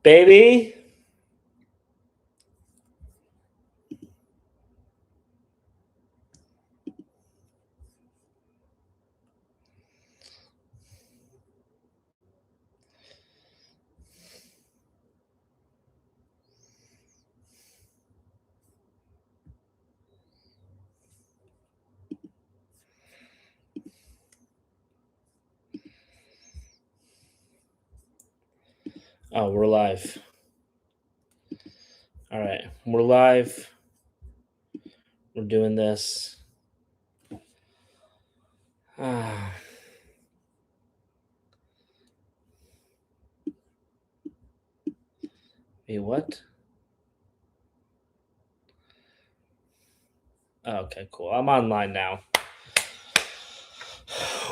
Baby. Oh, we're live. All right, we're live. We're doing this. Ah, wait, what? Oh, okay, cool. I'm online now.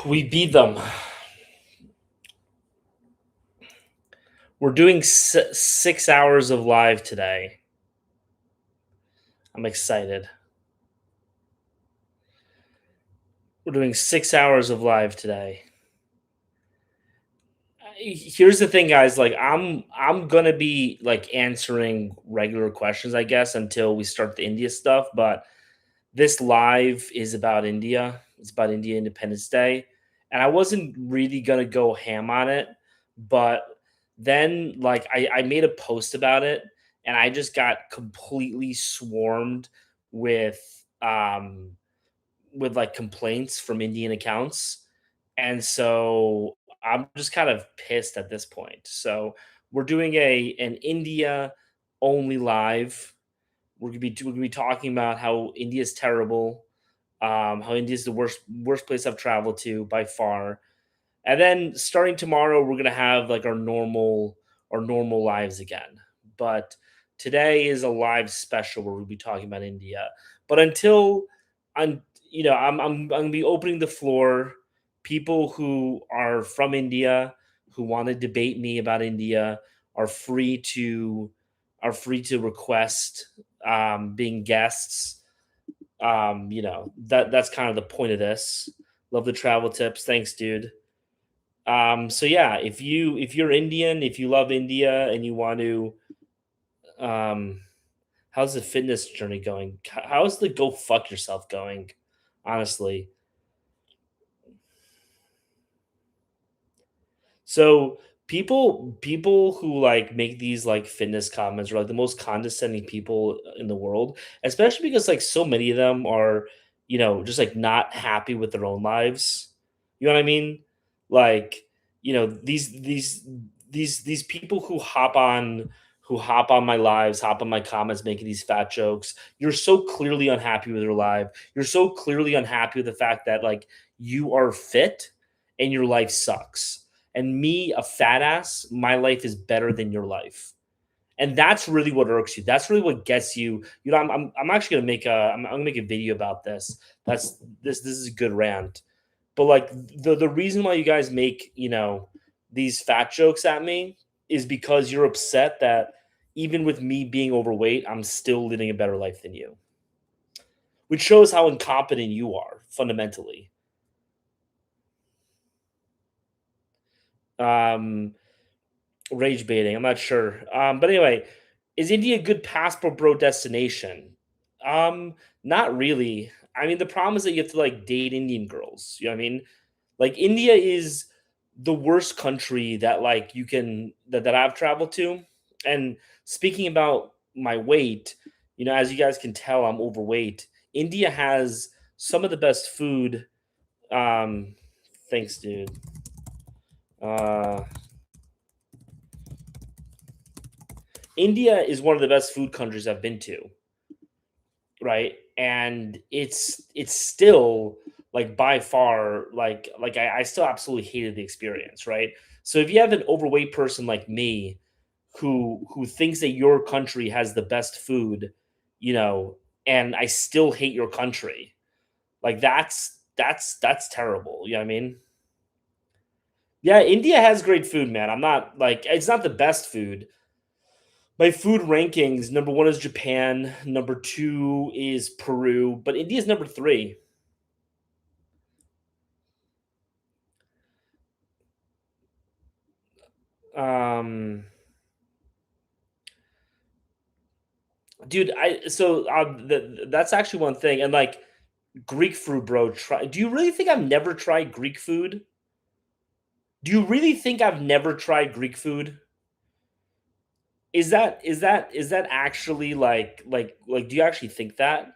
We beat them. We're doing 6 hours of live today. I'm excited. We're doing 6 hours of live today. Here's the thing, guys. Like, I'm gonna be like answering regular questions, I guess, until we start the India stuff. But this live is about India. It's about India Independence Day. And I wasn't really gonna go ham on it, but then like I made a post about it and I just got completely swarmed with with like complaints from Indian accounts. And so I'm just kind of pissed at this point. So we're doing an India only live. We're gonna be talking about how India is terrible, how India is the worst place I've traveled to by far. And then starting tomorrow, we're gonna have like our normal lives again. But today is a live special where we'll be talking about India. But until I'm I'm gonna be opening the floor. People who are from India who want to debate me about India are free to request being guests. That's kind of the point of this. Love the travel tips. Thanks, dude. So yeah, if you're Indian, if you love India and you want to, um, how's the fitness journey going? How's the go fuck yourself going? Honestly, so people who like make these like fitness comments are like the most condescending people in the world, especially because like so many of them are, just like not happy with their own lives. You know what I mean? Like, these people who hop on my lives, hop on my comments, making these fat jokes. You're so clearly unhappy with your life. You're so clearly unhappy with the fact that like you are fit and your life sucks, and me, a fat ass, my life is better than your life. And that's really what irks you. That's really what gets you. I'm actually gonna make I'm gonna make a video about this. This is a good rant. But like the reason why you guys make these fat jokes at me is because you're upset that even with me being overweight, I'm still living a better life than you, which shows how incompetent you are fundamentally. Um, Rage baiting. I'm not sure. But anyway, is India a good passport bro destination? Not really. I mean, the problem is that you have to like date Indian girls. You know what I mean? Like India is the worst country that like that I've traveled to. And speaking about my weight, as you guys can tell, I'm overweight. India has some of the best food. Um, thanks, dude. Uh, India is one of the best food countries I've been to, right? And it's still like by far like I still absolutely hated the experience, right? So if you have an overweight person like me who thinks that your country has the best food, you know, and I still hate your country, like that's terrible. You know what I mean? Yeah, India has great food, man. I'm not like it's not the best food. My food rankings, number 1 is Japan, number 2 is Peru, but India's number 3. Um, Dude, that's actually one thing, and, like, Greek food, bro, do you really think I've never tried Greek food? Do you really think I've never tried Greek food? Is that actually, do you actually think that?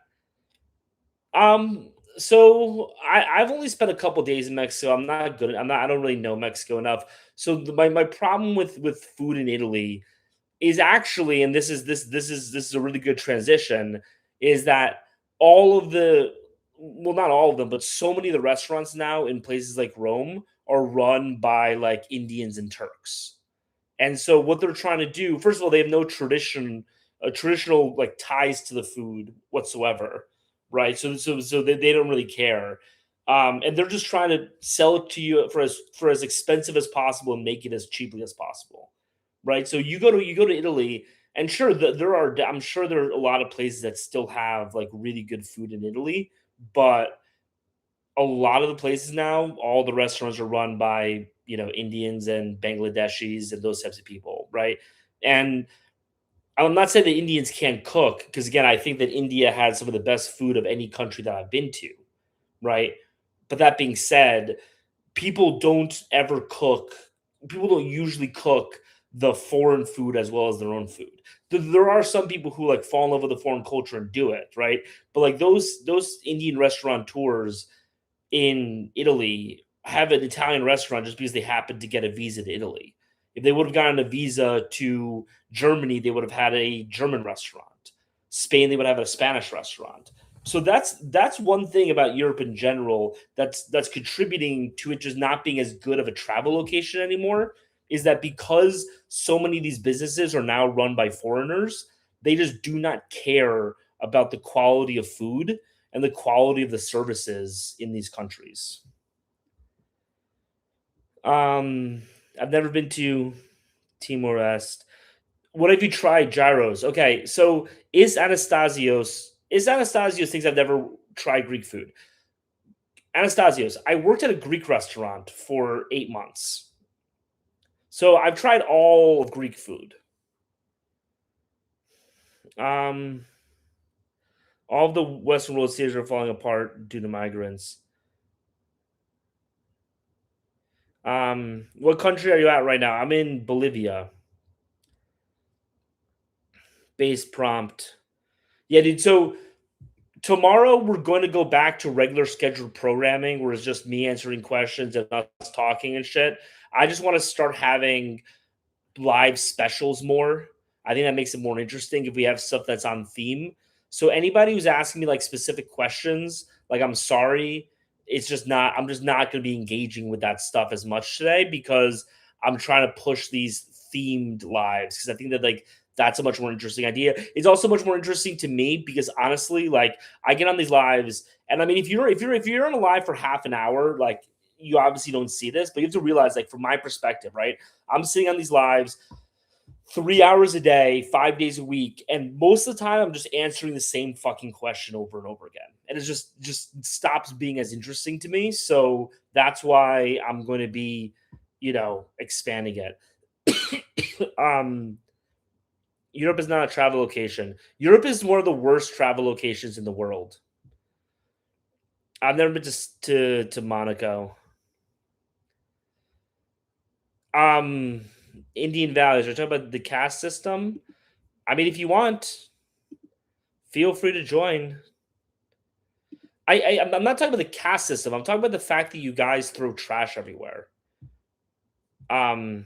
Um, so I've only spent a couple days in Mexico. I don't really know Mexico enough. So my problem with food in Italy is actually, and this is a really good transition, is that all of the well, not all of them, but so many of the restaurants now in places like Rome are run by like Indians and Turks. And so what they're trying to do, first of all, they have no traditional like ties to the food whatsoever, right? So they don't really care. And they're just trying to sell it to you for as expensive as possible and make it as cheaply as possible, right? So you go to Italy, and sure, I'm sure there are a lot of places that still have like really good food in Italy, but a lot of the places now, all the restaurants are run by, Indians and Bangladeshis and those types of people, right? And I'm not saying that Indians can't cook, because again, I think that India has some of the best food of any country that I've been to, right? But that being said, people don't ever cook. People don't usually cook the foreign food as well as their own food. There are some people who like fall in love with the foreign culture and do it, right? But like those Indian restaurateurs in Italy have an Italian restaurant just because they happened to get a visa to Italy. If they would have gotten a visa to Germany, they would have had a German restaurant. Spain, they would have a Spanish restaurant. So that's one thing about Europe in general that's contributing to it just not being as good of a travel location anymore. Is that because so many of these businesses are now run by foreigners, they just do not care about the quality of food and the quality of the services in these countries. Um, I've never been to Timor Leste. What have you tried? Gyros. Okay, so is Anastasios thinks I've never tried Greek food. Anastasios, I worked at a Greek restaurant for 8 months, so I've tried all of Greek food. Um, all of the Western world cities are falling apart due to migrants. What country are you at right now? I'm in Bolivia. Base prompt. Yeah, dude. So tomorrow we're going to go back to regular scheduled programming where it's just me answering questions and us talking and shit. I just want to start having live specials more. I think that makes it more interesting if we have stuff that's on theme. So anybody who's asking me like specific questions, like I'm sorry, I'm just not going to be engaging with that stuff as much today because I'm trying to push these themed lives because I think that like that's a much more interesting idea. It's also much more interesting to me because honestly, like I get on these lives and I mean if you're on a live for half an hour, like you obviously don't see this, but you have to realize like from my perspective, right? I'm sitting on these lives 3 hours a day, 5 days a week, and most of the time I'm just answering the same fucking question over and over again, and it just stops being as interesting to me. So that's why I'm going to be, expanding it. Europe is not a travel location. Europe is one of the worst travel locations in the world. I've never been to Monaco. Um, Indian Valleys. We're talking about the caste system. I mean, if you want, feel free to join. I'm not talking about the caste system. I'm talking about the fact that you guys throw trash everywhere. Um,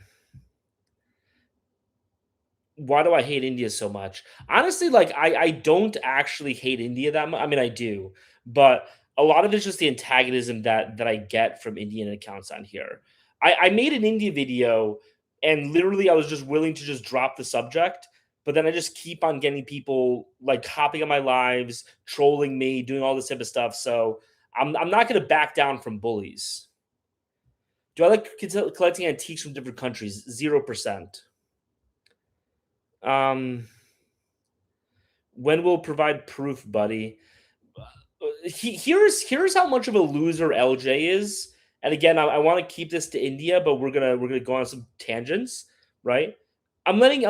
why do I hate India so much? Honestly, like I don't actually hate India that much. I mean, I do, but a lot of it's just the antagonism that I get from Indian accounts on here. I made an India video, and literally I was just willing to just drop the subject, but then I just keep on getting people like hopping on my lives, trolling me, doing all this type of stuff. So I'm not going to back down from bullies. Do I like collecting antiques from different countries? 0%. Um, when will provide proof, buddy? Here's how much of a loser LJ is. And again, I want to keep this to India, but we're gonna go on some tangents, right? I'm letting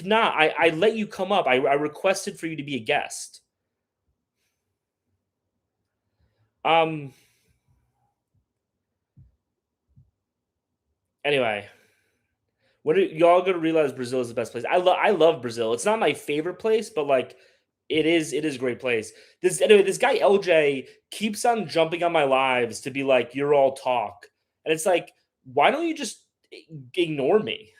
Nah, I let you come up. I requested for you to be a guest. Um. Anyway, what are y'all gonna realize Brazil is the best place? I love Brazil. It's not my favorite place, but like it is a great place. This guy LJ keeps on jumping on my lives to be like, you're all talk. And it's like, why don't you just ignore me?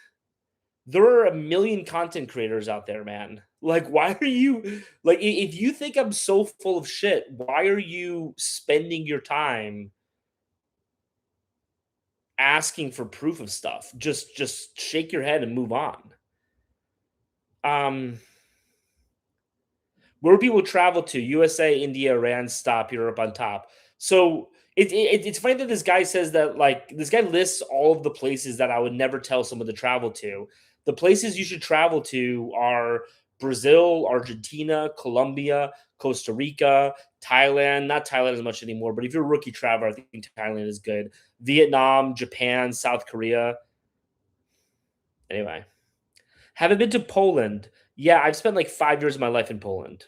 There are a million content creators out there, man. Like, why are you like if you think I'm so full of shit, why are you spending your time asking for proof of stuff? Just shake your head and move on. Um, where people travel to USA, India, Iran, stop Europe on top. So it's funny that this guy says that like this guy lists all of the places that I would never tell someone to travel to. The places you should travel to are Brazil, Argentina, Colombia, Costa Rica, Thailand. Not Thailand as much anymore, but if you're a rookie traveler, I think Thailand is good. Vietnam, Japan, South Korea. Anyway, haven't been to Poland. Yeah, I've spent like 5 years of my life in Poland.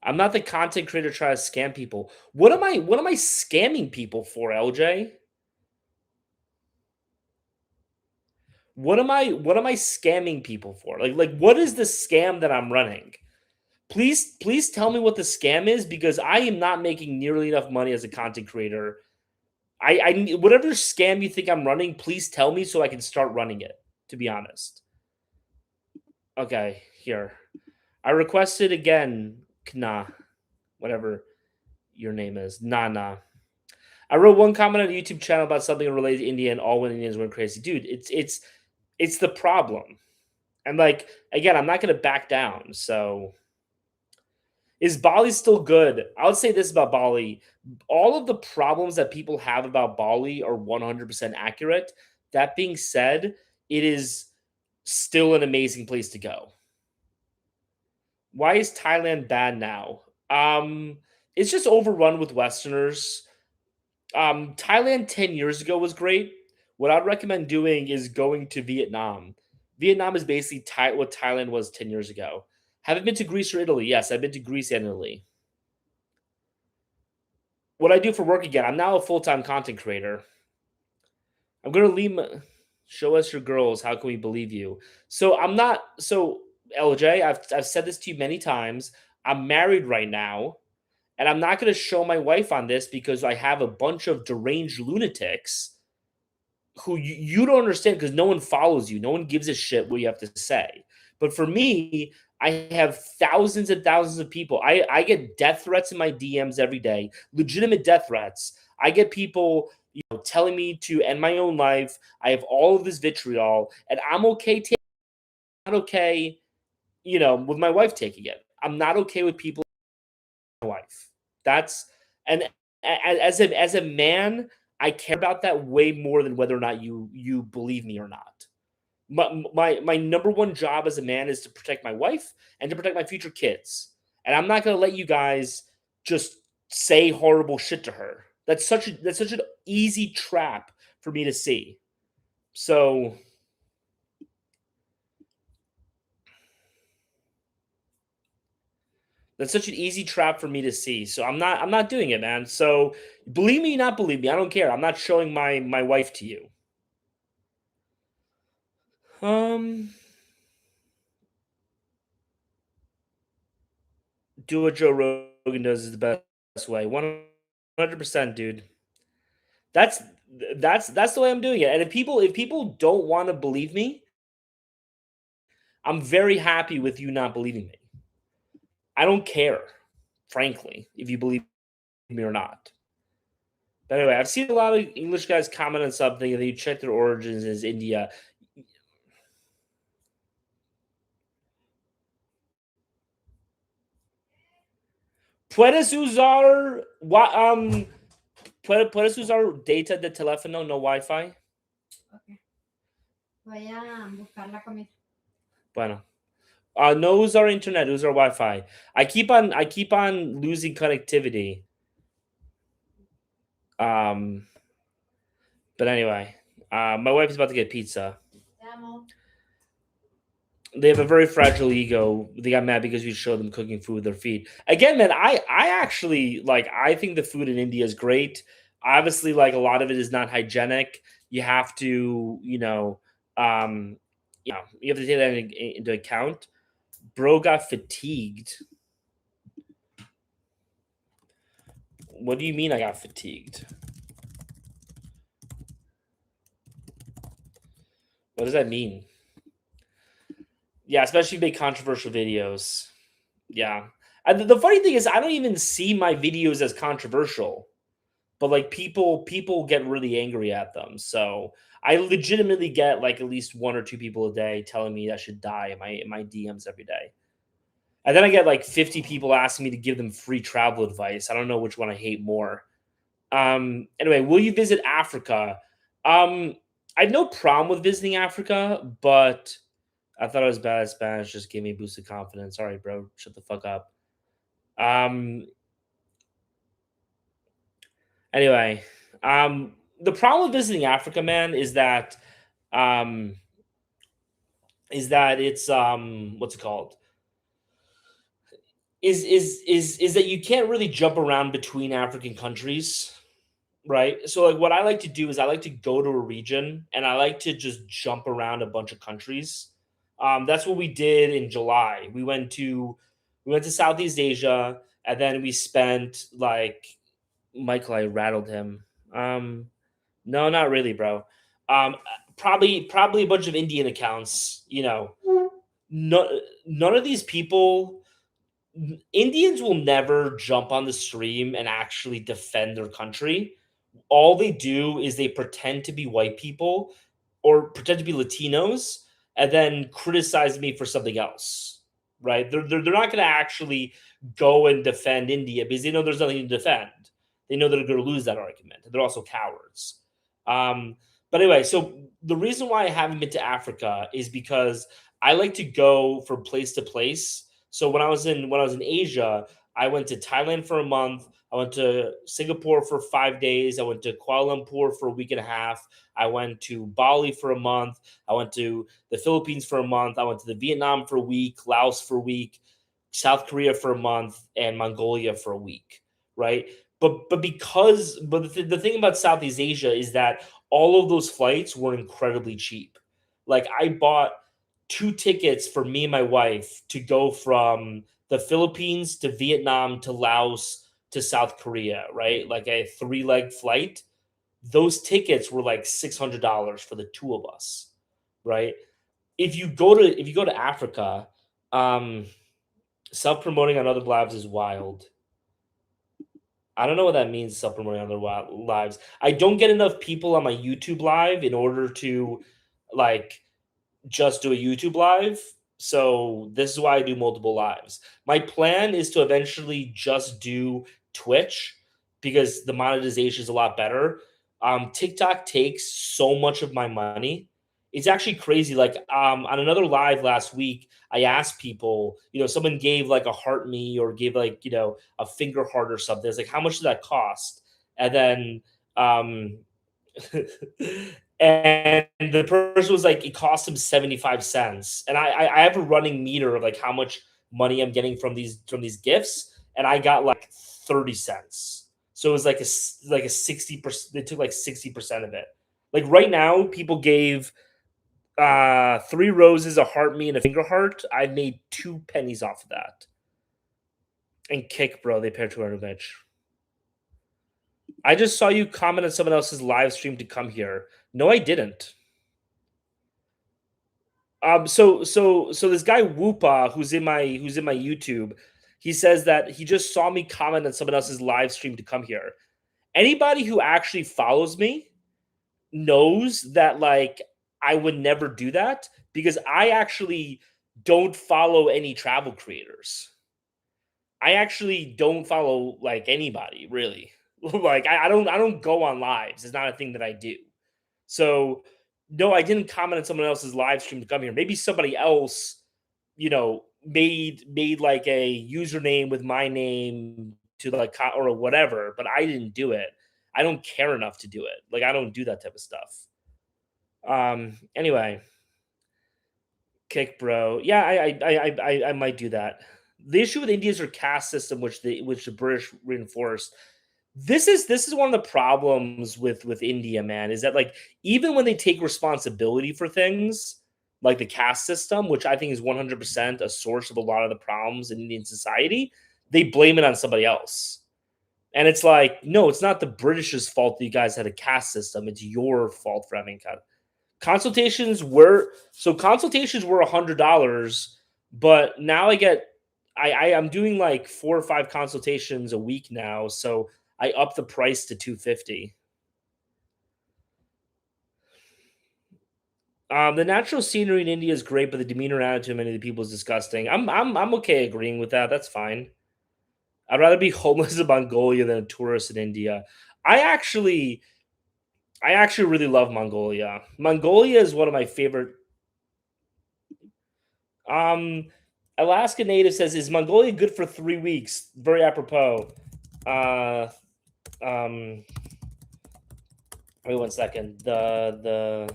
I'm not the content creator trying to scam people. What am I scamming people for, LJ? What am I scamming people for? Like what is the scam that I'm running? Please tell me what the scam is because I am not making nearly enough money as a content creator. Whatever scam you think I'm running, please tell me so I can start running it, to be honest. Okay, here. I requested again, Kna, whatever your name is. Nah. I wrote one comment on the YouTube channel about something related to India, and all when Indians went crazy. Dude, it's the problem. And like again, I'm not gonna back down. So is Bali still good? I would say this about Bali. All of the problems that people have about Bali are 100% accurate. That being said, it is still an amazing place to go. Why is Thailand bad now? It's just overrun with Westerners. Thailand 10 years ago was great. What I'd recommend doing is going to Vietnam. Vietnam is basically what Thailand was 10 years ago. Haven't been to Greece or Italy. Yes, I've been to Greece and Italy. What I do for work again, I'm now a full time content creator. I'm going to leave. Show us your girls. How can we believe you? So I'm not. So LJ, I've said this to you many times. I'm married right now. And I'm not going to show my wife on this because I have a bunch of deranged lunatics who you don't understand because no one follows you. No one gives a shit what you have to say. But for me, I have thousands and thousands of people. I get death threats in my DMs every day, legitimate death threats. I get people, telling me to end my own life. I have all of this vitriol, and I'm okay taking. Not okay, with my wife taking it. I'm not okay with people. My wife. That's and as a man, I care about that way more than whether or not you believe me or not. My number one job as a man is to protect my wife and to protect my future kids. And I'm not going to let you guys just say horrible shit to her. That's such an easy trap for me to see. So that's such an easy trap for me to see. So I'm not doing it, man. So believe me, not believe me, I don't care. I'm not showing my wife to you. Um, do what Joe Rogan does is the best way. 100%, dude. That's that's the way I'm doing it. And if people don't want to believe me, I'm very happy with you not believing me. I don't care, frankly, if you believe me or not. But anyway, I've seen a lot of English guys comment on something and then you check their origins as India. Puedes usar puedes usar data de teléfono, no Wi-Fi. Ok. Voy a buscar la comida. Bueno. No use our internet, use our Wi-Fi. I keep on losing connectivity. Um, but anyway, My wife is about to get pizza. Te amo. They have a very fragile ego. They got mad because we showed them cooking food with their feet. Again, man, I actually like I think the food in India is great. Obviously, like a lot of it is not hygienic. You have to, um, you have to take that into account. Bro got fatigued. What do you mean I got fatigued? What does that mean? Yeah, especially big controversial videos. Yeah. The funny thing is I don't even see my videos as controversial, but like people get really angry at them. So I legitimately get like at least one or two people a day telling me I should die in my DMs every day. And then I get like 50 people asking me to give them free travel advice. I don't know which one I hate more. Anyway, will you visit Africa? Um, I have no problem with visiting Africa, but I thought I was bad at Spanish. Just gave me a boost of confidence. All right, bro, shut the fuck up. Um, anyway, the problem with visiting Africa, man, um, is that it's what's it called? Is that you can't really jump around between African countries, right? So like what I like to do is I like to go to a region and I like to just jump around a bunch of countries. That's what we did in July. We went to Southeast Asia and then we spent like Michael, I rattled him. No, not really, bro. Um, probably a bunch of Indian accounts. No, none of these people Indians will never jump on the stream and actually defend their country. All they do is they pretend to be white people or pretend to be Latinos and then criticize me for something else. Right? They're not going to actually go and defend India because they know there's nothing to defend. They know they're going to lose that argument. They're also cowards. Um, but anyway, so the reason why I haven't been to Africa is because I like to go from place to place. So when I was in Asia, I went to Thailand for a month. I went to Singapore for 5 days. I went to Kuala Lumpur for a week and a half. I went to Bali for a month. I went to the Philippines for a month. I went to the Vietnam for a week, Laos for a week, South Korea for a month, and Mongolia for a week. Right. But the thing about Southeast Asia is that all of those flights were incredibly cheap. Like I bought two tickets for me and my wife to go from the Philippines to Vietnam to Laos to South Korea, right? Like a three-leg flight. Those tickets were like $600 for the two of us, right? If you go to Africa, um, self-promoting on other lives is wild. I don't know what that means, self-promoting on other lives. I don't get enough people on my YouTube live in order to like just do a YouTube live. So this is why I do multiple lives. My plan is to eventually just do Twitch because the monetization is a lot better. TikTok takes so much of my money. It's actually crazy. Like on another live last week, I asked people, someone gave like a heart me or gave like, a finger heart or something. It's like, how much did that cost? And then um and the person was like, it cost him 75 cents. And I have a running meter of like how much money I'm getting from these gifts, and I got like 30 cents. So it was like a 60%. They took like 60% of it. Like right now, people gave three roses, a heart me, and a finger heart. I made 2 pennies off of that. And kick, bro, they paired to Arnovich. I just saw you comment on someone else's live stream to come here. No, I didn't. So this guy Whoopa, who's in my YouTube, he says that he just saw me comment on someone else's live stream to come here. Anybody who actually follows me knows that like I would never do that because I actually don't follow any travel creators. I actually don't follow like anybody really. Like I don't go on lives. It's not a thing that I do. So no, I didn't comment on someone else's live stream to come here. Maybe somebody else, made like a username with my name to like or whatever, but I didn't do it. I don't care enough to do it. Like I don't do that type of stuff. Anyway, kick bro. Yeah, I might do that. The issue with India is their caste system, which the British reinforced. This is one of the problems with India, man, is that like even when they take responsibility for things like the caste system, which I think is 100% a source of a lot of the problems in Indian society, they blame it on somebody else. And it's like, no, it's not the British's fault that you guys had a caste system. It's your fault for having cut. Consultations were $100, but now I'm doing like 4 or 5 consultations a week now, so I up the price to 250. The natural scenery in India is great, but the demeanor and attitude of many of the people is disgusting. I'm okay agreeing with that. That's fine. I'd rather be homeless in Mongolia than a tourist in India. I actually I actually really love Mongolia. Mongolia is one of my favorite. Um, Alaska Native says, "Is Mongolia good for 3 weeks?" Very apropos. Uh, um, Wait 1 second. The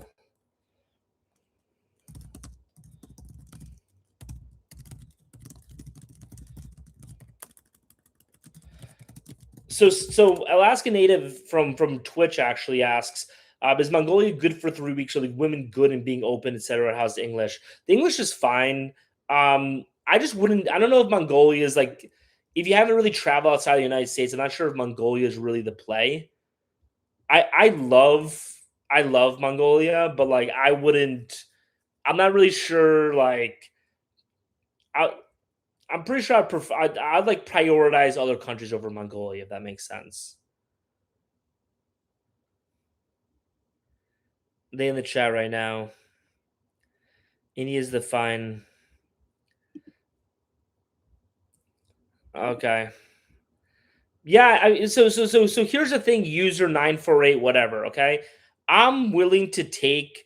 so Alaska Native from Twitch actually asks, "Is Mongolia good for 3 weeks? Are the women good in being open, etc.? How's the English? The English is fine. I just wouldn't. I don't know if Mongolia is like. If you haven't really traveled outside the United States, I'm not sure if Mongolia is really the play. I love Mongolia, but like I wouldn't. I'm not really sure. Like I, I'm pretty sure I'd like prioritize other countries over Mongolia if that makes sense. They in the chat right now. India's the fine. Okay. Yeah. So here's the thing. User 948 whatever. Okay. I'm willing to take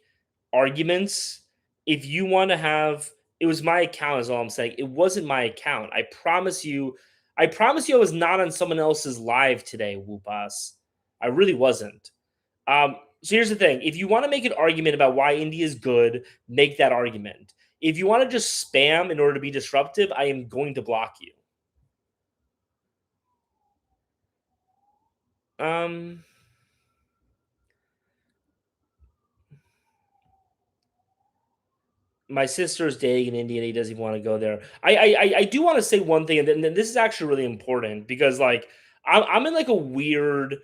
arguments if you want to have. It was my account. Is all I'm saying. It wasn't my account. I promise you. I promise you, I was not on someone else's live today, Whoopas. I really wasn't. So here's the thing: if you want to make an argument about why India is good, make that argument. If you want to just spam in order to be disruptive, I am going to block you. Um, my sister's dating in India, and he doesn't even want to go there. I do want to say one thing, and then this is actually really important because like I'm in like a weird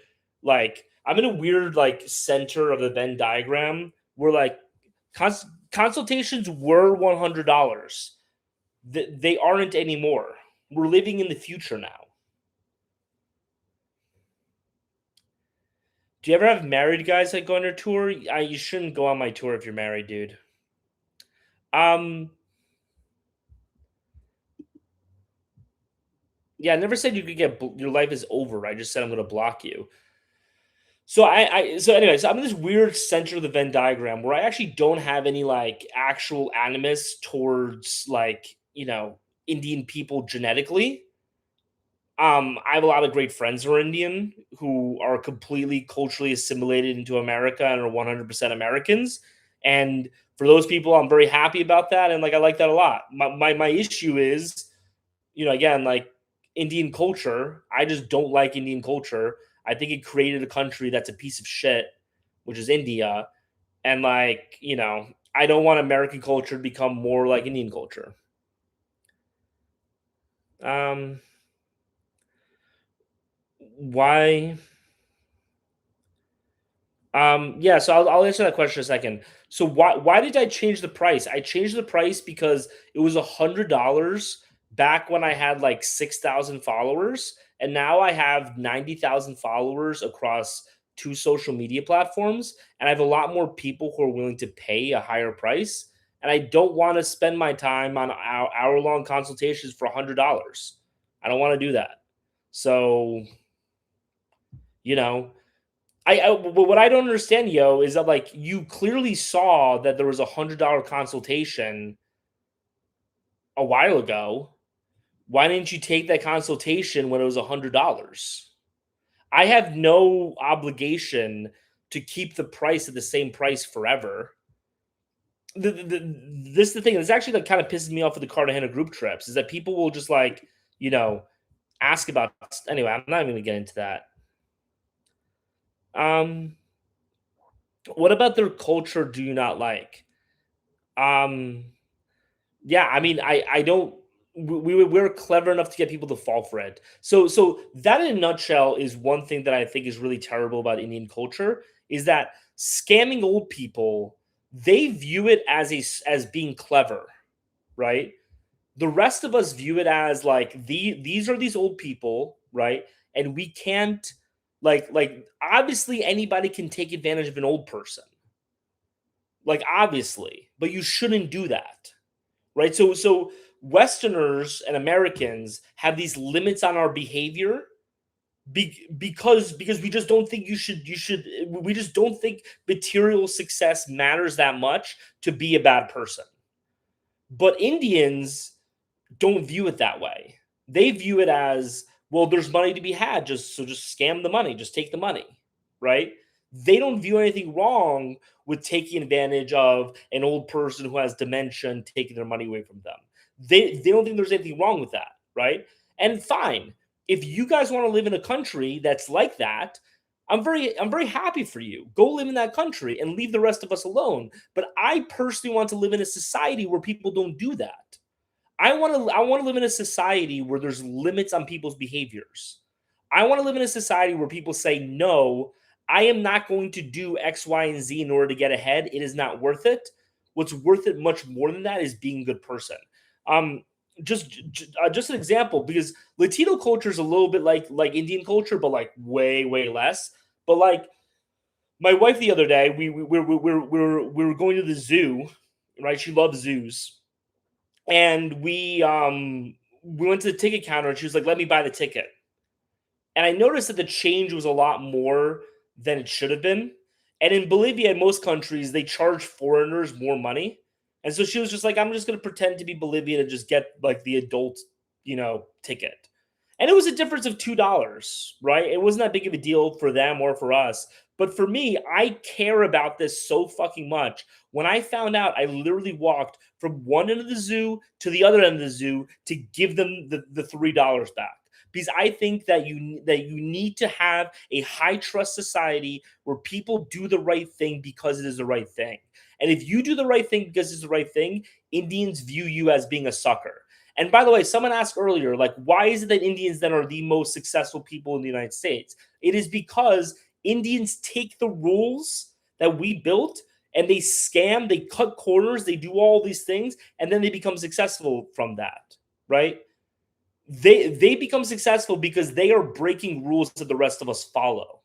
I'm in a weird like center of the Venn diagram where like consultations were $100. They aren't anymore. We're living in the future now. Do you ever have married guys that go on your tour? You shouldn't go on my tour if you're married, dude. Um, yeah, I never said you could your life is over. I just said I'm going to block you. So anyway, so I'm in this weird center of the Venn diagram where I actually don't have any like actual animus towards like Indian people genetically. I have a lot of great friends who are Indian who are completely culturally assimilated into America and are 100% Americans. And for those people, I'm very happy about that, and like I like that a lot. My issue is, again, like Indian culture. I just don't like Indian culture. I think it created a country that's a piece of shit, which is India. And like, I don't want American culture to become more like Indian culture. Um, why? Yeah, so I'll answer that question in a second. So why did I change the price? I changed the price because it was $100 back when I had like 6,000 followers, and now I have 90,000 followers across 2 social media platforms, and I have a lot more people who are willing to pay a higher price. And I don't want to spend my time on hour-long consultations for $100. I don't want to do that. So, you know, but what I don't understand, yo, is that like you clearly saw that there was $100 consultation a while ago. Why didn't you take that consultation when it was $100? I have no obligation to keep the price at the same price forever. This is the thing. It's actually like kind of pisses me off with the Cartagena group trips is that people will just like you know ask about. Anyway, I'm not even gonna get into that. Um, what about their culture? Do you not like? Um, Yeah, I mean, I don't. We're clever enough to get people to fall for it. So that in a nutshell is one thing that I think is really terrible about Indian culture is that scamming old people they view it as as being clever, right? The rest of us view it as like these are these old people, right? And we can't like obviously anybody can take advantage of an old person, like obviously, but you shouldn't do that, right? So Westerners and Americans have these limits on our behavior because we just don't think you should we just don't think material success matters that much to be a bad person. But Indians don't view it that way. They view it as, well, there's money to be had, just scam the money, just take the money, right? They don't view anything wrong with taking advantage of an old person who has dementia and taking their money away from them. They don't think there's anything wrong with that, right? And fine, if you guys want to live in a country that's like that, I'm very happy for you. Go live in that country and leave the rest of us alone. But I personally want to live in a society where people don't do that. I want to live in a society where there's limits on people's behaviors. I want to live in a society where people say, "No, I am not going to do X, Y, and Z in order to get ahead. It is not worth it." What's worth it much more than that is being a good person. Um, just an example because Latino culture is a little bit like Indian culture, but like way less. But like my wife the other day, we were going to the zoo, right? She loves zoos, and we went to the ticket counter and she was like, "Let me buy the ticket." And I noticed that the change was a lot more than it should have been. And in Bolivia and most countries, they charge foreigners more money. And so she was just like, "I'm just gonna pretend to be Bolivian and just get like the adult, ticket." And it was a difference of $2, right? It wasn't that big of a deal for them or for us. But for me, I care about this so fucking much. When I found out, I literally walked from one end of the zoo to the other end of the zoo to give them the $3 back. Because I think that you need to have a high trust society where people do the right thing because it is the right thing. And if you do the right thing because it's the right thing, Indians view you as being a sucker. And by the way, someone asked earlier, like, why is it that Indians then are the most successful people in the United States? It is because Indians take the rules that we built and they scam, they cut corners, they do all these things, and then they become successful from that, right? They become successful because they are breaking rules that the rest of us follow.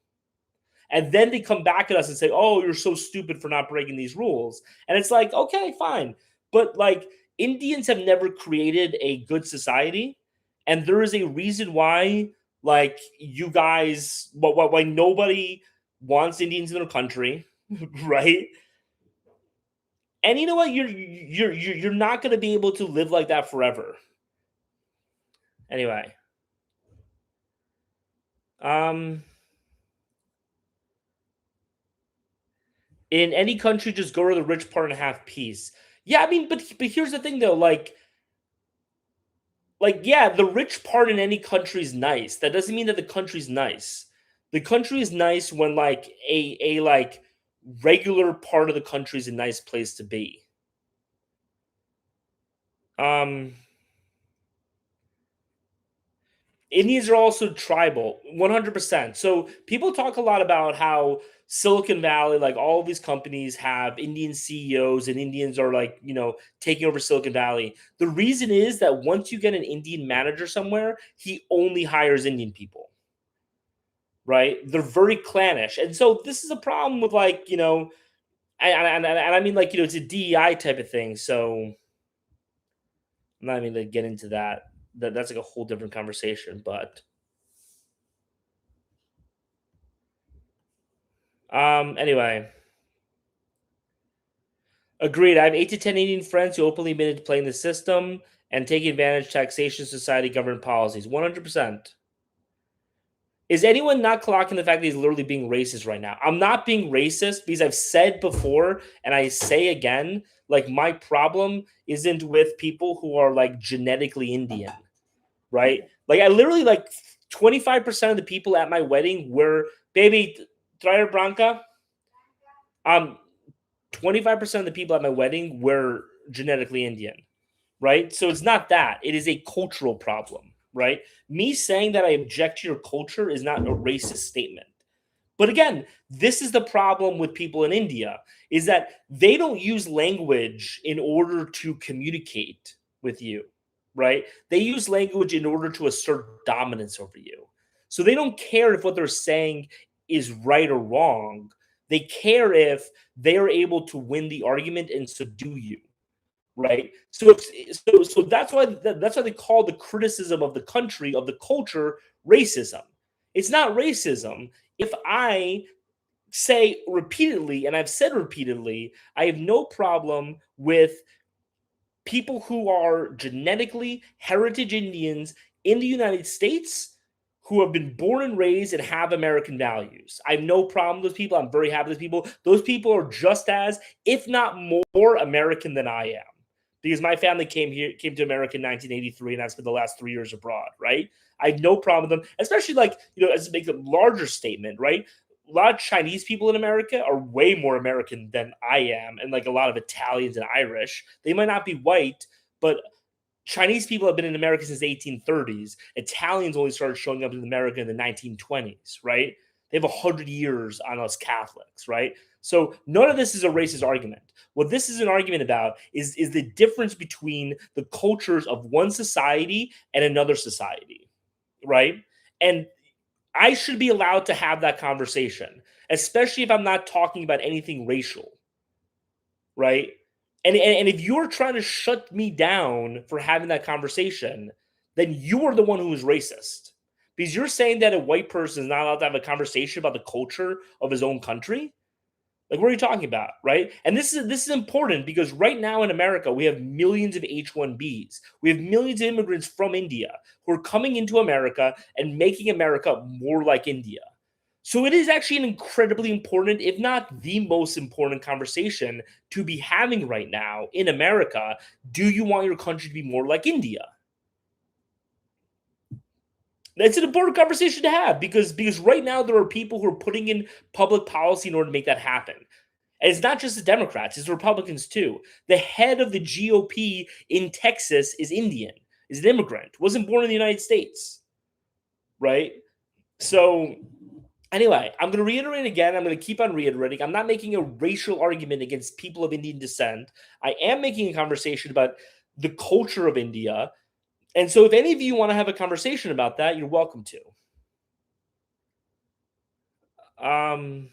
And then they come back at us and say, "Oh, you're so stupid for not breaking these rules." And it's like, okay, fine. But like Indians have never created a good society. And there is a reason why, like, you guys, why nobody wants Indians in their country, right? And you know what? You're not going to be able to live like that forever. Anyway, um, in any country, just go to the rich part and have peace. Yeah, I mean, but here's the thing though, yeah, the rich part in any country is nice. That doesn't mean that the country's nice. The country is nice when like a like regular part of the country is a nice place to be. Um Indians are also tribal, 100%. So people talk a lot about how Silicon Valley, like all these companies have Indian CEOs and Indians are like, taking over Silicon Valley. The reason is that once you get an Indian manager somewhere, he only hires Indian people, right? They're very clannish. And so this is a problem with like, and I mean like, it's a DEI type of thing. So I'm not even going to get into that. That's like a whole different conversation, but anyway, agreed. I have 8 to 10 Indian friends who openly admitted to playing the system and taking advantage of taxation, society, government policies. 100%. Is anyone not clocking the fact that he's literally being racist right now? I'm not being racist because I've said before and I say again, like my problem isn't with people who are like genetically Indian, right? Like I literally like 25% of the people at my wedding were baby Trier Branca. 25% of the people at my wedding were genetically Indian, right? So it's not that. It is a cultural problem, right? Me saying that I object to your culture is not a racist statement. But again, this is the problem with people in India is that they don't use language in order to communicate with you, right? They use language in order to assert dominance over you. So they don't care if what they're saying is right or wrong. They care if they are able to win the argument and subdue you, right? So that's why they call the criticism of the country of the culture racism. It's not racism if I say repeatedly, and I've said repeatedly, I have no problem with people who are genetically heritage Indians in the United States who have been born and raised and have American values. I have no problem with those people. I'm very happy with those people. Those people are just as, if not more, American than I am. Because my family came to America in 1983, and I spent the last 3 years abroad, right? I have no problem with them, especially like, as to make a larger statement, right? A lot of Chinese people in America are way more American than I am, and like a lot of Italians and Irish. They might not be white, but Chinese people have been in America since the 1830s. Italians only started showing up in America in the 1920s, right? They have 100 years on us Catholics, right? So none of this is a racist argument. What this is an argument about is the difference between the cultures of one society and another society, right? And I should be allowed to have that conversation, especially if I'm not talking about anything racial, right? And if you're trying to shut me down for having that conversation, then you are the one who is racist. Because you're saying that a white person is not allowed to have a conversation about the culture of his own country. Like, what are you talking about, right? And this is important because right now in America we have millions of H-1Bs. We have millions of immigrants from India who are coming into America and making America more like India. So it is actually an incredibly important, if not the most important conversation to be having right now in America. Do you want your country to be more like India? That's an important conversation to have because right now there are people who are putting in public policy in order to make that happen. And it's not just the Democrats, it's the Republicans too. The head of the GOP in Texas is Indian, is an immigrant, wasn't born in the United States, right? So, anyway, I'm going to reiterate again. I'm going to keep on reiterating. I'm not making a racial argument against people of Indian descent. I am making a conversation about the culture of India. And so, if any of you want to have a conversation about that, you're welcome to. Um,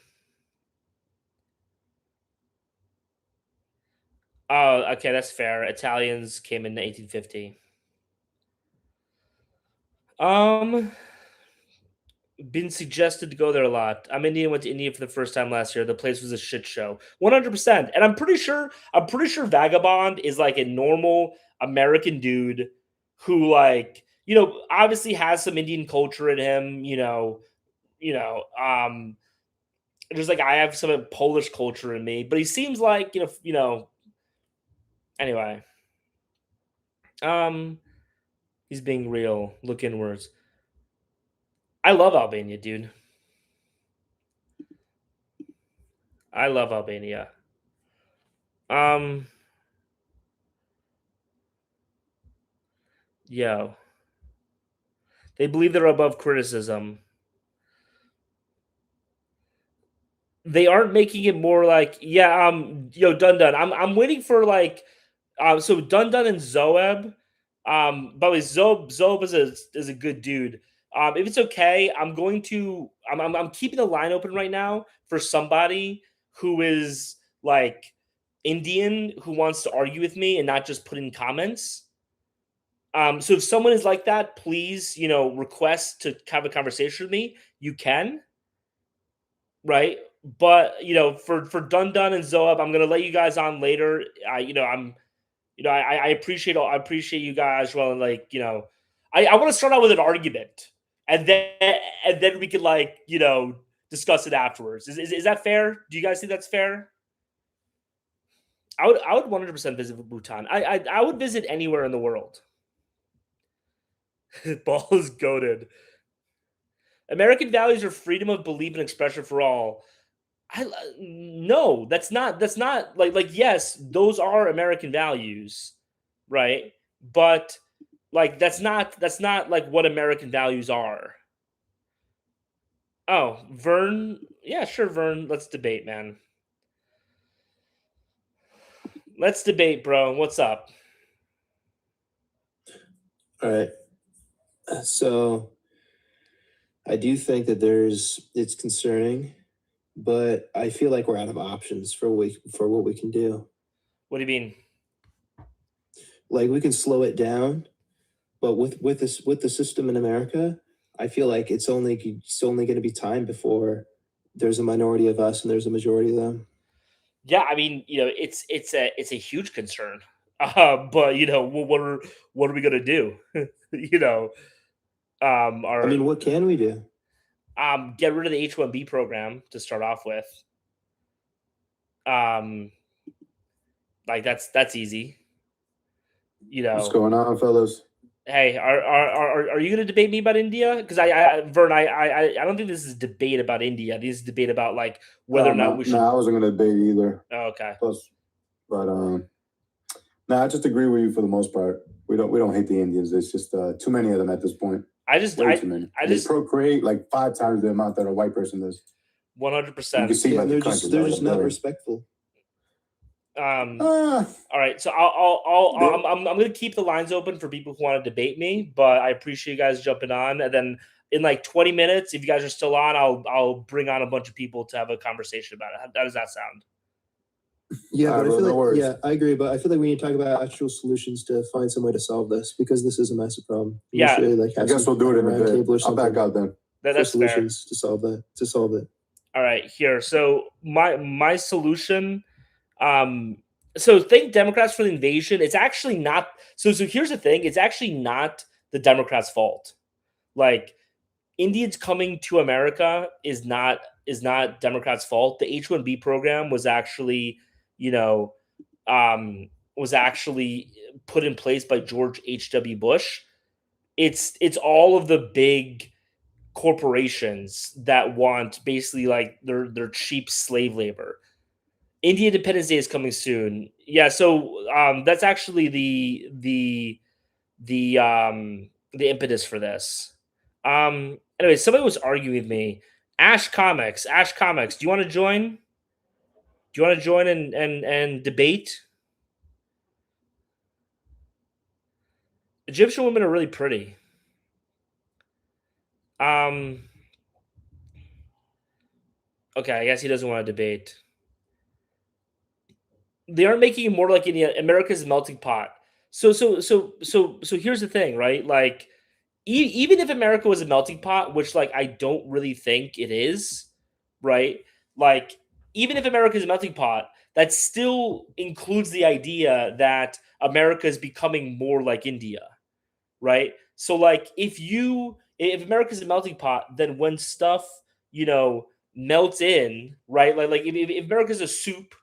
oh, okay, that's fair. Italians came in 1850. Um, been suggested to go there a lot. I'm Indian, went to India for the first time last year. The place was a shit show. 100%. And I'm pretty sure Vagabond is like a normal American dude who like, obviously has some Indian culture in him, you know, just like I have some Polish culture in me, but he seems like, anyway. Um he's being real. Look inwards. I love Albania, dude. I love Albania. Um Yo, they believe they're above criticism. They aren't making it more like, yeah, Dun Dun. I'm waiting for like, so Dun Dun and Zoeb. By the way, Zoeb is a good dude. If it's okay, I'm keeping the line open right now for somebody who is like Indian who wants to argue with me and not just put in comments. So if someone is like that, please, request to have a conversation with me. You can, right? But for Dun Dun and Zoab, I'm gonna let you guys on later. I appreciate you guys. Well, like I want to start out with an argument. and then we could like discuss it afterwards. Is that fair? Do you guys think that's fair? I would 100% visit Bhutan. I would visit anywhere in the world. Ball is goaded. American values are freedom of belief and expression for all. I no, that's not like yes, those are American values, right? But like that's not like what American values are. Oh, Vern, yeah, sure, Vern. Let's debate, man. Let's debate, bro. What's up? All right. So I do think that it's concerning, but I feel like we're out of options for what we can do. What do you mean? Like we can slow it down, but with the system in America, I feel like it's only going to be time before there's a minority of us and there's a majority of them. Yeah, I mean, it's a huge concern. But what are we gonna do? you know, I our mean, what can we do? get rid of the H-1B program to start off with. Um, like that's easy. You What's know, going on, fellas? hey, are you gonna debate me about India? Because Vern, I don't think this is a debate about India. This is a debate about like whether or not No, we no, should. I wasn't gonna debate either. Oh, okay. Plus, but no, I just agree with you for the most part. We don't hate the Indians. It's just too many of them at this point. I just Way too many. I They just procreate like 5 times the amount that a white person does. You can 100%. see Yeah, by and the they're country. just they're just not respectful. Um, Ah, all right, so I'll they- I'm gonna keep the lines open for people who want to debate me, but I appreciate you guys jumping on. And then in like 20 minutes, if you guys are still on, I'll bring on a bunch of people to have a conversation about it. How does that sound? Yeah, All but right, I bro, feel no like worries. yeah, I agree. But I feel like we need to talk about actual solutions to find some way to solve this because this is a massive problem. We Yeah, should like I have guess some we'll do it in a round table or bit. I'll back something out then. for that's fair. solutions to solve it. All right, here. So my solution. So thank Democrats for the invasion. It's actually not. So here's the thing. It's actually not the Democrats' fault. Like Indians coming to America is not Democrats' fault. The H-1B program was actually, you know, was actually put in place by George H.W. Bush. It's all of the big corporations that want basically like their cheap slave labor. Indian Independence Day is coming soon. Yeah, so that's actually the impetus for this. Anyway, somebody was arguing with me. Ash Comics. Do you want to join? Do you want to join and debate? Egyptian women are really pretty. Um. Okay, I guess he doesn't want to debate. They aren't making it more like India. America's melting pot. So here's the thing, right? Like, even if America was a melting pot, which like I don't really think it is, right? Like, even if America is a melting pot, that still includes the idea that America is becoming more like India, right? So like if America is a melting pot, then when stuff you know melts in, right? Like if America is a soup,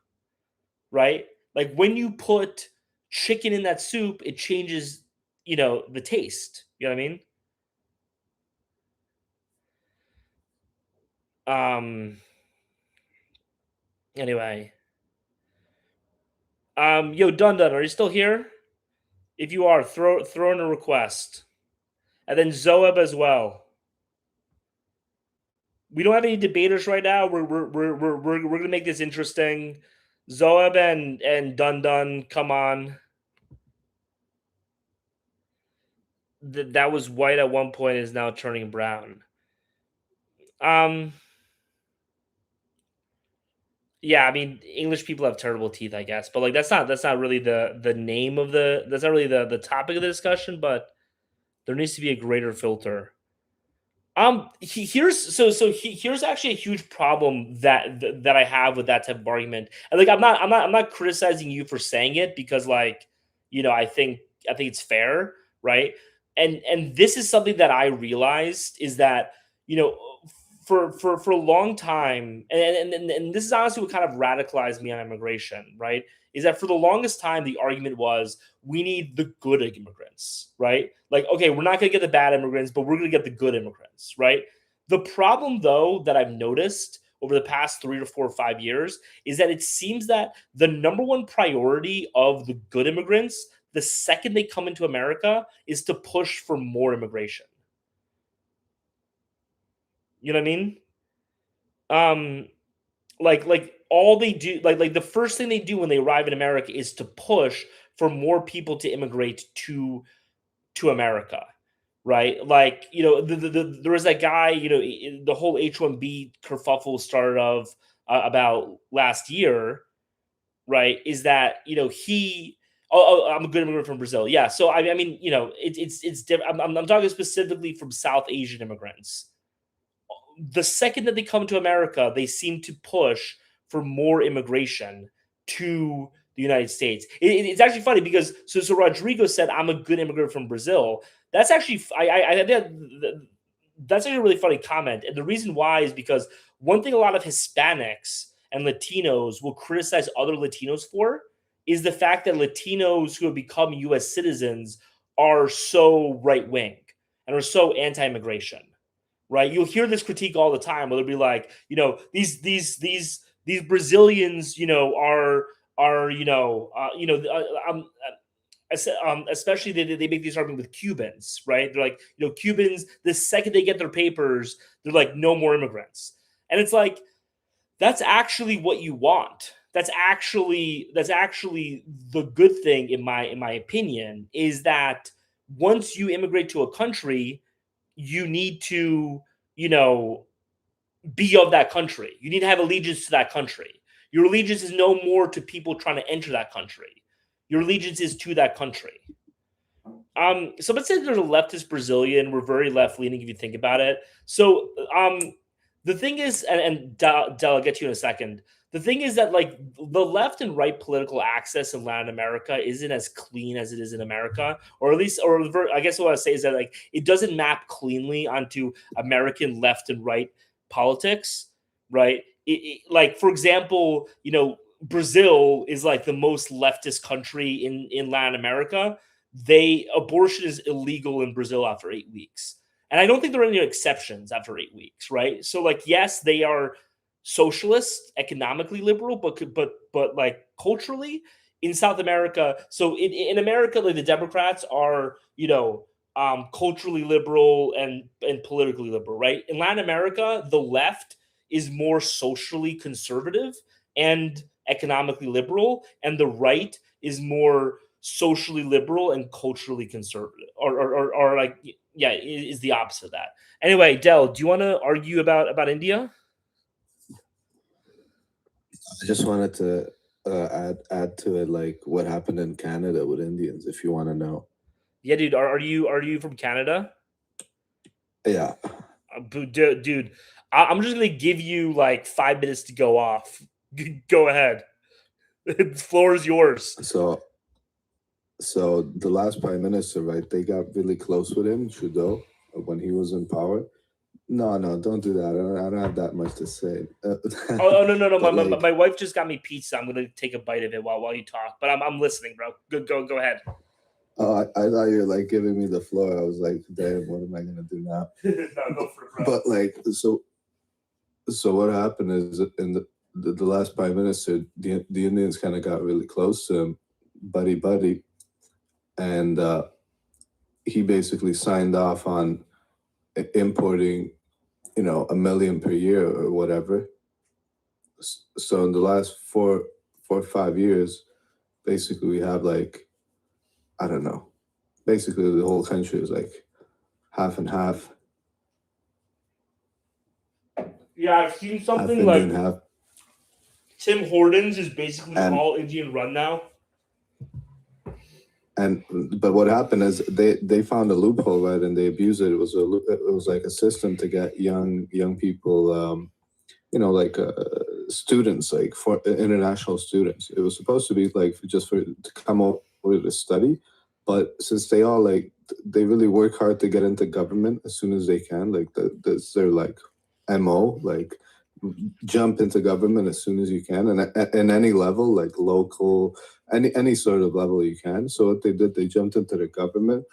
right? Like when you put chicken in that soup, it changes, the taste. You know what I mean? Um. Anyway, yo, Dun Dun, are you still here? If you are, throw in a request, and then Zoeb as well. We don't have any debaters right now. We're gonna make this interesting. Zoeb and Dun Dun, come on. That was white at one point is now turning brown. Um. Yeah, I mean, English people have terrible teeth, I guess, but like that's not really the name of that's not really the topic of the discussion, but there needs to be a greater filter. Here's actually a huge problem that I have with that type of argument. And like I'm not criticizing you for saying it because like, I think it's fair, right? and this is something that I realized is that, you know, for a long time, and this is honestly what kind of radicalized me on immigration, right? Is that for the longest time the argument was we need the good immigrants, right? Like, okay, we're not going to get the bad immigrants, but we're going to get the good immigrants, right? The problem, though, that I've noticed over the past 3 to 4 or 5 years is that it seems that the number one priority of the good immigrants, the second they come into America, is to push for more immigration. You know what I mean? Um, like all they do, like the first thing they do when they arrive in America is to push for more people to immigrate to America, right? Like, you know, there was that guy, you know, the whole H-1B kerfuffle started of about last year, right? Is that, you know, I'm a good immigrant from Brazil. Yeah. So, I mean, you know, it's different. I'm talking specifically from South Asian immigrants. The second that they come to America, they seem to push for more immigration to the United States. It's actually funny because so Rodrigo said, "I'm a good immigrant from Brazil." That's actually I think that's actually a really funny comment, and the reason why is because one thing a lot of Hispanics and Latinos will criticize other Latinos for is the fact that Latinos who have become U.S. citizens are so right wing and are so anti-immigration. Right? You'll hear this critique all the time, where they'll be like, you know, these Brazilians, you know, are especially they make these argument with Cubans, right? They're like, you know, Cubans, the second they get their papers, they're like, no more immigrants, and it's like that's actually what you want. That's actually the good thing in my opinion is that once you immigrate to a country, you need to, you know, be of that country. You need to have allegiance to that country. Your allegiance is no more to people trying to enter that country. Your allegiance is to that country. So let's say there's a leftist Brazilian. We're very left leaning if you think about it. So the thing is, and Del, I'll get to you in a second. The thing is that like the left and right political access in Latin America isn't as clean as it is in America, or at least, I guess what I say is that like it doesn't map cleanly onto American left and right politics, right? Like for example, you know, Brazil is like the most leftist country in Latin America. Abortion is illegal in Brazil after 8 weeks. And I don't think there are any exceptions after 8 weeks, right? So like, yes, they are socialist, economically liberal, but like culturally in South America. So in America, like the Democrats are, you know, culturally liberal and politically liberal, right? In Latin America, the left is more socially conservative and economically liberal, and the right is more socially liberal and culturally conservative, or like, yeah, is the opposite of that. Anyway, Del, do you want to argue about India? I just wanted to add to it, like what happened in Canada with Indians, if you want to know. Yeah, dude. Are you from Canada? Yeah. Dude, I'm just gonna give you like 5 minutes to go off. Go ahead. The floor is yours. So the last prime minister, right? They got really close with him, Trudeau, when he was in power. No, don't do that. I don't have that much to say. Oh no! But, My wife just got me pizza. I'm gonna take a bite of it while you talk. But I'm listening, bro. Go ahead. I thought you were like giving me the floor. I was like, damn, what am I gonna do now? No, go for it, bro. But like, so what happened is in the last prime minister, the Indians kind of got really close to him, buddy, and he basically signed off on importing, you know, 1 million per year or whatever. So in the last 4 or 5 years, basically we have like, I don't know, basically the whole country is like half and half. Yeah, I've seen something half like half. Tim Hortons is basically And- all Indian run now. But what happened is they found a loophole, right, and they abused it. It was like a system to get young people, you know, like students, like for international students. It was supposed to be like just to come over to study, but since they all like they really work hard to get into government as soon as they can. Like that's their like MO. Like jump into government as soon as you can, and at any level, like local, any sort of level you can. So what they did, they jumped into the government,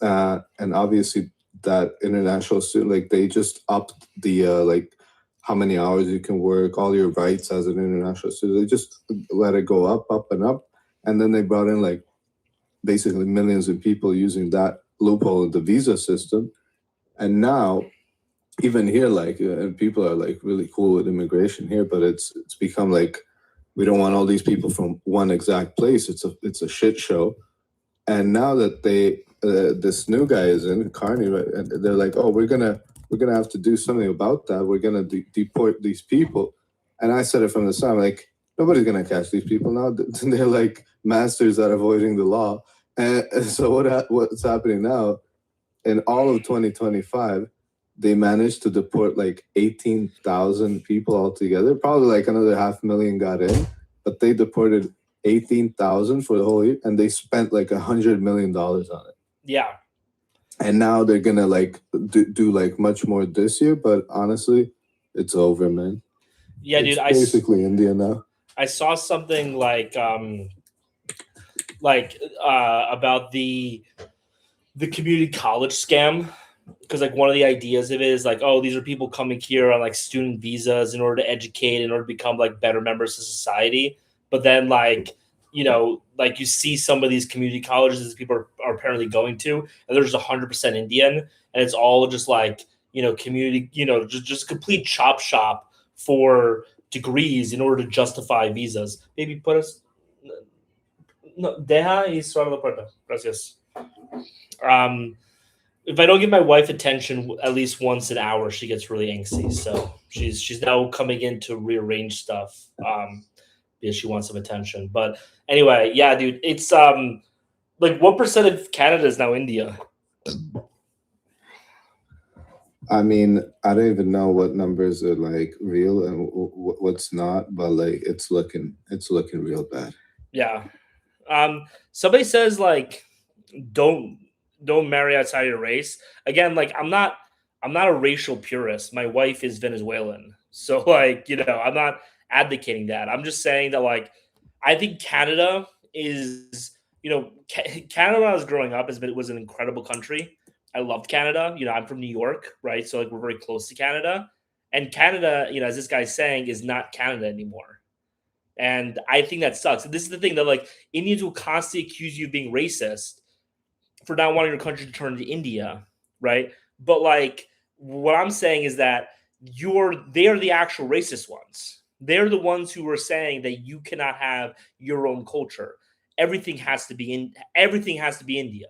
and obviously that international student, like they just upped the like how many hours you can work, all your rights as an international student. They just let it go up and up, and then they brought in like basically millions of people using that loophole of the visa system, and now even here, like people are like really cool with immigration here, but it's become like we don't want all these people from one exact place. It's a shit show. And now that this new guy is in Carney, right, and they're like, oh, we're gonna have to do something about that. We're gonna deport these people. And I said it from the start, like nobody's gonna catch these people now. They're like masters at avoiding the law. And so what's happening now? In all of 2025, they managed to deport like 18,000 people altogether. Probably like another 500,000 got in, but they deported 18,000 for the whole year, and they spent like $100 million on it. Yeah. And now they're gonna like do like much more this year, but honestly, it's over, man. Yeah, it's dude. basically India now. I saw something like about the community college scam, because like one of the ideas of it is like, oh, these are people coming here on like student visas in order to educate, in order to become like better members of society. But then like, you know, like you see some of these community colleges that people are apparently going to, and there's 100% Indian, and it's all just like, you know, community, you know, just complete chop shop for degrees in order to justify visas. Maybe put us. No, deja y suave la puerta. Gracias. If I don't give my wife attention at least once an hour, she gets really angsty. So she's now coming in to rearrange stuff because she wants some attention. But anyway, yeah, dude, it's like what percent of Canada is now India? I mean, I don't even know what numbers are like real and what's not, but like it's looking real bad. Yeah. Somebody says like don't marry outside your race. Again, like I'm not a racial purist. My wife is Venezuelan. So like, you know, I'm not advocating that. I'm just saying that like I think Canada is, you know, Canada when I was growing up was an incredible country. I loved Canada. You know, I'm from New York, right? So like we're very close to Canada. And Canada, you know, as this guy's saying, is not Canada anymore. And I think that sucks. And this is the thing that like Indians will constantly accuse you of being racist for not wanting your country to turn into India, right? But like what I'm saying is that they are the actual racist ones. They're the ones who are saying that you cannot have your own culture. Everything has to be India.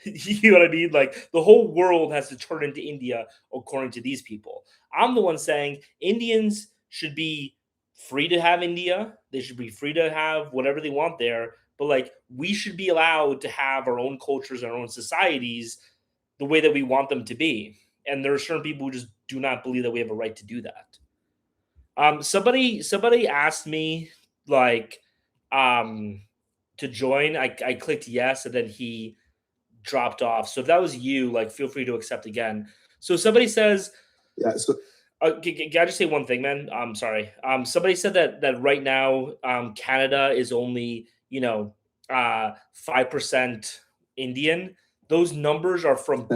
You know what I mean? Like the whole world has to turn into India according to these people. I'm the one saying Indians should be free to have India. They should be free to have whatever they want there. But like we should be allowed to have our own cultures and our own societies the way that we want them to be. And there are certain people who just do not believe that we have a right to do that. Somebody asked me like to join. I clicked yes, and then he dropped off. So if that was you, like feel free to accept again. So somebody says, Yeah. So can I just say one thing, man? I'm sorry. Somebody said that right now, Canada is only 5% Indian. Those numbers are from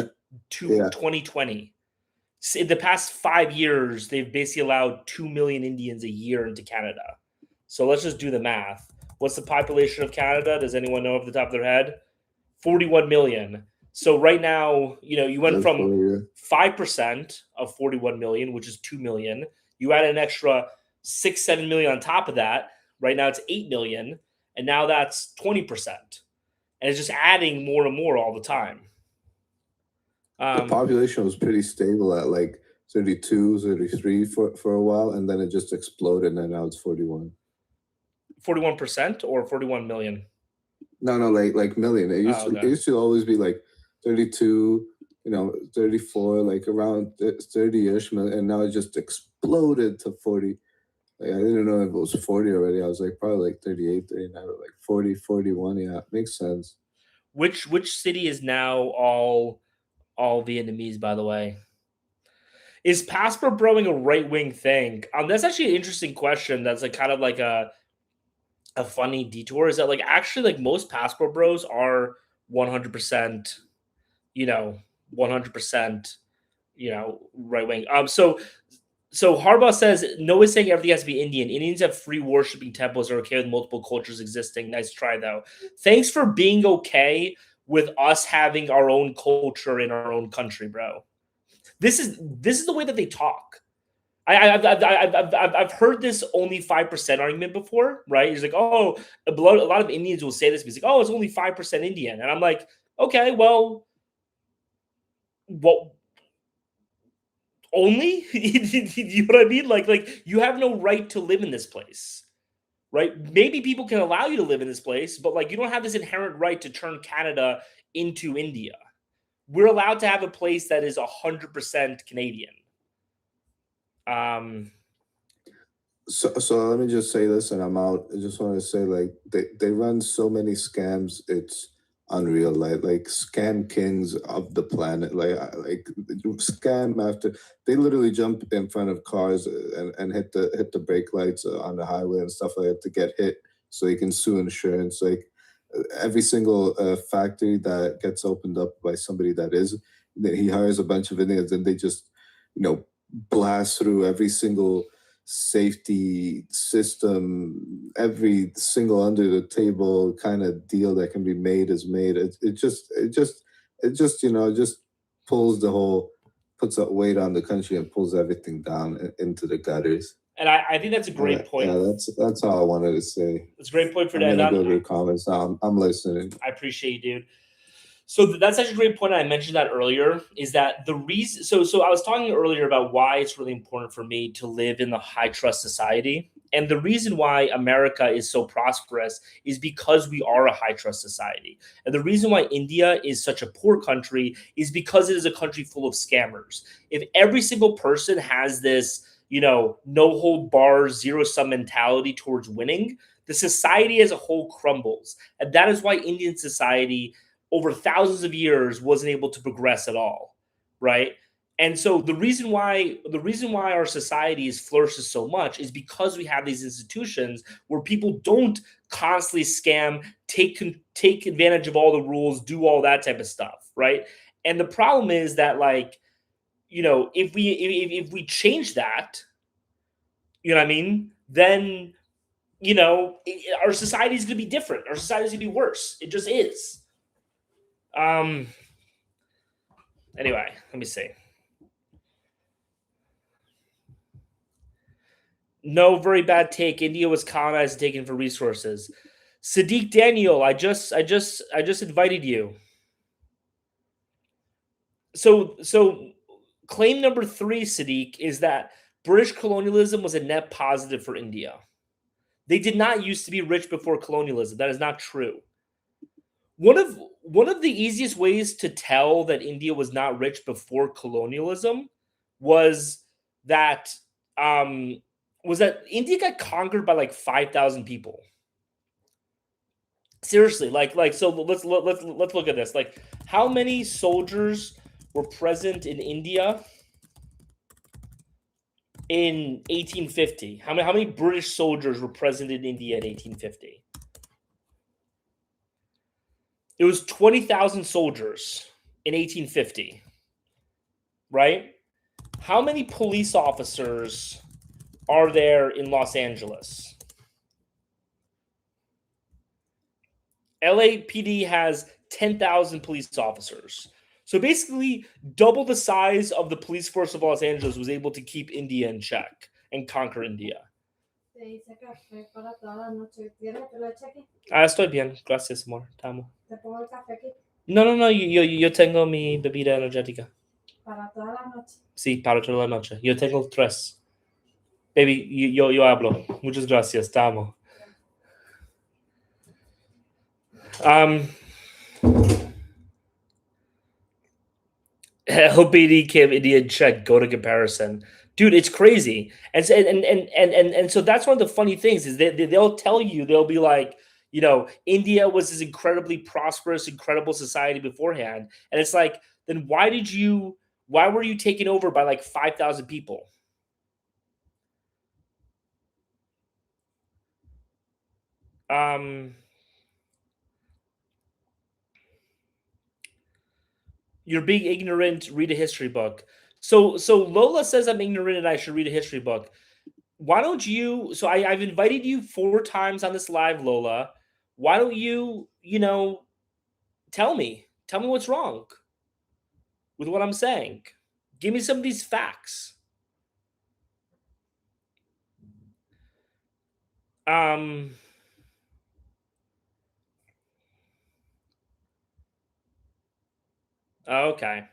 2020. In the past 5 years, they've basically allowed 2 million Indians a year into Canada. So let's just do the math. What's the population of Canada? Does anyone know off the top of their head? 41 million. So right now, you went from 5% of 41 million, which is 2 million. You add an extra 6-7 million on top of that. Right now it's 8 million. And now that's 20%. And it's just adding more and more all the time. The population was pretty stable at like 32, 33 for a while. And then it just exploded. And now it's 41. 41% or 41 million? No, like million. It used to always be like 32, 34, like around 30-ish, and now it just exploded to 40. Like, I didn't know if it was 40 already. I was like probably like 38, 39, or like 40, 41. Yeah, it makes sense. Which city is now all Vietnamese, by the way? Is passport broing a right wing thing? That's actually an interesting question. That's like kind of like a funny detour. Is that like actually like most passport bros are 100%, you know, 100%, right wing. So Harbaugh says no one's saying everything has to be Indian. Indians have free worshipping temples are okay with multiple cultures existing. Nice try though. Thanks for being okay with us having our own culture in our own country, bro. This is the way that they talk. I've heard this only 5% argument before, right? He's like, oh, a lot of Indians will say this. He's like, oh, it's only 5% Indian, and I'm like, okay, well, what? Only you know what I mean? Like you have no right to live in this place, right? Maybe people can allow you to live in this place, but like you don't have this inherent right to turn Canada into India. We're allowed to have a place that is 100% Canadian. So let me just say this, and I'm out. I just want to say, like, they run so many scams, it's unreal. Like scam kings of the planet. Like scam after they literally jump in front of cars and hit the brake lights on the highway and stuff like that to get hit, so you can sue insurance. Like every single factory that gets opened up by somebody that he hires a bunch of Indians, and they just blast through every single safety system, every single under the table kind of deal that can be made is made. It just puts a weight on the country and pulls everything down into the gutters. And I think that's a great point. Yeah, that's all I wanted to say. It's a great point for I'm that. gonna go to the comments now. I'm listening. I appreciate you, dude. So that's actually a great point. I mentioned that earlier. Is that the reason? So I was talking earlier about why it's really important for me to live in the high trust society, and the reason why America is so prosperous is because we are a high trust society, and the reason why India is such a poor country is because it is a country full of scammers. If every single person has this, no hold bars, zero sum mentality towards winning, the society as a whole crumbles, and that is why Indian society over thousands of years wasn't able to progress at all, right? And so the reason why our society flourishes so much is because we have these institutions where people don't constantly scam, take advantage of all the rules, do all that type of stuff, right? And the problem is that, like, if we change that, you know what I mean, then our society is going to be different. Our society is going to be worse. It just is. Anyway, let me see. No, very bad take. India was colonized and taken for resources. Sadiq Daniel, I just invited you. So claim number 3, Sadiq, is that British colonialism was a net positive for India. They did not used to be rich before colonialism. That is not true. One of the easiest ways to tell that India was not rich before colonialism was that India got conquered by like 5,000 people. Seriously, so let's look at this. Like, how many soldiers were present in India in 1850? How many British soldiers were present in India in 1850? It was 20,000 soldiers in 1850, right? How many police officers are there in Los Angeles? LAPD has 10,000 police officers. So basically, double the size of the police force of Los Angeles was able to keep India in check and conquer India. Estoy bien, gracias, amor. Te amo. ¿Te pongo el café aquí? No, yo tengo mi bebida energética. Para toda la noche. Sí, para toda la noche. Yo tengo 3. Baby, yo hablo. Muchas gracias, te amo. LBD Kim Indian check, go to comparison. Dude, it's crazy. And so that's one of the funny things is they'll tell you, they'll be like, You know, India was this incredibly prosperous, incredible society beforehand. And it's like, then why were you taken over by like 5,000 people? You're being ignorant, read a history book. So Lola says I'm ignorant and I should read a history book. Why don't you? So I've invited you 4 times on this live, Lola. Why don't you, tell me what's wrong with what I'm saying? Give me some of these facts. Um, okay.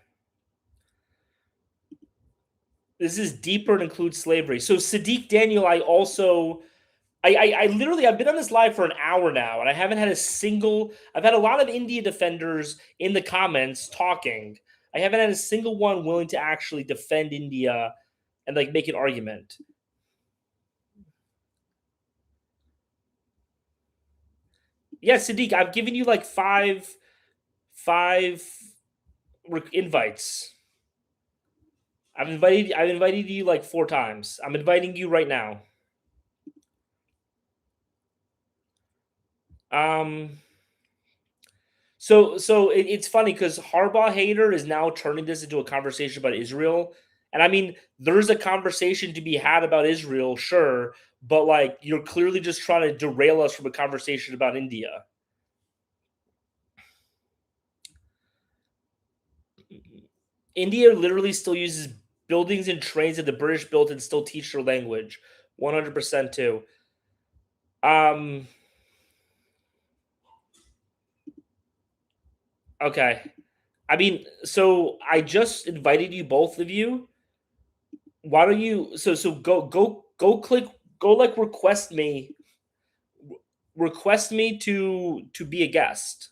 This is deeper and includes slavery. So Sadiq Daniel, I literally I've been on this live for an hour now, and I haven't had a single. I've had a lot of India defenders in the comments talking. I haven't had a single one willing to actually defend India and like make an argument. Yeah, Sadiq, I've given you like five invites. I've invited you like 4 times. I'm inviting you right now. It's funny because Harbaugh hater is now turning this into a conversation about Israel. And I mean, there's a conversation to be had about Israel, sure, but like you're clearly just trying to derail us from a conversation about India. India literally still uses buildings and trains that the British built and still teach their language. 100% too. Okay. I mean, so I just invited you, both of you. Why don't you? So go click, go like request me to be a guest.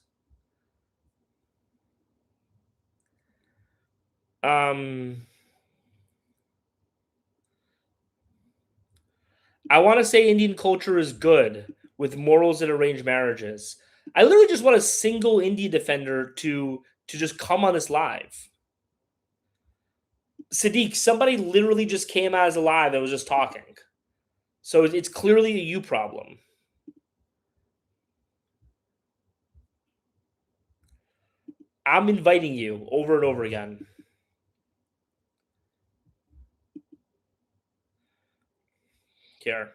I want to say Indian culture is good with morals and arranged marriages. I literally just want a single Indian defender to just come on this live. Sadiq, somebody literally just came out as a live that was just talking. So it's clearly a you problem. I'm inviting you over and over again. Here,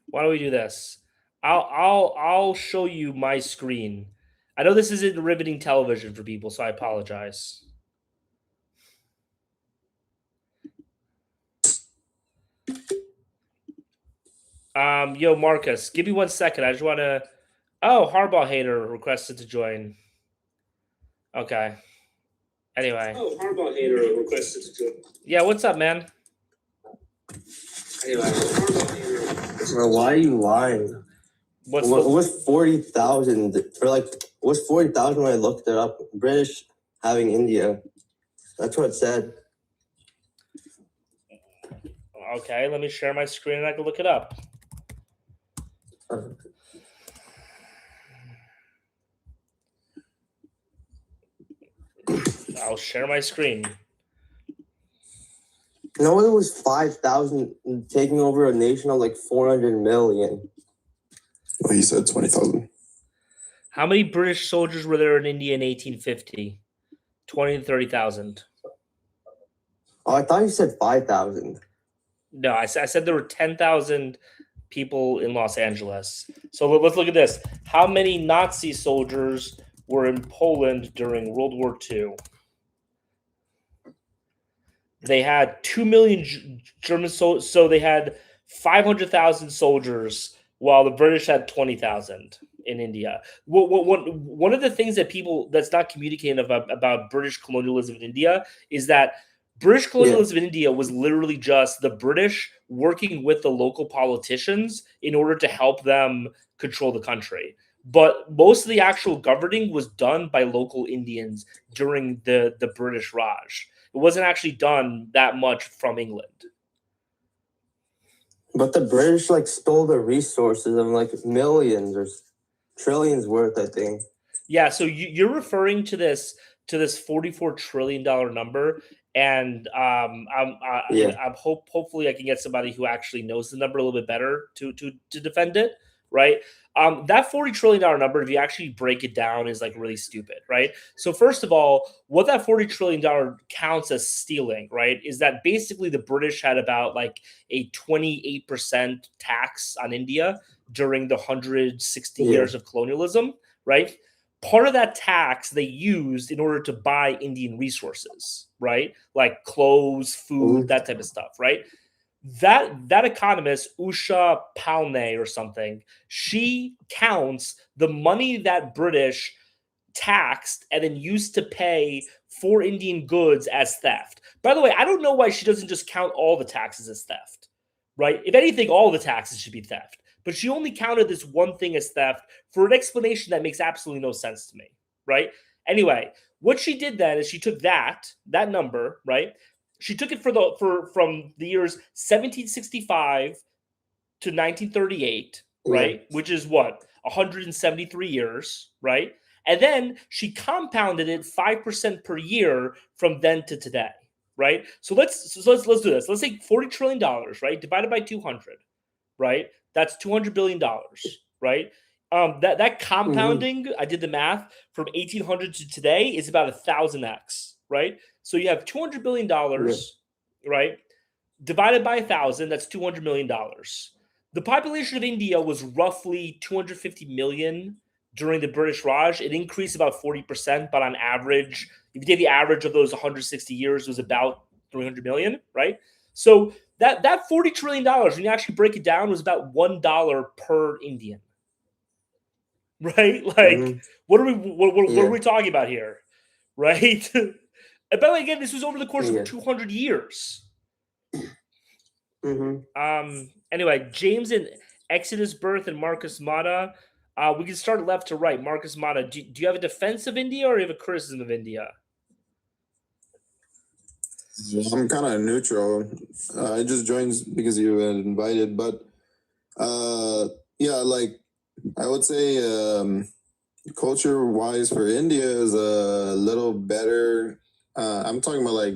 why don't we do this? I'll show you my screen. I know this isn't riveting television for people, so I apologize. Yo, Marcus, give me 1 second. I just want to. Oh, Harbaugh hater requested to join. Okay. Anyway. Oh, Harbaugh hater requested to join. Yeah, what's up, man? Anyway, Harbaugh hater. Bro, why are you lying? What's What was 40,000? Or like, what's 40,000 when I looked it up? British having India. That's what it said. Okay, let me share my screen and I can look it up. I'll share my screen. No, it was 5,000 taking over a nation of like 400 million. Well, he said 20,000. How many British soldiers were there in India in 1850? 20 to 30,000. Oh, I thought you said 5,000. No, I said there were 10,000 people in Los Angeles. So let's look at this. How many Nazi soldiers were in Poland during World War II? They had 2 million German soldiers, so they had 500,000 soldiers, while the British had 20,000 in India. One of the things that's not communicated about British colonialism in India is that British colonialism in India was literally just the British working with the local politicians in order to help them control the country. But most of the actual governing was done by local Indians during the British Raj. It wasn't actually done that much from England. But the British like stole the resources of like millions or trillions worth, I think. Yeah, so you're referring to this $44 trillion number, and Yeah. I'm hopefully I can get somebody who actually knows the number a little bit better to defend it, right? That $40 trillion number, if you actually break it down, is like really stupid, right? So first of all, what that $40 trillion counts as stealing, right, is that basically the British had about like a 28% tax on India during the 160 Yeah. years of colonialism, right? Part of that tax they used in order to buy Indian resources, right? Like clothes, food, Mhm. that type of stuff, right? That economist, Usha Palne or something, she counts the money that British taxed and then used to pay for Indian goods as theft. By the way, I don't know why she doesn't just count all the taxes as theft, right? If anything, all the taxes should be theft. But she only counted this one thing as theft for an explanation that makes absolutely no sense to me, right? Anyway, what she did then is she took that number, right? She took it from the years 1765 to 1938, Yeah. right? Which is what, 173 years, right? And then she compounded it 5% per year from then to today, right? So let's do this. Let's say $40 trillion, right? Divided by 200, right? That's $200 billion, right? That compounding, I did the math, from 1800 to today is about 1,000x, right? So you have $200 billion, right? Divided by 1,000, that's $200 million. The population of India was roughly 250 million during the British Raj. It increased about 40%, but on average, if you take the average of those 160 years, it was about 300 million, right? So that $40 trillion, when you actually break it down, was about $1 per Indian, right? Like, Mhm. what are Yeah. we talking about here, right? And by the way, again, this was over the course Yeah. of 200 years. Mm-hmm. Anyway, James and Exodus Birth and Marcus Mata. We can start left to right. Marcus Mata, do you have a defense of India or do you have a criticism of India? I'm kind of neutral. I just joined because you were invited, but yeah, like I would say, culture-wise for India is a little better. I'm talking about like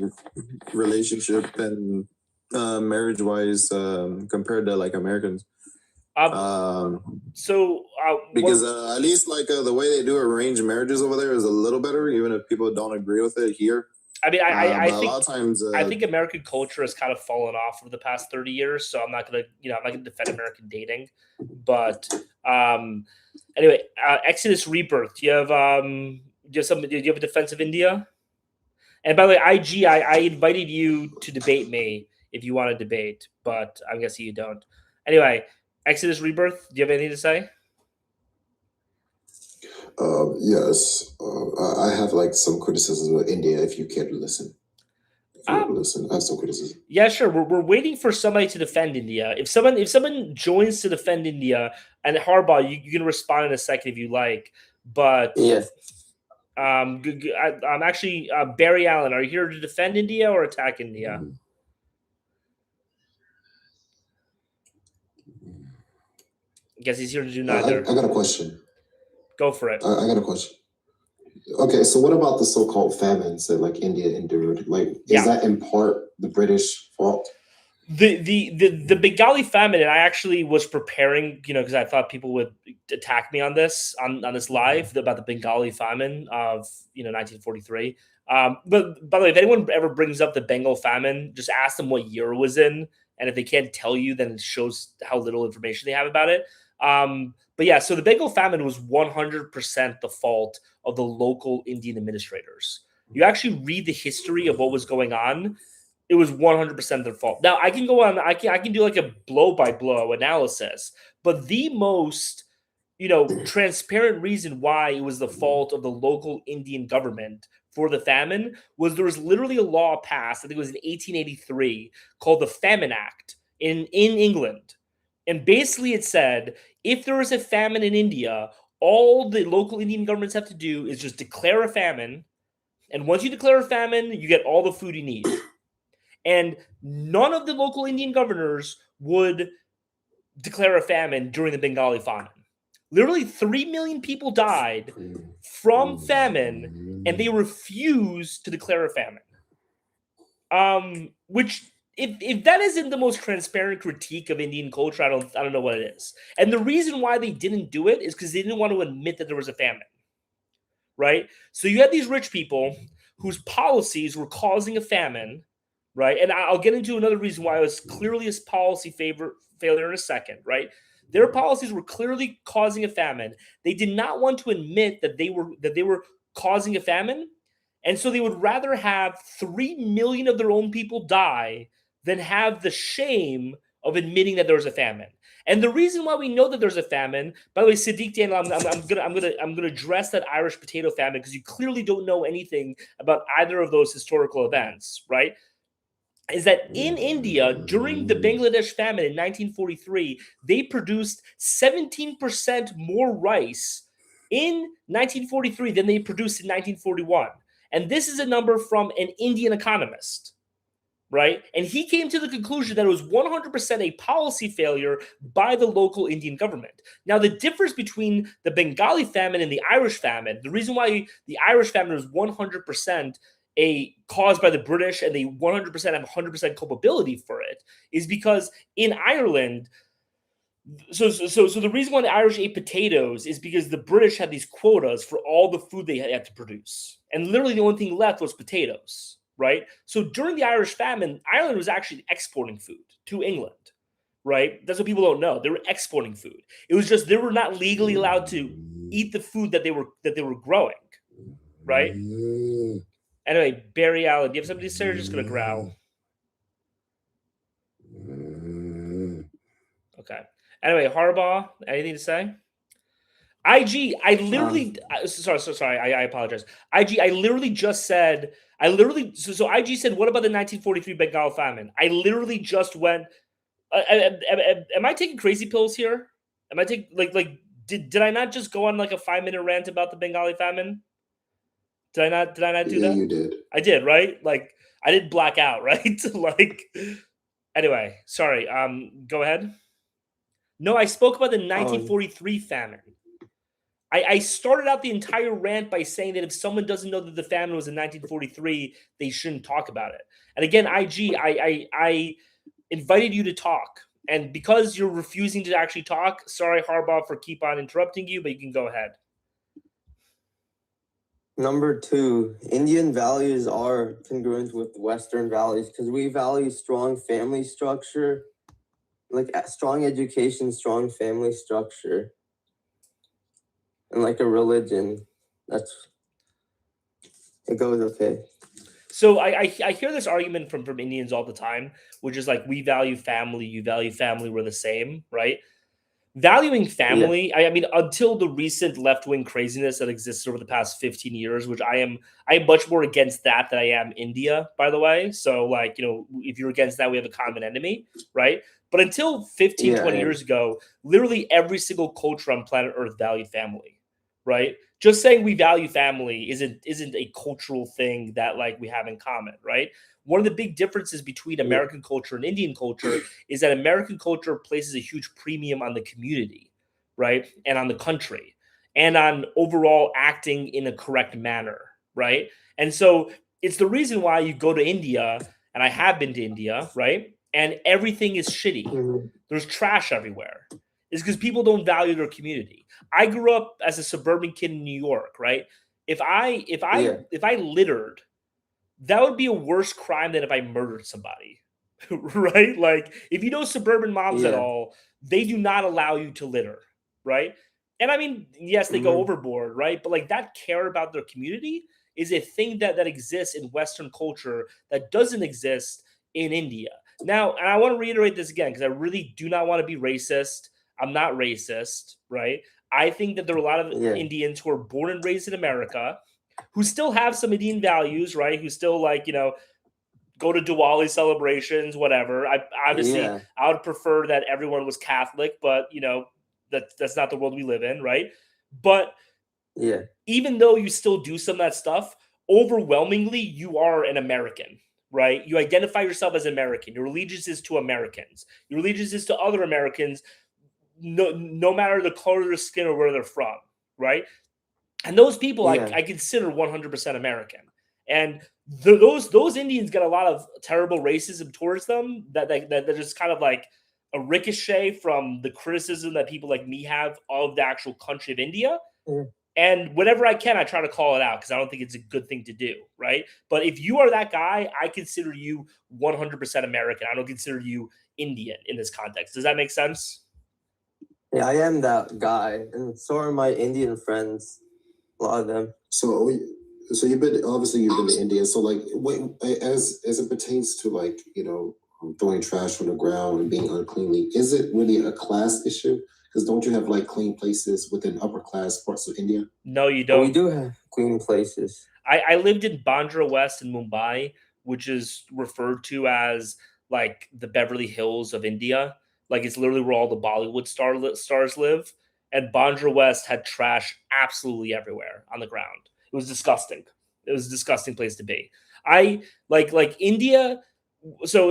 relationship and marriage-wise compared to like Americans. So Because at least like the way they do arranged marriages over there is a little better, even if people don't agree with it here. I mean, I But a lot of times, I think American culture has kind of fallen off over the past 30 years. So I'm not gonna defend American dating, but anyway, Exodus Rebirth. Do you have do you have a defense of India? And by the way, I invited you to debate me if you want to debate, but I'm guessing you don't. Anyway, Exodus Rebirth. Do you have anything to say? Yes, I have like some criticism of India. If you care to listen, listen, I have some criticism. Yeah, sure. We're waiting for somebody to defend India. If someone joins to defend India, and Harbaugh, you can respond in a second if you like. But Yeah. I'm actually Barry Allen. Are you here to defend India or attack India? I guess he's here to do neither. I got a question. Go for it. I got a question. Okay, so what about the so-called famines that like India endured? Like, is that in part the British fault? The Bengali famine, and I actually was preparing, because I thought people would attack me on this live about the Bengali famine of 1943. But by the way, if anyone ever brings up the Bengal famine, just ask them what year it was in, and if they can't tell you, then it shows how little information they have about it. But yeah, so the Bengal famine was 100% the fault of the local Indian administrators. You actually read the history of what was going on. It was 100% their fault. Now I can go on. I can do like a blow by blow analysis, but the most transparent reason why it was the fault of the local Indian government for the famine was there was literally a law passed. I think it was in 1883 called the Famine Act in England, and basically it said if there is a famine in India, all the local Indian governments have to do is just declare a famine, and once you declare a famine, you get all the food you need. And none of the local Indian governors would declare a famine during the Bengali famine. Literally 3 million people died from famine, and they refused to declare a famine. Which if that isn't the most transparent critique of Indian culture, I don't know what it is. And the reason why they didn't do it is because they didn't want to admit that there was a famine. Right? So you had these rich people whose policies were causing a famine, right? And I'll get into another reason why it was clearly a policy failure in a second, right? Their policies were clearly causing a famine. They did not want to admit that they were causing a famine, and so they would rather have 3 million of their own people die than have the shame of admitting that there was a famine. And the reason why we know that there's a famine, by the way, Sadiq Daniel, I'm gonna address that Irish potato famine because you clearly don't know anything about either of those historical events, right? Is that in India during the Bangladesh famine in 1943, they produced 17% more rice in 1943 than they produced in 1941. And this is a number from an Indian economist, right? And he came to the conclusion that it was 100% a policy failure by the local Indian government. Now, the difference between the Bengali famine and the Irish famine, the reason why the Irish famine was 100% caused by the British and they 100% have 100% culpability for it is because in Ireland, so the reason why the Irish ate potatoes is because the British had these quotas for all the food they had to produce. And literally the only thing left was potatoes, right? So during the Irish famine, Ireland was actually exporting food to England, right? That's what people don't know. They were exporting food. It was just they were not legally allowed to eat the food that they were growing, right? Anyway, Barry Allen, do you have something to say or just gonna growl? Okay. Anyway, Harbaugh, anything to say? IG, I literally sorry, I apologize. IG, I literally just said, so IG said, what about the 1943 Bengal famine? I literally just went, am I taking crazy pills here? Am I taking, did I not just go on like a 5-minute rant about the Bengali famine? Did I not do that? Yeah, you did. I did, right? Like, I didn't black out, right? Like, anyway, sorry, go ahead. No, I spoke about the 1943 famine. I started out the entire rant by saying that if someone doesn't know that the famine was in 1943, they shouldn't talk about it. And again, IG, I invited you to talk. And because you're refusing to actually talk, sorry, Harbaugh, for keep on interrupting you, but you can go ahead. Number 2, Indian values are congruent with Western values because we value strong family structure, like strong education, strong family structure, and like a religion. It goes okay. So I hear this argument from Indians all the time, which is like, we value family, you value family, we're the same, right? Valuing family, I mean, until the recent left-wing craziness that exists over the past 15 years, which I am much more against that than I am India, by the way. So, like, if you're against that, we have a common enemy, right? But until 15, 20 years ago, literally every single culture on planet Earth valued family, right? Just saying we value family isn't a cultural thing that, like, we have in common, right? One of the big differences between American culture and Indian culture is that American culture places a huge premium on the community, right? And on the country and on overall acting in a correct manner, right? And so it's the reason why you go to India, and I have been to India, right? And everything is shitty. There's trash everywhere. It's because people don't value their community. I grew up as a suburban kid in New York, right? If I littered, that would be a worse crime than if I murdered somebody, right? Like, if you know suburban moms at all, they do not allow you to litter, right? And I mean, yes, they go overboard, right? But like, that care about their community is a thing that exists in Western culture that doesn't exist in India. Now, and I want to reiterate this again because I really do not want to be racist. I'm not racist, right? I think that there are a lot of Indians who are born and raised in America who still have some Indian values, right? Who still, like, go to Diwali celebrations, whatever. I would prefer that everyone was Catholic, but that's not the world we live in, right? But even though you still do some of that stuff, overwhelmingly you are an American, right? You identify yourself as American. Your allegiance is to Americans. Your allegiance is to other Americans, no matter the color of their skin or where they're from, right? And those people Yeah. I consider 100% American. And those Indians get a lot of terrible racism towards them that just kind of like a ricochet from the criticism that people like me have of the actual country of India. Yeah. And whenever I can, I try to call it out because I don't think it's a good thing to do, right? But if you are that guy, I consider you 100% American. I don't consider you Indian in this context. Does that make sense? Yeah, I am that guy, and so are my Indian friends. A lot of them. So you've been to India. So like, as it pertains to like throwing trash on the ground and being uncleanly, is it really a class issue? Because don't you have like clean places within upper class parts of India? No, you But don't. we do have clean places. I lived in Bandra West in Mumbai, which is referred to as like the Beverly Hills of India. Like it's literally where all the Bollywood stars live. And Bandra West had trash absolutely everywhere on the ground. It was disgusting. It was a disgusting place to be. I like India. So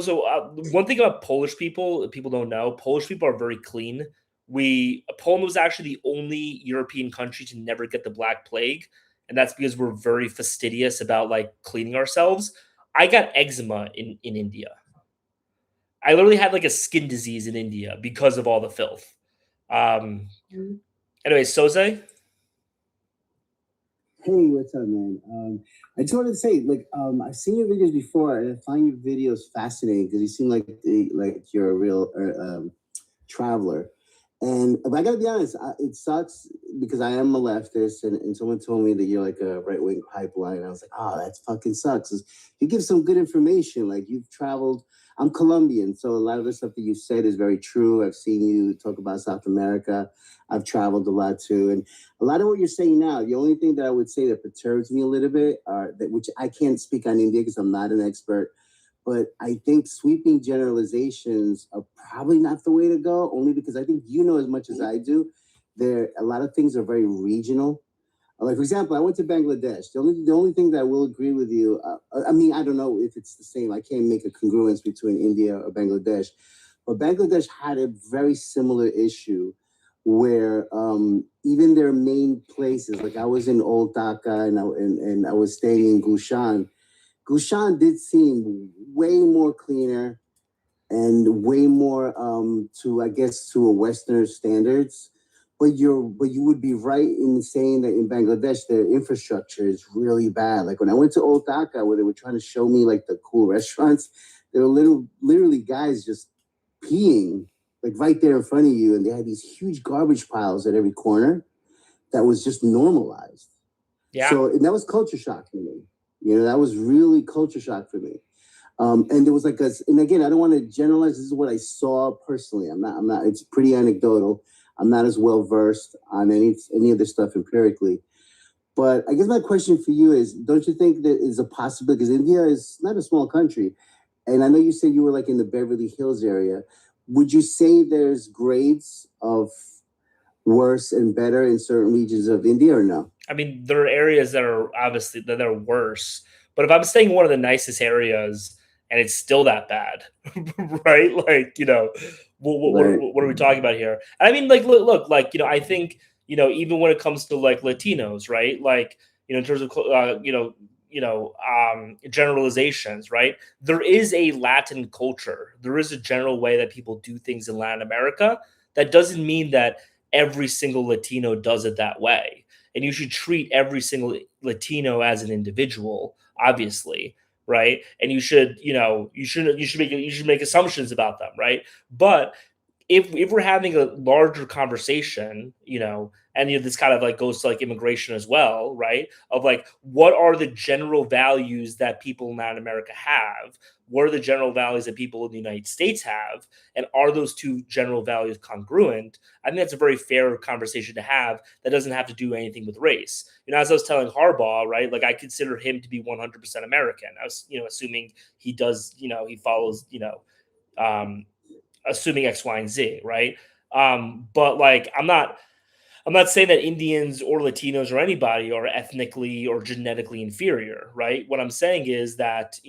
one thing about Polish people don't know, Polish people are very clean. Poland was actually the only European country to never get the Black Plague, and that's because we're very fastidious about like cleaning ourselves. I got eczema in India. I literally had like a skin disease in India because of all the filth. Anyway, Soze. Hey, what's up, man? I just wanted to say, like, I've seen your videos before, and I find your videos fascinating because you seem like you're a real traveler. And I gotta be honest, it sucks because I am a leftist, and someone told me that you're like a right wing pipeline. I was like, oh, that fucking sucks. You give some good information, like you've traveled. I'm Colombian, so a lot of the stuff that you said is very true. I've seen you talk about South America. I've traveled a lot too, and a lot of what you're saying now. The only thing that I would say that perturbs me a little bit, which I can't speak on India because I'm not an expert. But I think sweeping generalizations are probably not the way to go, only because I think you know as much as I do. A lot of things are very regional. Like, for example, I went to Bangladesh. The only thing that I will agree with you, I mean, I don't know if it's the same. I can't make a congruence between India or Bangladesh. But Bangladesh had a very similar issue where even their main places, like I was in Old Dhaka and I was staying in Gushan. Gushan did seem way more cleaner and way more to a Western standards. But you would be right in saying that in Bangladesh their infrastructure is really bad. Like when I went to Old Dhaka, where they were trying to show me like the cool restaurants, there were literally guys just peeing like right there in front of you, and they had these huge garbage piles at every corner that was just normalized. Yeah. So and that was culture shock for me. That was really culture shock for me. And there was like and again, I don't want to generalize. This is what I saw personally. I'm not, it's pretty anecdotal. I'm not as well versed on any of this stuff empirically. But I guess my question for you is, don't you think there is a possibility, because India is not a small country, and I know you said you were like in the Beverly Hills area. Would you say there's grades of worse and better in certain regions of India or no? I mean, there are areas that are obviously that are worse, but if I'm staying in one of the nicest areas and it's still that bad, right? Like, what are we talking about here? I mean, like, look, like, I think, even when it comes to like Latinos, right? Like, in terms of, generalizations, right? There is a Latin culture. There is a general way that people do things in Latin America. That doesn't mean that every single Latino does it that way. And you should treat every single Latino as an individual, obviously, right? And you should make assumptions about them, right? But if we're having a larger conversation, and this kind of like goes to like immigration as well, right? Of like, what are the general values that people in Latin America have? What are the general values that people in the United States have? And are those two general values congruent? I think that's a very fair conversation to have that doesn't have to do anything with race. As I was telling Harbaugh, right? Like I consider him to be 100% American. I was, assuming he does, he follows, assuming X, Y, and Z, right? But like, I'm not saying that Indians or Latinos or anybody are ethnically or genetically inferior, right? What I'm saying is that,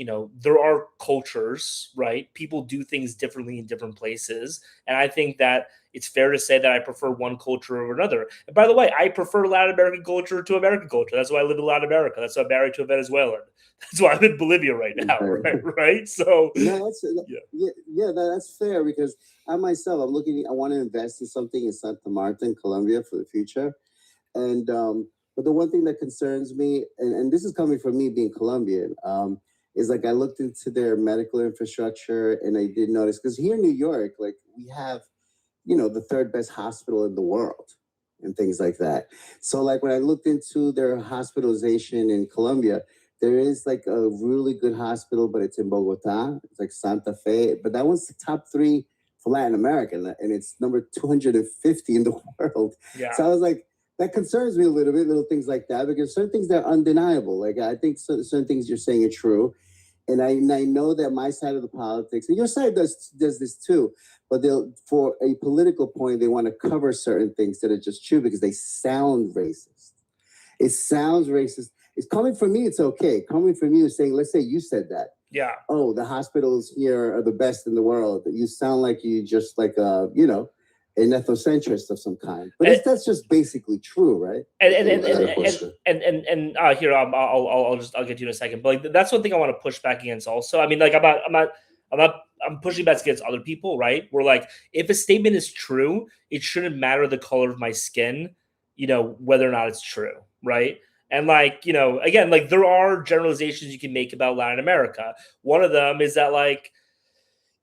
there are cultures, right? People do things differently in different places. And I think that it's fair to say that I prefer one culture over another. And by the way, I prefer Latin American culture to American culture. That's why I live in Latin America. That's why I'm married to a Venezuelan. That's why I'm in Bolivia right now, right? So No, that's yeah. that's fair because I myself, I want to invest in something in Santa Marta in Colombia for the future. And but the one thing that concerns me, and this is coming from me being Colombian, is like I looked into their medical infrastructure and I did notice because here in New York, like we have, the third best hospital in the world and things like that. So like when I looked into their hospitalization in Colombia, there is like a really good hospital, but it's in Bogota. It's like Santa Fe, but that one's the top 3 for Latin America, and it's number 250 in the world. Yeah. So I was like, that concerns me a little bit, little things like that, because certain things that are undeniable. Like I think certain things you're saying are true. And I know that my side of the politics, and your side does this too, but they'll, for a political point, they want to cover certain things that are just true because they sound racist. It sounds racist. It's coming from me, it's okay. Coming from you saying, let's say you said that. Yeah. Oh, the hospitals here are the best in the world. You sound like you just like an ethnocentrist of some kind, but that's just basically true, right? And here I'll get to you in a second. But like that's one thing I want to push back against. Also, I mean, like I'm pushing back against other people, right? Where like if a statement is true, it shouldn't matter the color of my skin, whether or not it's true, right? And like again, like there are generalizations you can make about Latin America. One of them is that like,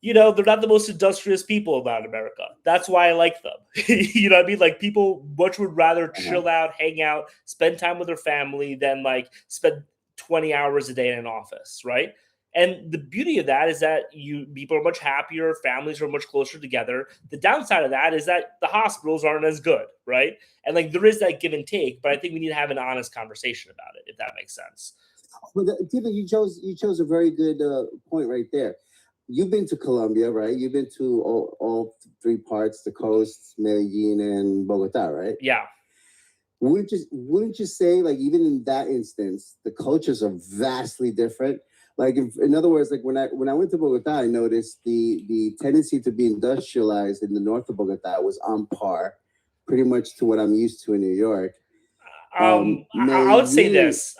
they're not the most industrious people in Latin America. That's why I like them. You know what I mean? Like people much would rather chill out, hang out, spend time with their family than like spend 20 hours a day in an office, right? And the beauty of that is that people are much happier, families are much closer together. The downside of that is that the hospitals aren't as good, right? And like there is that give and take, but I think we need to have an honest conversation about it, if that makes sense. But Tiva, you chose a very good point right there. You've been to Colombia, right? You've been to all 3 parts, the coast, Medellin, and Bogota, right? Yeah. Wouldn't you say, like, even in that instance, the cultures are vastly different? Like, in other words, like when I went to Bogota, I noticed the tendency to be industrialized in the north of Bogota was on par, pretty much to what I'm used to in New York. I would say this.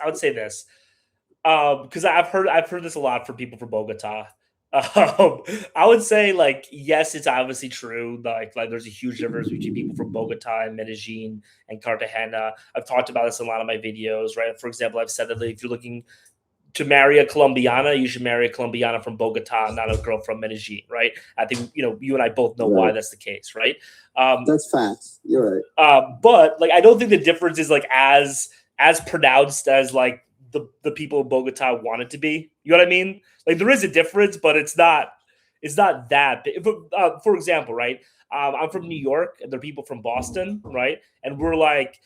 Because I've heard this a lot from people from Bogota. I would say like yes, it's obviously true. Like there's a huge difference between people from Bogota and Medellin and Cartagena. I've talked about this in a lot of my videos, right? For example, I've said that if you're looking to marry a Colombiana, you should marry a Colombiana from Bogota, not a girl from Medellin, right? I think you and I both know why that's the case, right? That's facts. You're right. But like I don't think the difference is like as pronounced as like the people in Bogota want it to be. You know what I mean? Like there is a difference, but it's not that big. For example, right? I'm from New York, and there are people from Boston, right? And we're like,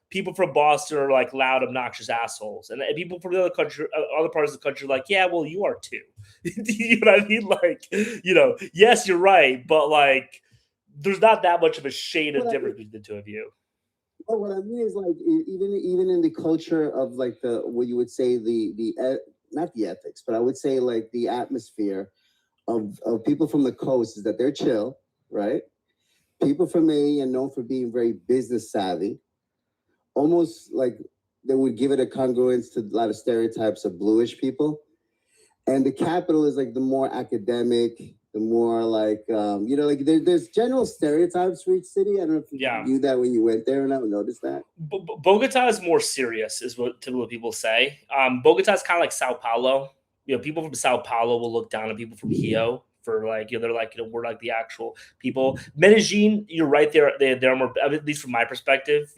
people from Boston are like loud, obnoxious assholes, and people from the other parts of the country are like, yeah, well, you are too. You know what I mean? Like, yes, you're right, but like, there's not that much of a shade of difference between the two of you. But what I mean is like even in the culture of like what you would say the not the ethics, but I would say like the atmosphere of people from the coast is that they're chill, right? People from A are known for being very business savvy, almost like they would give it a congruence to a lot of stereotypes of bluish people. And the capital is like the more academic, the more like, like there's general stereotypes for each city. I don't know if you knew that when you went there and I noticed that. Bogota is more serious, is what typical people say. Bogota is kind of like Sao Paulo. People from Sao Paulo will look down on people from Rio for like, they're like, we're like the actual people. Medellin, you're right there. They're more, at least from my perspective,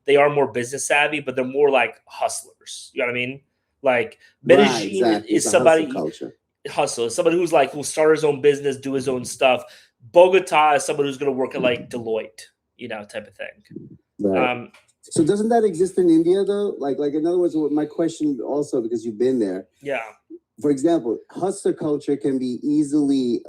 they are more business savvy, but they're more like hustlers. You know what I mean? Like Medellin is somebody hustle. Somebody who's like, will start his own business, do his own stuff. Bogota is somebody who's going to work at like Deloitte, type of thing. Right. So doesn't that exist in India though? Like in other words, my question also, because you've been there. Yeah. For example, hustler culture can be easily,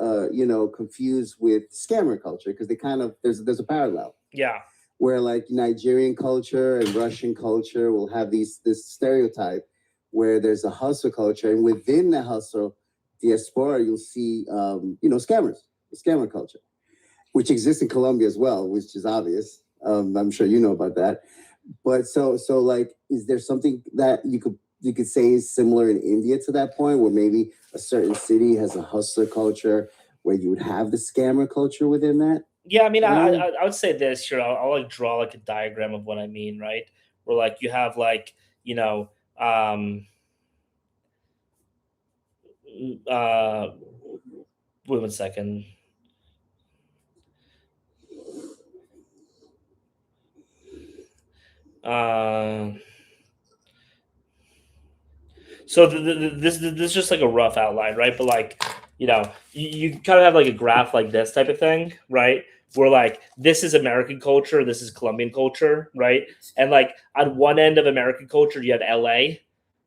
confused with scammer culture because they kind of there's a parallel. Yeah. Where like Nigerian culture and Russian culture will have this stereotype where there's a hustle culture, and within the hustle diaspora, you'll see, scammers, the scammer culture. which exists in Colombia as well, which is obvious. I'm sure you know about that. But so like, is there something that you could say is similar in India to that point, where maybe a certain city has a hustler culture, where you would have the scammer culture within that? Yeah, I mean, realm? I would say this here. I'll like draw like a diagram of what I mean, right? Where like you have like um, uh, wait 1 second. Uh, so this is just like a rough outline, right? But like, you kind of have like a graph like this type of thing, right? Where like this is American culture, this is Colombian culture, right? And like on one end of American culture, you have LA,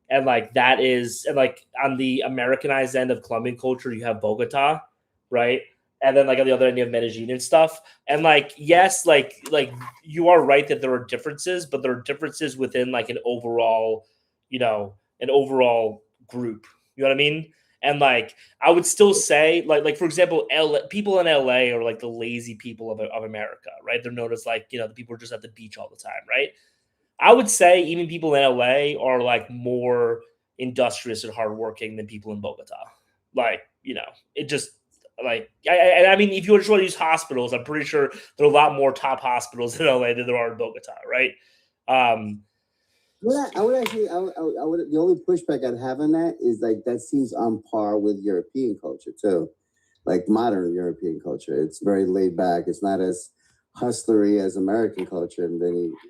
and like that is, and like on the Americanized end of Colombian culture, you have Bogota, right? And then like on the other end, you have Medellin and stuff. And like, yes, like you are right that there are differences, but there are differences within like an overall group. You know what I mean? And like I would still say, like for example, people in LA are like the lazy people of America, right? They're known as like, the people who are just at the beach all the time, right? I would say even people in LA are like more industrious and hardworking than people in Bogota. Like, it just like I mean, if you just want to use hospitals, I'm pretty sure there are a lot more top hospitals in LA than there are in Bogota, right? Well, I would actually, I would. The only pushback I'd have on that is like that seems on par with European culture too, like modern European culture. It's very laid back. It's not as hustlery as American culture in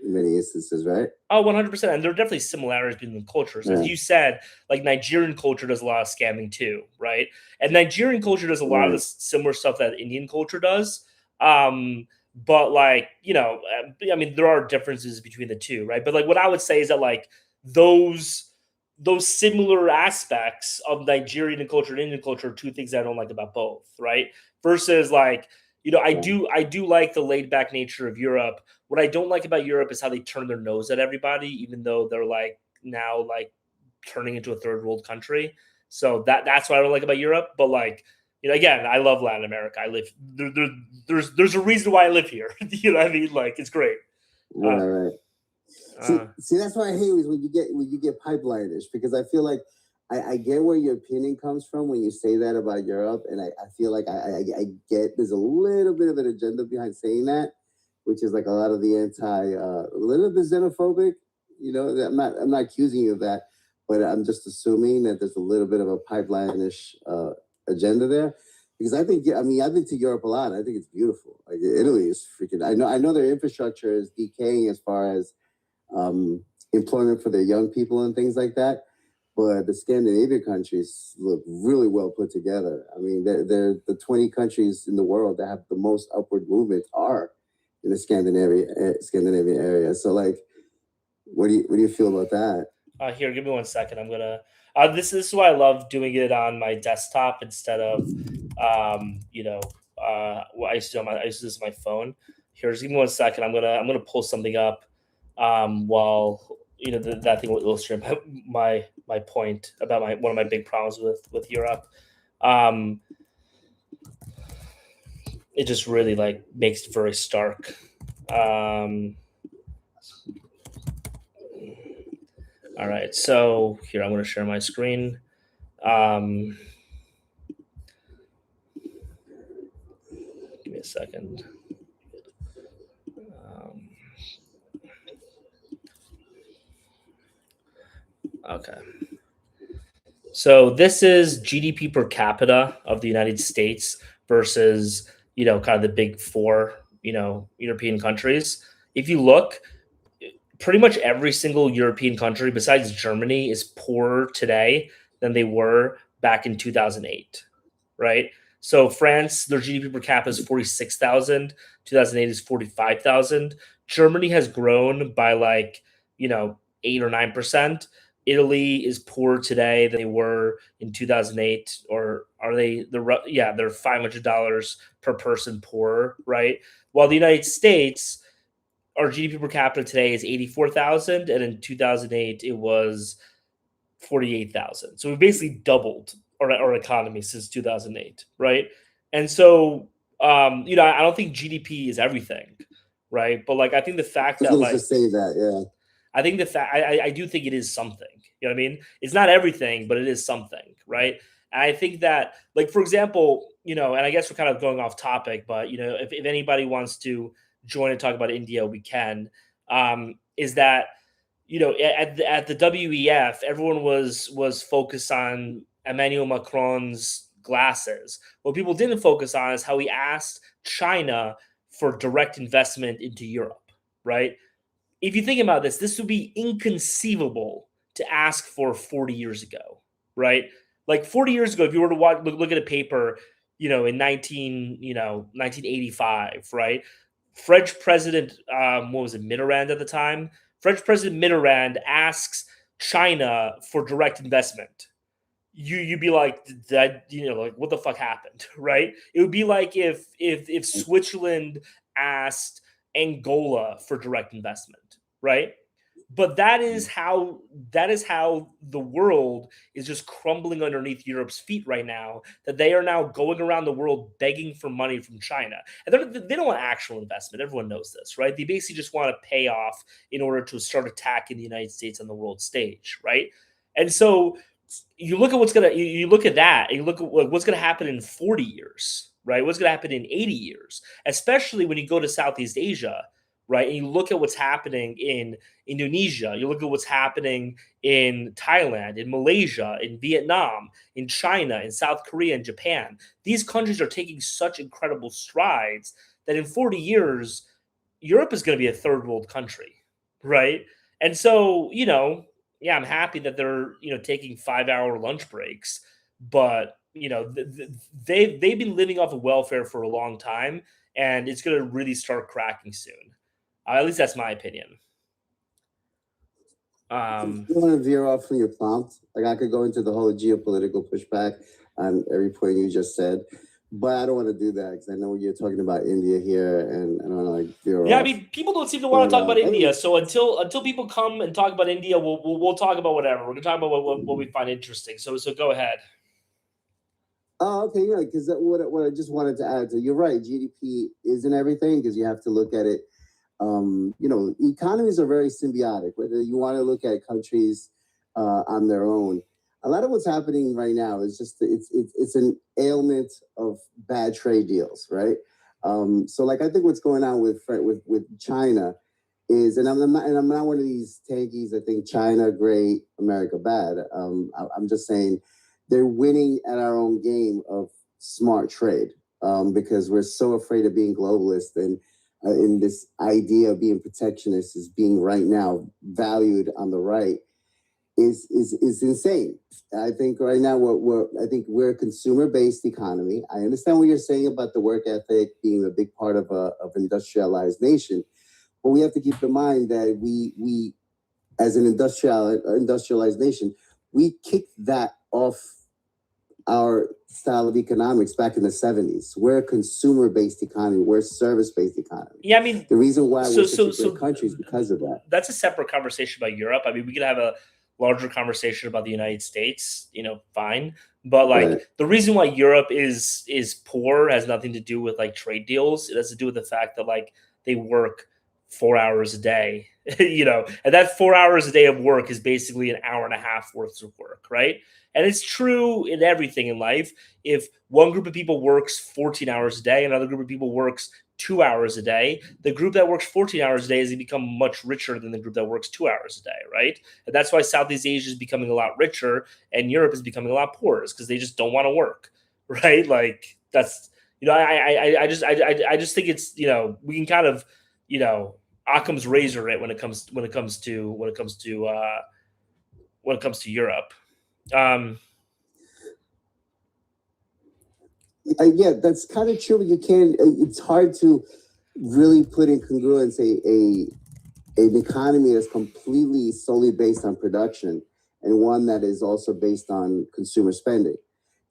many instances, right? Oh, 100%. And there are definitely similarities between the cultures. As Yeah. you said, like Nigerian culture does a lot of scamming too, right? And Nigerian culture does a lot of the similar stuff that Indian culture does. But like, I mean, there are differences between the two, right? But like what I would say is that like those similar aspects of Nigerian culture and Indian culture are two things I don't like about both, right? Versus like, I do like the laid back nature of Europe. What I don't like about Europe is how they turn their nose at everybody, even though they're like now like turning into a third world country. So that's what I don't like about Europe. But like, again, I love Latin America. I live there's a reason why I live here. You know what I mean? Like it's great. Right. See, that's why I hate is when you get pipeline-ish, because I feel like I get where your opinion comes from when you say that about Europe, and I feel like I get there's a little bit of an agenda behind saying that, which is like a lot of the a little bit xenophobic. I'm not accusing you of that, but I'm just assuming that there's a little bit of a pipeline-ish agenda there. Because I've been to Europe a lot. I think it's beautiful. Like Italy is freaking. I know their infrastructure is decaying as far as employment for their young people and things like that. But the Scandinavian countries look really well put together. I mean, they're the 20 countries in the world that have the most upward movement are in the Scandinavian area. So, like, what do you feel about that? Here, give me 1 second. I'm gonna. This is why I love doing it on my desktop instead of, what I used to do I used to do this on my phone. Here, just give me 1 second. I'm gonna pull something up, while that thing will illustrate my point about one of my big problems with Europe. It just really like makes it very stark. All right, so here I'm going to share my screen. Give me a second. Okay. So this is GDP per capita of the United States versus, kind of the big four, European countries. If you look, pretty much every single European country besides Germany is poorer today than they were back in 2008, right? So France, their GDP per capita is 46,000. 2008 is 45,000. Germany has grown by like, 8 or 9%. Italy is poorer today than they were in 2008, or are they? They're $500 per person poorer, right? While the United States, our GDP per capita today is 84,000, and in 2008 it was 48,000. So we basically doubled our economy since 2008, right? And so I don't think GDP is everything, right? But like, I think the fact I was that gonna like just say that, yeah. I think the fact I do think it is something. You know what I mean? It's not everything, but it is something, right? And I think that, like, for example, and I guess we're kind of going off topic, but if anybody wants to join and talk about India, we can. Is that at the WEF, everyone was focused on Emmanuel Macron's glasses. What people didn't focus on is how he asked China for direct investment into Europe, right? If you think about this, this would be inconceivable to ask for 40 years ago, right? Like 40 years ago, if you were to look at a paper, in 1985, right? French President, what was it, Mitterrand at the time? French President Mitterrand asks China for direct investment. You'd be like, that, like, what the fuck happened, right? It would be like if Switzerland asked Angola for direct investment, right? But that is how the world is just crumbling underneath Europe's feet right now. That they are now going around the world begging for money from China, and they don't want actual investment. Everyone knows this, right? They basically just want to pay off in order to start attacking the United States on the world stage, right? And so you look at you look at that, and you look at what's gonna happen in 40 years, right? What's gonna happen in 80 years, especially when you go to Southeast Asia, right? And you look at what's happening in Indonesia, you look at what's happening in Thailand, in Malaysia, in Vietnam, in China, in South Korea, and Japan. These countries are taking such incredible strides that in 40 years, Europe is going to be a third world country, right? And so, yeah, I'm happy that they're, taking 5-hour lunch breaks, but they've been living off of welfare for a long time, and it's going to really start cracking soon. At least that's my opinion. You want to veer off from your prompt? Like, I could go into the whole geopolitical pushback on every point you just said, but I don't want to do that because I know you're talking about India here, and I don't want to like veer Yeah, off. I mean, people don't seem to want to talk about India. So until people come and talk about India, we'll talk about whatever. We're gonna talk about what we find interesting. So go ahead. Oh, okay, yeah. Because what I just wanted to add to, you're right. GDP isn't everything because you have to look at it. Economies are very symbiotic. Whether you want to look at countries on their own, a lot of what's happening right now is just it's an ailment of bad trade deals, right? So like I think what's going on with China is, and I'm not one of these tankies that think China great, America bad. I'm just saying they're winning at our own game of smart trade because we're so afraid of being globalist and in this idea of being protectionist is being right now valued on the right is insane. I think right now we're a consumer based economy. I understand what you're saying about the work ethic being a big part of an industrialized nation, but we have to keep in mind that we as an industrialized nation, we kicked that off our style of economics back in the 70s. We're a consumer-based economy. We're a service-based economy. Yeah, I mean, the reason why we're such a so great country is because of that. That's a separate conversation about Europe. I mean, we could have a larger conversation about the United States, fine. But like the reason why Europe is poor has nothing to do with like trade deals. It has to do with the fact that like they work 4 hours a day, and that 4 hours a day of work is basically an hour and a half worth of work, right? And it's true in everything in life. If one group of people works 14 hours a day, another group of people works 2 hours a day, the group that works 14 hours a day has become much richer than the group that works 2 hours a day, right? And that's why Southeast Asia is becoming a lot richer and Europe is becoming a lot poorer, because they just don't want to work, right? Like that's, I just think it's, we can kind of, Occam's razor it when it comes to Europe. Yeah, that's kind of true. You can't. It's hard to really put in congruence an economy that's completely solely based on production and one that is also based on consumer spending.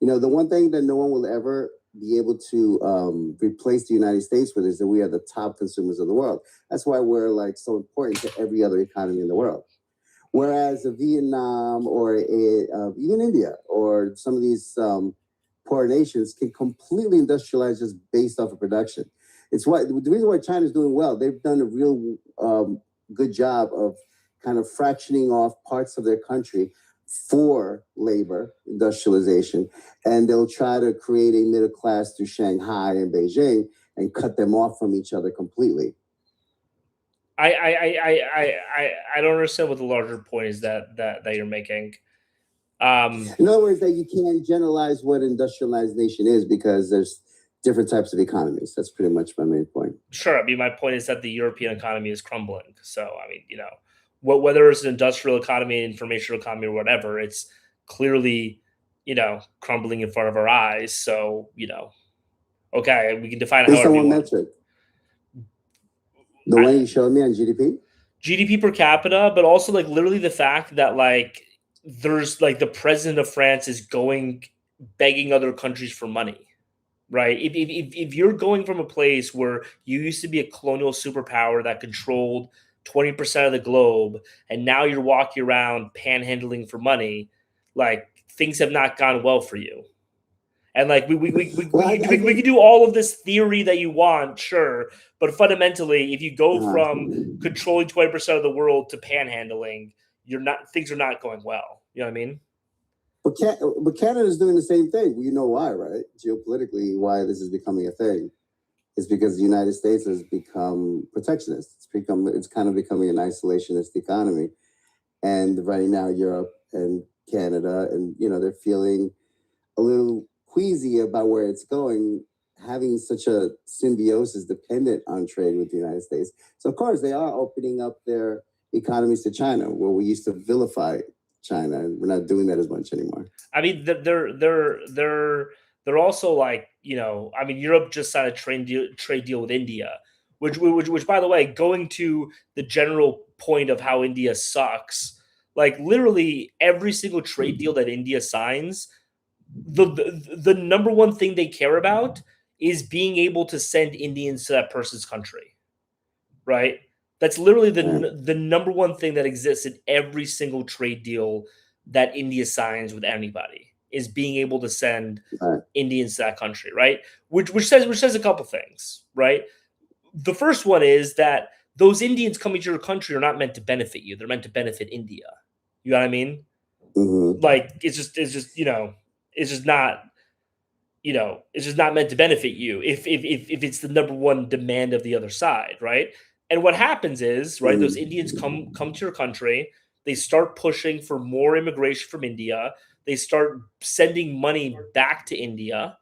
The one thing that no one will ever be able to replace the United States with is that we are the top consumers of the world. That's why we're like so important to every other economy in the world. Whereas Vietnam or even India or some of these poor nations can completely industrialize just based off of production. It's why the reason why China's doing well. They've done a real good job of kind of fractioning off parts of their country for labor industrialization, and they'll try to create a middle class through Shanghai and Beijing and cut them off from each other completely. I don't understand what the larger point is that you're making. In other words, that you can't generalize what industrialized nation is because there's different types of economies. That's pretty much my main point. Sure. I mean, my point is that the European economy is crumbling. So, I mean, whether it's an industrial economy, informational economy, or whatever, it's clearly, crumbling in front of our eyes. So, okay, we can define it Based on however what you want. metric? The one you showed me on GDP? GDP per capita, but also like literally the fact that like there's like the president of France is begging other countries for money, right? If you're going from a place where you used to be a colonial superpower that controlled 20% of the globe, and now you're walking around panhandling for money, like things have not gone well for you. And like we can do all of this theory that you want, sure, but fundamentally, if you go from controlling 20% of the world to panhandling, things are not going well. You know what I mean? But Canada is doing the same thing. You know why, right? Geopolitically, why this is becoming a thing is because the United States has become protectionist. It's kind of becoming an isolationist economy, and right now Europe and Canada, and they're feeling a little queasy about where it's going, having such a symbiosis dependent on trade with the United States. So of course they are opening up their economies to China, where we used to vilify China, and we're not doing that as much anymore. I mean, they're also like, I mean, Europe just signed a trade deal with India, which by the way, going to the general point of how India sucks, like literally every single trade deal that India signs, the number one thing they care about is being able to send Indians to that person's country, right? That's literally the number one thing that exists in every single trade deal that India signs with anybody, is being able to send Indians to that country, right? Which says a couple things, right? The first one is that those Indians coming to your country are not meant to benefit you; they're meant to benefit India. You know what I mean? Mm-hmm. Like it's just it's just not meant to benefit you if it's the number one demand of the other side, right? And what happens is, right, those Indians come to your country, they start pushing for more immigration from India, they start sending money back to India,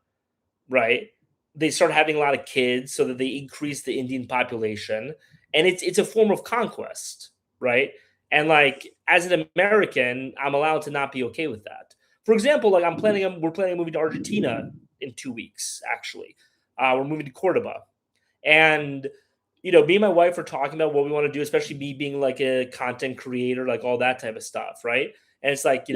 right? They start having a lot of kids so that they increase the Indian population, and it's a form of conquest, right? And like as an American, I'm allowed to not be okay with that. For example, like we're planning on moving to Argentina in 2 weeks. Actually, we're moving to Cordoba, and me and my wife are talking about what we want to do, especially me being like a content creator, like all that type of stuff, right? And it's like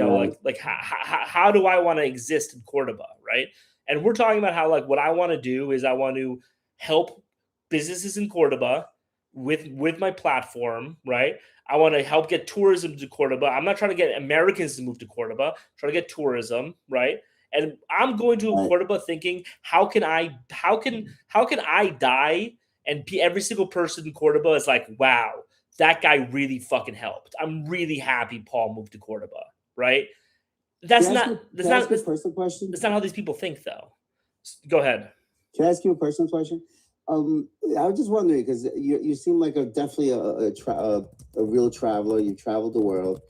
how do I want to exist in Cordoba, right? And we're talking about how like what I want to do is I want to help businesses in Cordoba with my platform, right? I want to help get tourism to Cordoba. I'm not trying to get Americans to move to Cordoba. I'm trying to get tourism, right? And I'm going to Cordoba thinking, how can I die and every single person in Cordoba is like, wow, that guy really fucking helped. I'm really happy Paul moved to Cordoba, right? That's not a personal question. That's not how these people think, though. Go ahead. Can I ask you a personal question? I was just wondering because you seem like definitely a real traveler. You traveled the world,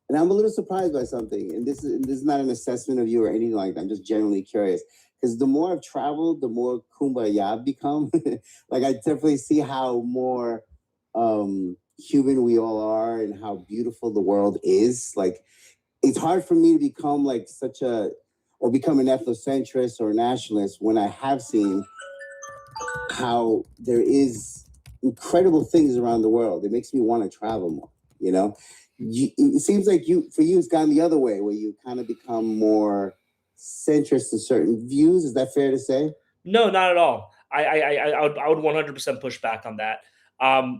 and I'm a little surprised by something. And this is not an assessment of you or anything like that. I'm just genuinely curious because the more I've traveled, the more kumbaya I've become. Like I definitely see how more human we all are and how beautiful the world is. Like it's hard for me to become like become an ethnocentrist or a nationalist when I have seen how there is incredible things around the world. It makes me want to travel more, it seems like for you, it's gone the other way where you kind of become more centrist in certain views. Is that fair to say? No, not at all. I would 100% push back on that.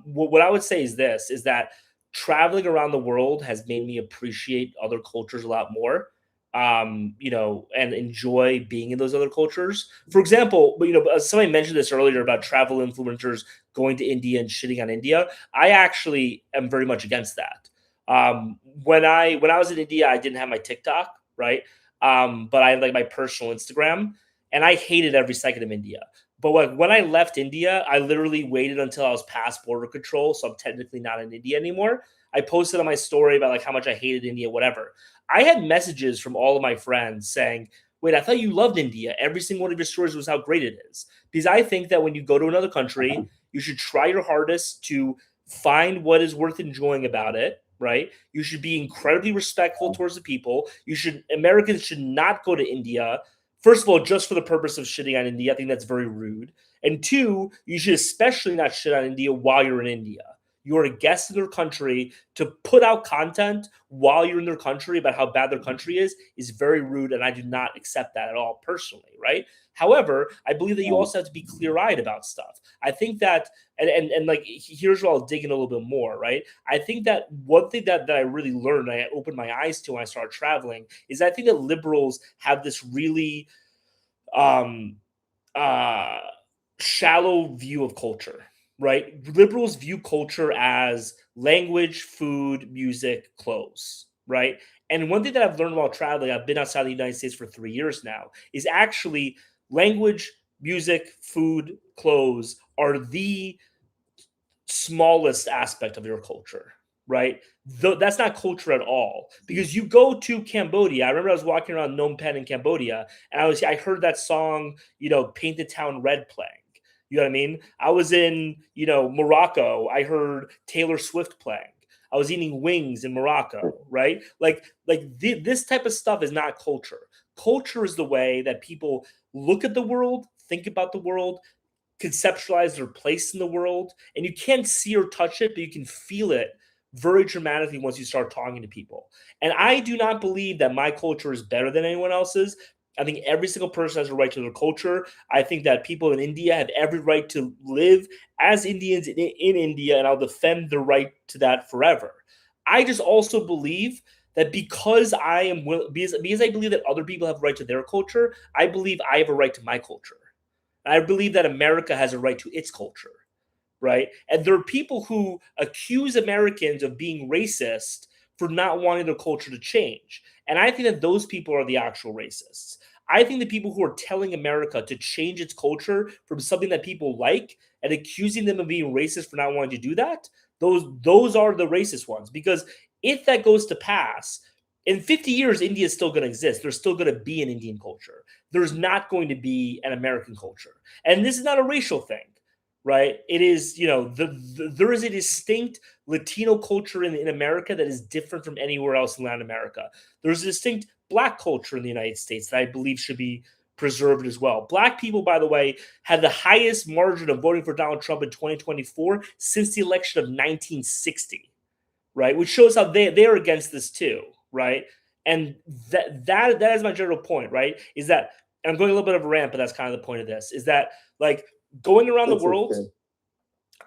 What I would say is this, is that traveling around the world has made me appreciate other cultures a lot more. and enjoy being in those other cultures. For example, somebody mentioned this earlier about travel influencers going to India and shitting on India. I actually am very much against that. When I was in India, I didn't have my TikTok, right? But I had like my personal Instagram, and I hated every second of India. But when I left India, I literally waited until I was past border control, so I'm technically not in India anymore. I posted on my story about like how much I hated India, whatever. I had messages from all of my friends saying, "Wait, I thought you loved India. Every single one of your stories was how great it is." Because I think that when you go to another country, you should try your hardest to find what is worth enjoying about it, right? You should be incredibly respectful towards the people. Americans should not go to India, first of all, just for the purpose of shitting on India. I think that's very rude. And two, you should especially not shit on India while you're in India. You're a guest in their country. To put out content while you're in their country about how bad their country is very rude, and I do not accept that at all personally, right? However, I believe that you also have to be clear-eyed about stuff. I think that, and like, here's where I'll dig in a little bit more, right? I think that one thing that I really learned, I opened my eyes to when I started traveling, is I think that liberals have this really um uh shallow view of culture, right? Liberals view culture as language, food, music, clothes, right? And one thing that I've learned while traveling, I've been outside the United States for 3 years now, is actually language, music, food, clothes are the smallest aspect of your culture, right? That's not culture at all. Because you go to Cambodia. I remember I was walking around Phnom Penh in Cambodia, and I heard that song, "Paint the Town Red" playing. You know what I mean? I was in, Morocco. I heard Taylor Swift playing. I was eating wings in Morocco, right? This type of stuff is not culture. Culture is the way that people look at the world, think about the world, conceptualize their place in the world, and you can't see or touch it, but you can feel it very dramatically once you start talking to people. And I do not believe that my culture is better than anyone else's. I think every single person has a right to their culture. I think that people in India have every right to live as Indians in India, and I'll defend the right to that forever. I just also believe that because because I believe that other people have a right to their culture, I believe I have a right to my culture. I believe that America has a right to its culture, right? And there are people who accuse Americans of being racist for not wanting their culture to change. And I think that those people are the actual racists. I think the people who are telling America to change its culture from something that people like and accusing them of being racist for not wanting to do that, those are the racist ones. Because if that goes to pass, in 50 years, India is still going to exist. There's still going to be an Indian culture. There's not going to be an American culture. And this is not a racial thing, right? It is, there is a distinct Latino culture in America that is different from anywhere else in Latin America. There's a distinct Black culture in the United States that I believe should be preserved as well. Black people, by the way, had the highest margin of voting for Donald Trump in 2024 since the election of 1960, right? Which shows how they're against this too, right? And that is my general point, right? Is that, and I'm going a little bit of a rant, but that's kind of the point of this, is that, like, going around the world, okay.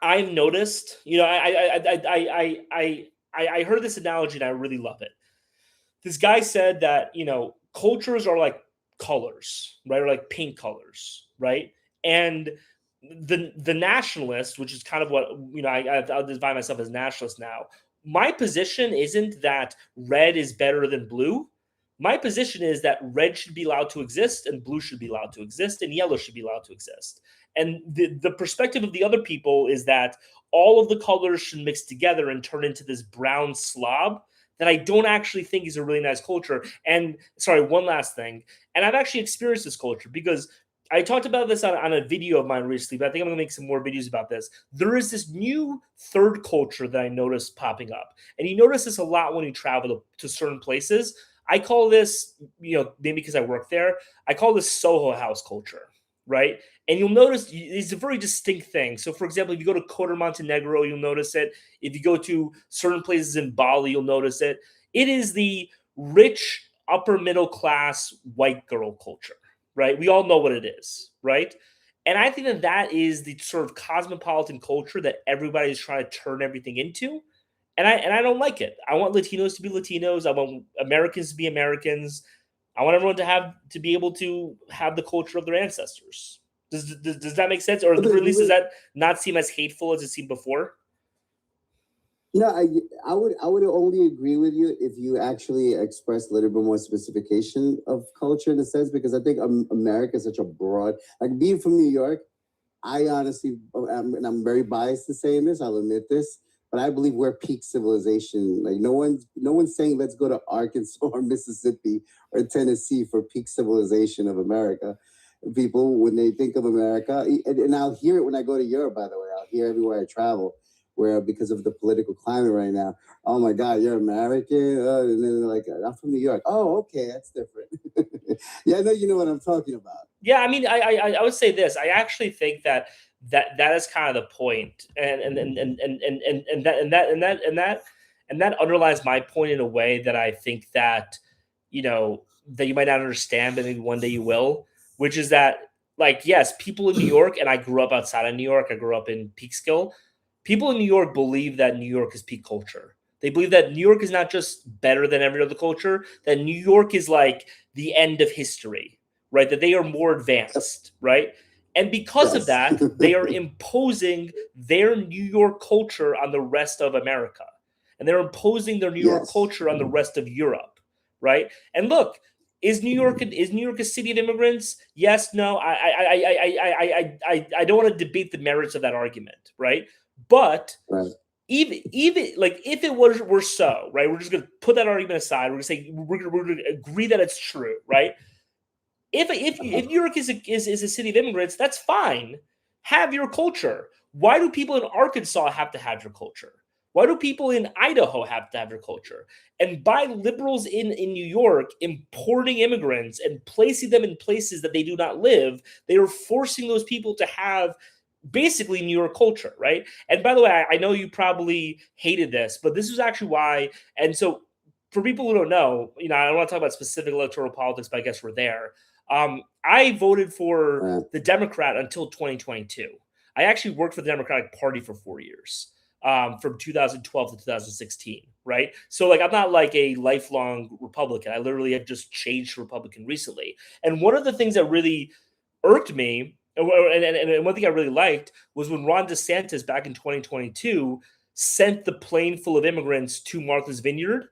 I've noticed, I heard this analogy and I really love it. This guy said that, cultures are like colors, right? Or like paint colors, right? And the nationalist, which is kind of what, I'll define myself as nationalist now. My position isn't that red is better than blue. My position is that red should be allowed to exist, and blue should be allowed to exist, and yellow should be allowed to exist. And the perspective of the other people is that all of the colors should mix together and turn into this brown slob that I don't actually think is a really nice culture. And sorry, one last thing. And I've actually experienced this culture because I talked about this on a video of mine recently, but I think I'm going to make some more videos about this. There is this new third culture that I noticed popping up. And you notice this a lot when you travel to certain places. I call this, maybe because I work there, I call this Soho House culture, right? And you'll notice it's a very distinct thing. So, for example, if you go to Coto Montenegro, you'll notice it. If you go to certain places in Bali, you'll notice it. It is the rich, upper middle class white girl culture, right? We all know what it is, right? And I think that is the sort of cosmopolitan culture that everybody is trying to turn everything into. And I don't like it. I want Latinos to be Latinos. I want Americans to be Americans. I want everyone to be able to have the culture of their ancestors. Does that make sense? Or at the very least, does that not seem as hateful as it seemed before? No, I would only agree with you if you actually express a little bit more specification of culture in a sense, because I think America is such a broad, like being from New York, I honestly, and I'm very biased to saying this, I'll admit this, but I believe we're peak civilization. Like no one's saying let's go to Arkansas or Mississippi or Tennessee for peak civilization of America. People, when they think of America, and I'll hear it when I go to Europe, by the way, I'll hear everywhere I travel, where because of the political climate right now, oh my God, you're American? And then they're like, I'm from New York. Oh, okay, that's different. Yeah, I know you know what I'm talking about. Yeah, I mean, I would say this. I actually think that is kind of the point, and that underlies my point in a way that I think that that you might not understand, but maybe one day you will, which is that, like, yes, people in New York, and I grew up outside of New York. I grew up in Peekskill. People in New York believe that New York is peak culture. They believe that New York is not just better than every other culture, that New York is like the end of history, right? That they are more advanced, right? And because of that, they are imposing their New York culture on the rest of America. And they're imposing their New York culture on the rest of Europe, right? And look, is New York a city of immigrants? Yes, no. I don't want to debate the merits of that argument, right? But even like if it were so, right? We're just gonna put that argument aside. We're gonna say we're gonna agree that it's true, right? If New York is a city of immigrants, that's fine. Have your culture. Why do people in Arkansas have to have your culture? Why do people in Idaho have to have your culture? And by liberals in New York importing immigrants and placing them in places that they do not live, they are forcing those people to have basically New York culture, right? And by the way, I know you probably hated this, but this is actually why. And so, for people who don't know, I don't want to talk about specific electoral politics, but I guess we're there. I voted for the Democrat until 2022. I actually worked for the Democratic Party for 4 years, from 2012 to 2016, right? So, like, I'm not like a lifelong Republican. I literally have just changed to Republican recently. And one of the things that really irked me, and one thing I really liked, was when Ron DeSantis back in 2022 sent the plane full of immigrants to Martha's Vineyard.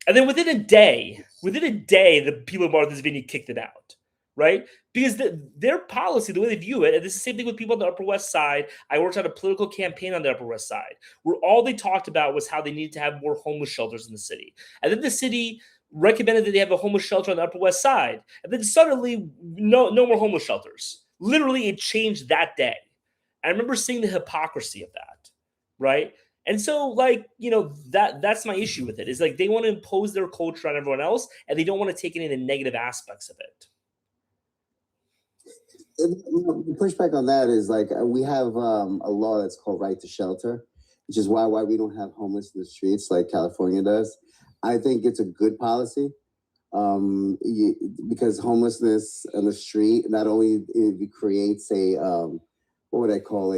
And then within a day, the people of Martha's Vineyard kicked it out, right? Because their policy, the way they view it, and this is the same thing with people on the Upper West Side. I worked on a political campaign on the Upper West Side, where all they talked about was how they needed to have more homeless shelters in the city. And then the city recommended that they have a homeless shelter on the Upper West Side. And then suddenly, no more homeless shelters. Literally, it changed that day. I remember seeing the hypocrisy of that, right? And so, like, that's my issue with it, is like they want to impose their culture on everyone else, and they don't want to take any of the negative aspects of it. The pushback on that is like we have a law that's called right to shelter, which is why we don't have homeless in the streets like California does. I think it's a good policy, because homelessness on the street not only it creates a what would I call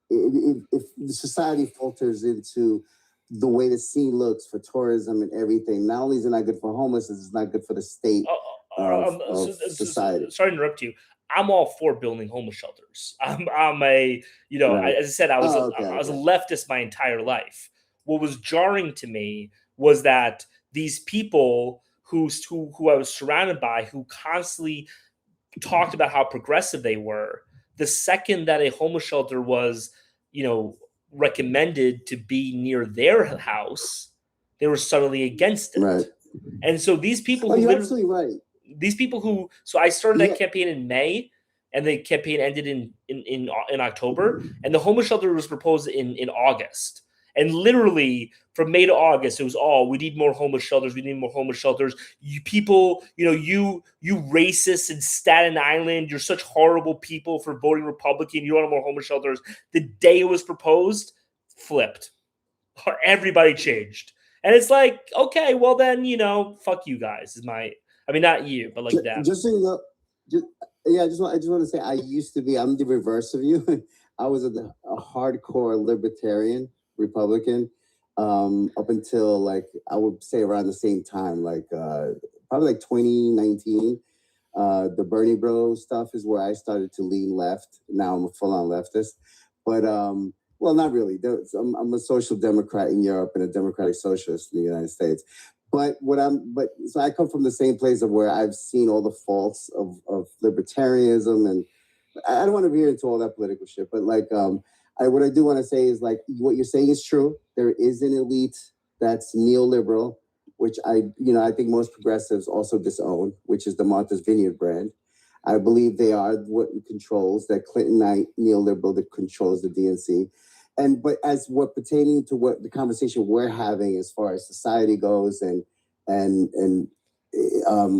if the society filters into the way the scene looks for tourism and everything, not only is it not good for homelessness, it's not good for the state of society. Sorry to interrupt you. I'm all for building homeless shelters. I'm a, as I said, I was a leftist my entire life. What was jarring to me was that these people who I was surrounded by, who constantly talked about how progressive they were, the second that a homeless shelter was, recommended to be near their house, they were suddenly against it. Right. And so these people, you're absolutely right. These people so I started that campaign in May, and the campaign ended in October, and the homeless shelter was proposed in August. And literally from May to August, it was we need more homeless shelters. We need more homeless shelters. You people, you racists in Staten Island, you're such horrible people for voting Republican. You don't want more homeless shelters. The day it was proposed, flipped. Everybody changed. And it's like, okay, well then, fuck you guys not you, but like that. Just so you know, I just want to say, I'm the reverse of you. I was a hardcore libertarian Republican up until, like, I would say around the same time, like probably like 2019. The Bernie Bro stuff is where I started to lean left. Now I'm a full-on leftist, but well, not really. I'm a social democrat in Europe and a democratic socialist in the United States. But so I come from the same place of where I've seen all the faults of libertarianism, and I don't want to veer into all that political shit. But like, what I do want to say is like, what you're saying is true. There is an elite that's neoliberal, which I think most progressives also disown, which is the Martha's Vineyard brand. I believe they are what controls that Clintonite neoliberal that controls the DNC. But as what pertaining to what the conversation we're having as far as society goes and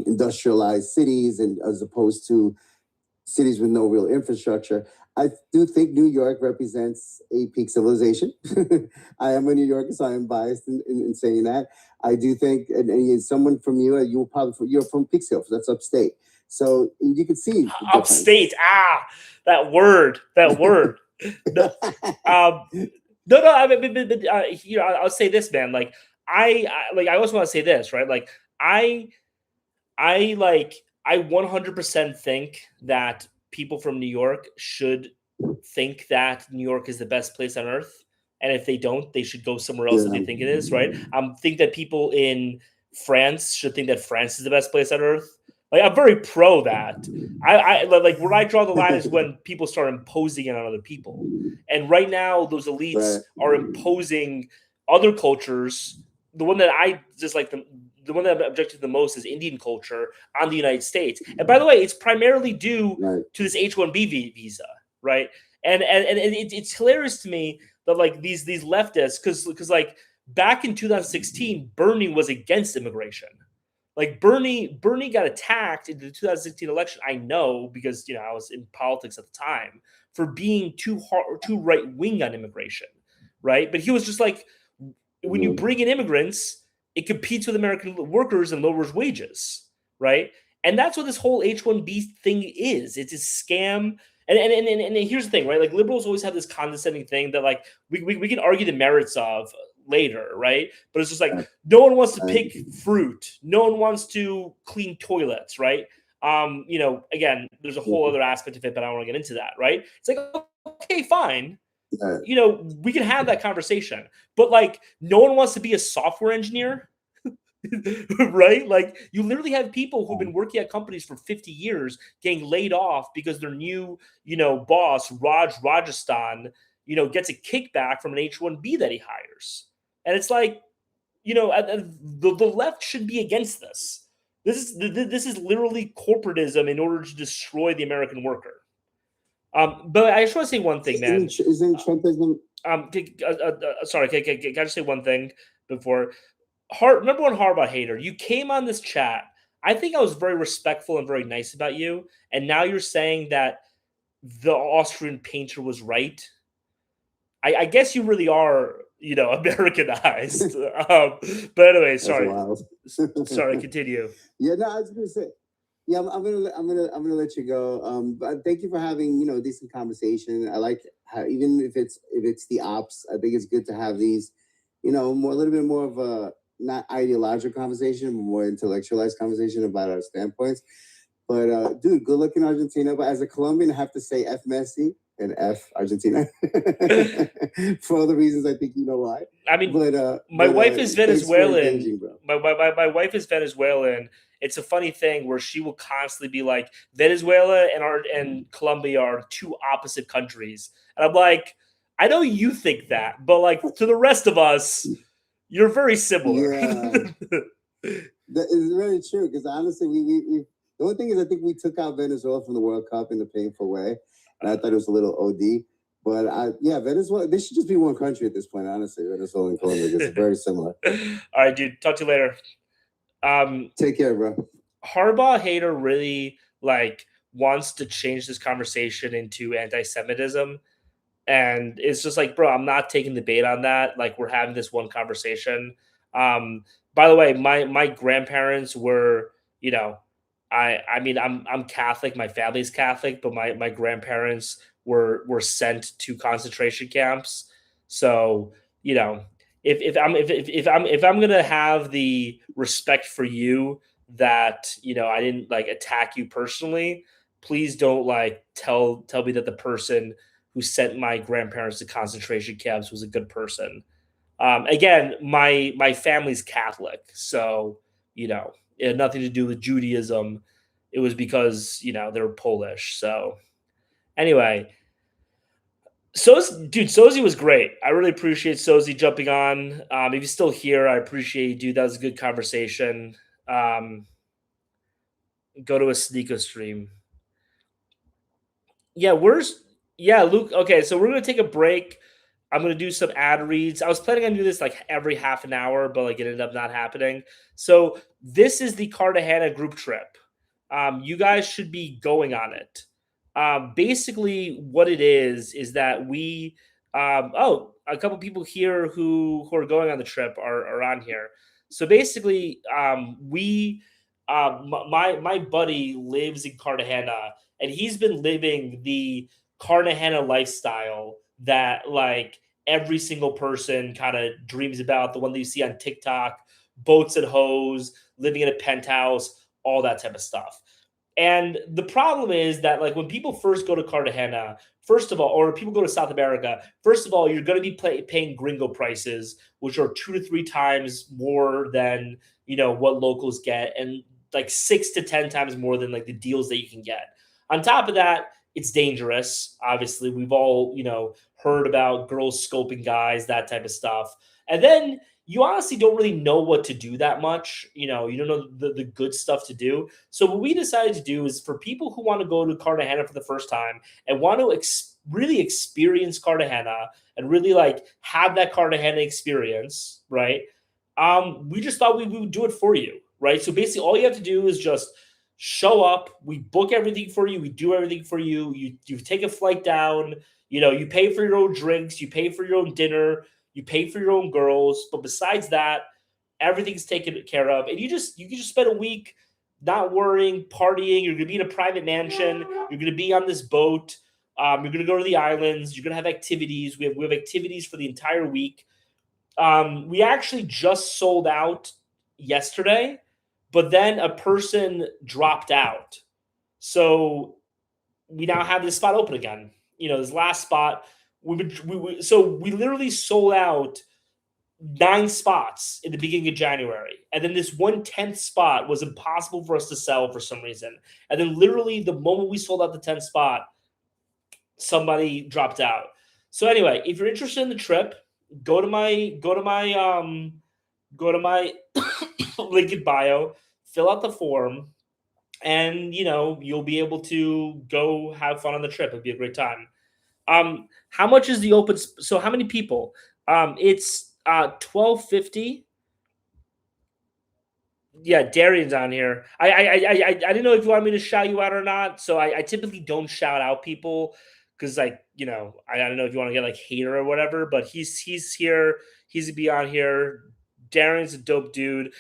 industrialized cities, and as opposed to cities with no real infrastructure, I do think New York represents a peak civilization. I am a New Yorker, so I am biased in saying that. I do think, and someone from you're from Peekskill, so that's upstate. So you can see upstate. That word. No, no. I mean, but, I'll say this, man. Like I also want to say this, right? Like I 100% think that people from New York should think that New York is the best place on earth. And if they don't, they should go somewhere else if they think it is, right? Think that people in France should think that France is the best place on earth. Like, I'm very pro that. I like, where I draw the line is when people start imposing it on other people. And right now, those elites are imposing other cultures. The one that I dislike the one that I'm objecting to the most is Indian culture on the United States. And by the way, it's primarily due to this H-1B visa, right? And it's hilarious to me that like these leftists, because like back in 2016, Bernie was against immigration. Like Bernie got attacked in the 2016 election. I know because I was in politics at the time for being too right wing on immigration, right? But he was just like, when you bring in immigrants, it competes with American workers and lowers wages, right? And that's what this whole H-1B thing is. It's a scam. And here's the thing, right? Like liberals always have this condescending thing that like we can argue the merits of later, right? But it's just like no one wants to pick fruit, no one wants to clean toilets, right? Again, there's a whole other aspect of it, but I don't want to get into that, right? It's like, okay, fine. We can have that conversation, but like no one wants to be a software engineer. Right? Like you literally have people who've been working at companies for 50 years getting laid off because their new, boss, Rajasthan, gets a kickback from an H-1B that he hires. And it's like, the left should be against this. This is literally corporatism in order to destroy the American worker. But I just want to say one thing, man. Isn't Trumpism? Sorry, can I just say one thing before? Number one Harbaugh hater. You came on this chat. I think I was very respectful and very nice about you, and now you're saying that the Austrian painter was right. I guess you really are, Americanized. But anyway, sorry. Sorry, continue. Yeah, no, I was gonna say. Yeah, I'm gonna let you go. But thank you for having decent conversation. I like how even if it's the ops, I think it's good to have these, a little bit more of a not ideological conversation, but more intellectualized conversation about our standpoints. But dude, good luck in Argentina. But as a Colombian, I have to say F Messi and F Argentina for all the reasons I think you know why. I mean, my wife is Venezuelan. My wife is Venezuelan. It's a funny thing where she will constantly be like, Venezuela and Colombia are two opposite countries, and I'm like, I know you think that, but like to the rest of us, you're very similar. Yeah, that is very true. Because honestly, we the only thing is I think we took out Venezuela from the World Cup in a painful way, and I thought it was a little OD. But Venezuela, they should just be one country at this point. Honestly, Venezuela and Colombia, it's very similar. All right, dude. Talk to you later. Take care, bro. Harbaugh hater really wants to change this conversation into anti-Semitism, and it's just like, bro, I'm not taking the bait on that. Like, we're having this one conversation. By the way, my grandparents were, I mean, I'm Catholic. My family's Catholic, but my grandparents were sent to concentration camps. So if I'm gonna have the respect for you that, I didn't like attack you personally, please don't like tell me that the person who sent my grandparents to concentration camps was a good person. Again, my family's Catholic, so it had nothing to do with Judaism. It was because they were Polish. So anyway, Sozi was great. I really appreciate Sozi jumping on. If he's still here, I appreciate you, dude. That was a good conversation. Um, Go to a sneaker stream. Yeah, Luke? Okay, so we're gonna take a break. I'm gonna do some ad reads. I was planning on doing this like every half an hour, but like it ended up not happening. So this is the Cartagena group trip. You guys should be going on it. Basically, what it is that we a couple people here who are going on the trip are on here. So basically, we my buddy lives in Cartagena, and he's been living the Cartagena lifestyle that like every single person kind of dreams about, the one that you see on TikTok, boats and hoes, living in a penthouse, all that type of stuff. And the problem is that like when people first go to Cartagena, first of all, or people go to South America, first of all, you're going to be paying gringo prices, which are 2 to 3 times more than what locals get, and like 6 to 10 times more than like the deals that you can get. On top of that, it's dangerous. Obviously, we've all heard about girls scoping guys, that type of stuff. And then you honestly don't really know what to do that much. You don't know the good stuff to do. So what we decided to do is for people who want to go to Cartagena for the first time and want to really experience Cartagena and really like have that Cartagena experience, right? We just thought we would do it for you, right? So basically, all you have to do is just show up. We book everything for you. We do everything for you. You take a flight down. You pay for your own drinks. You pay for your own dinner. You pay for your own girls. But besides that, everything's taken care of, and you can just spend a week not worrying, partying. You're gonna be in a private mansion. You're gonna be on this boat. You're gonna go to the islands. You're gonna have activities. We have activities for the entire week. We actually just sold out yesterday, but then a person dropped out. So we now have this spot open again. This last spot, so we literally sold out 9 spots in the beginning of January. And then this 1/10th spot was impossible for us to sell for some reason. And then literally the moment we sold out the 10th spot, somebody dropped out. So anyway, if you're interested in the trip, go to my link in bio, fill out the form, and you'll be able to go have fun on the trip. It'll be a great time. How much is the open? So how many people? It's 1250. Yeah, Darian's on here. I didn't know if you wanted me to shout you out or not. So I typically don't shout out people because I don't know if you want to get like hater or whatever. But he's here. He's gonna be on here. Darian's a dope dude.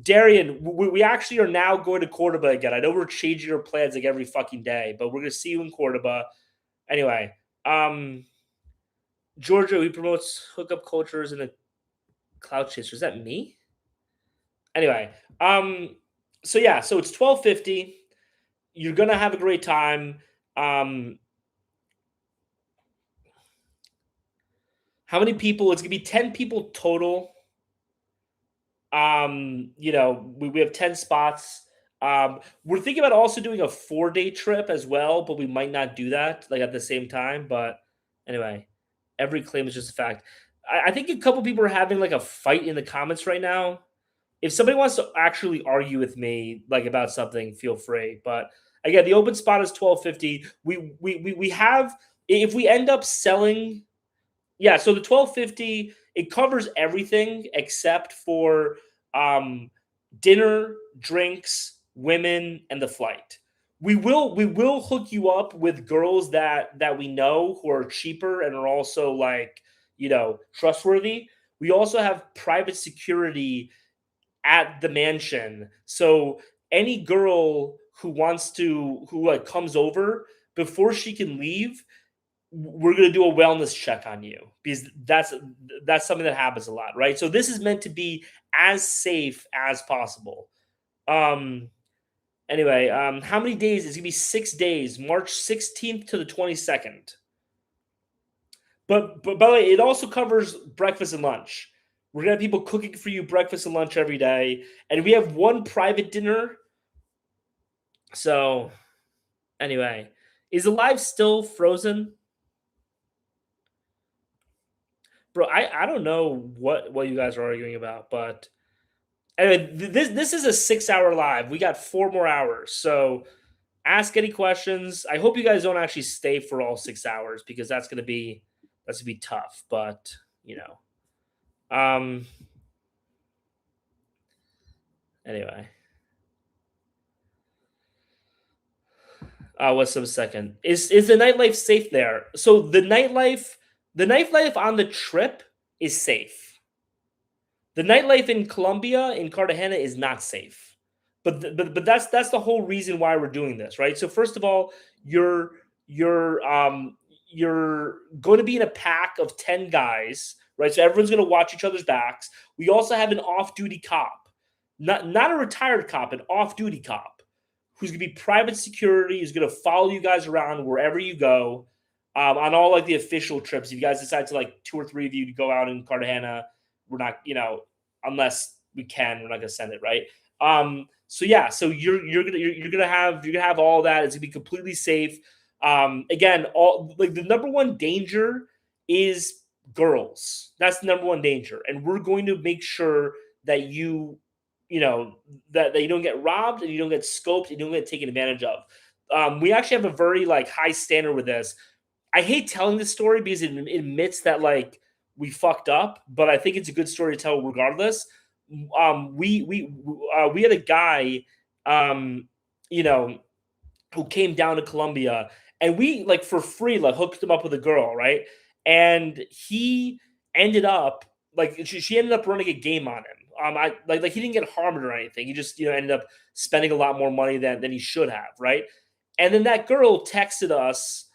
Darian, we actually are now going to Cordoba again. I know we're changing our plans like every fucking day, but we're gonna see you in Cordoba. Anyway, Georgia, he promotes hookup cultures and a cloud chaser. Is that me? Anyway, so yeah, so it's 1250. You're gonna have a great time. How many people? It's gonna be 10 people total. We have 10 spots. We're thinking about also doing a 4-day trip as well, but we might not do that like at the same time. But anyway, every claim is just a fact. I think a couple people are having like a fight in the comments right now. If somebody wants to actually argue with me like about something, feel free. But again, the open spot is 1250. We have, if we end up selling, yeah. So the 1250, it covers everything except for dinner, drinks, women, and the flight. We will hook you up with girls that we know who are cheaper and are also like trustworthy. We also have private security at the mansion. So any girl who like comes over, before she can leave, we're going to do a wellness check on you, because that's something that happens a lot, right? So this is meant to be as safe as possible. Anyway, how many days? It's gonna be 6 days, March 16th to the 22nd. But by the way, it also covers breakfast and lunch. We're gonna have people cooking for you breakfast and lunch every day, and we have one private dinner. So, anyway, is the live still frozen, bro? I don't know what you guys are arguing about, but anyway, this is a 6 hour live. We got 4 more hours, so ask any questions. I hope you guys don't actually stay for all 6 hours because that's gonna be tough. But you know, anyway. What's up? Second is the nightlife safe there? So the nightlife on the trip is safe. The nightlife in Colombia, in Cartagena, is not safe. But that's the whole reason why we're doing this, right? So first of all, you're you're going to be in a pack of 10 guys, right? So everyone's going to watch each other's backs. We also have an off-duty cop, not a retired cop, an off-duty cop who's going to be private security, who's going to follow you guys around wherever you go, on all like the official trips. If you guys decide to, like, 2 or 3 of you to go out in Cartagena, we're not, unless we can, we're not going to send it, right? So yeah, so you're gonna have all that. It's gonna be completely safe. Again, all like the number one danger is girls. That's the number one danger, and we're going to make sure that that you don't get robbed and you don't get scoped and you don't get taken advantage of. We actually have a very like high standard with this. I hate telling this story because it admits that like we fucked up, but I think it's a good story to tell regardless. We had a guy, you know, who came down to Colombia, and we like for free like hooked him up with a girl, right? And he ended up like she ended up running a game on him. I like he didn't get harmed or anything. He just ended up spending a lot more money than he should have, right? And then that girl texted us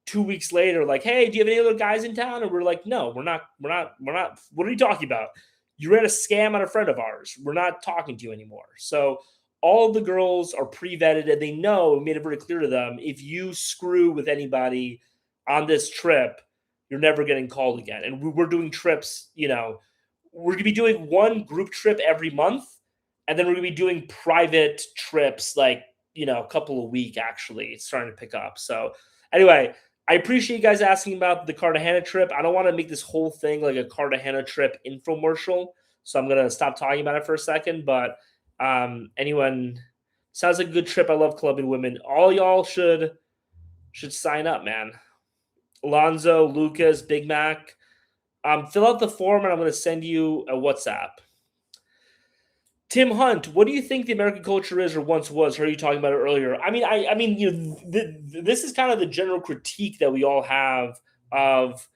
2 weeks later, like, "Hey, do you have any other guys in town?" And we're like, "No, we're not. What are you talking about? You ran a scam on a friend of ours. We're not talking to you anymore." So all of the girls are pre-vetted and they know, we made it very clear to them, if you screw with anybody on this trip, you're never getting called again. And we're doing trips, we're going to be doing one group trip every month. And then we're going to be doing private trips like, a couple a week, actually. It's starting to pick up. So anyway, I appreciate you guys asking about the Cartagena trip. I don't want to make this whole thing like a Cartagena trip infomercial. So I'm going to stop talking about it for a second. But anyone, sounds like a good trip. I love Colombian women. All y'all should sign up, man. Alonzo, Lucas, Big Mac. Fill out the form and I'm going to send you a WhatsApp. Tim Hunt, what do you think the American culture is or once was? Heard you talking about it earlier. I mean, this is kind of the general critique that we all have of,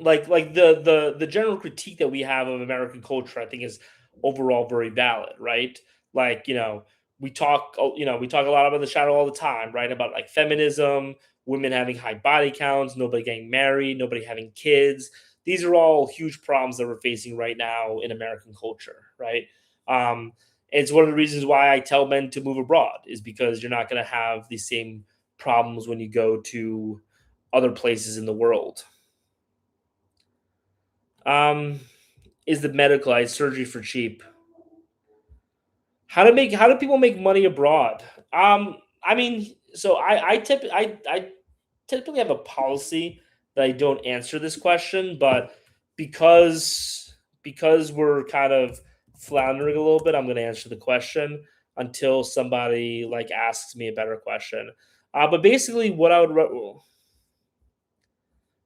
like the general critique that we have of American culture. I think is overall very valid, right? Like we talk a lot about the shadow all the time, right? About like feminism, women having high body counts, nobody getting married, nobody having kids. These are all huge problems that we're facing right now in American culture, right? It's one of the reasons why I tell men to move abroad is because you're not going to have the same problems when you go to other places in the world. Is the medicalized surgery for cheap? How do people make money abroad? I mean, so I typically have a policy that I don't answer this question, but because we're kind of floundering a little bit, I'm going to answer the question until somebody like asks me a better question. But basically, what I would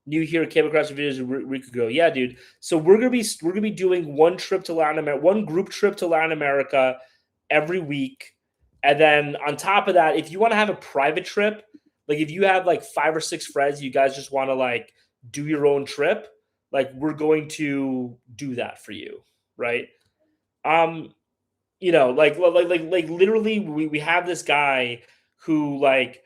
new here came across the videos a week ago. Yeah, dude. So we're gonna be doing one trip to Latin America, one group trip to Latin America every week, and then on top of that, if you want to have a private trip, like if you have like 5 or 6 friends, you guys just want to like do your own trip, like we're going to do that for you, right? Like literally, we have this guy who like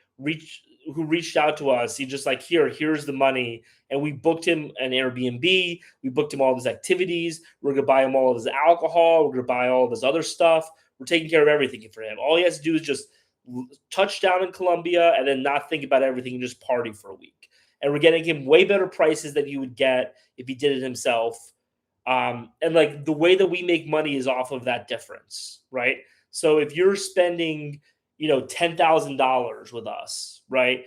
who reached out to us. He just like, here's the money. And we booked him an Airbnb. We booked him all of his activities. We're going to buy him all of his alcohol. We're going to buy all of his other stuff. We're taking care of everything for him. All he has to do is just touch down in Colombia and then not think about everything and just party for a week. And we're getting him way better prices than he would get if he did it himself. And like the way that we make money is off of that difference, right? So if you're spending, $10,000 with us, right?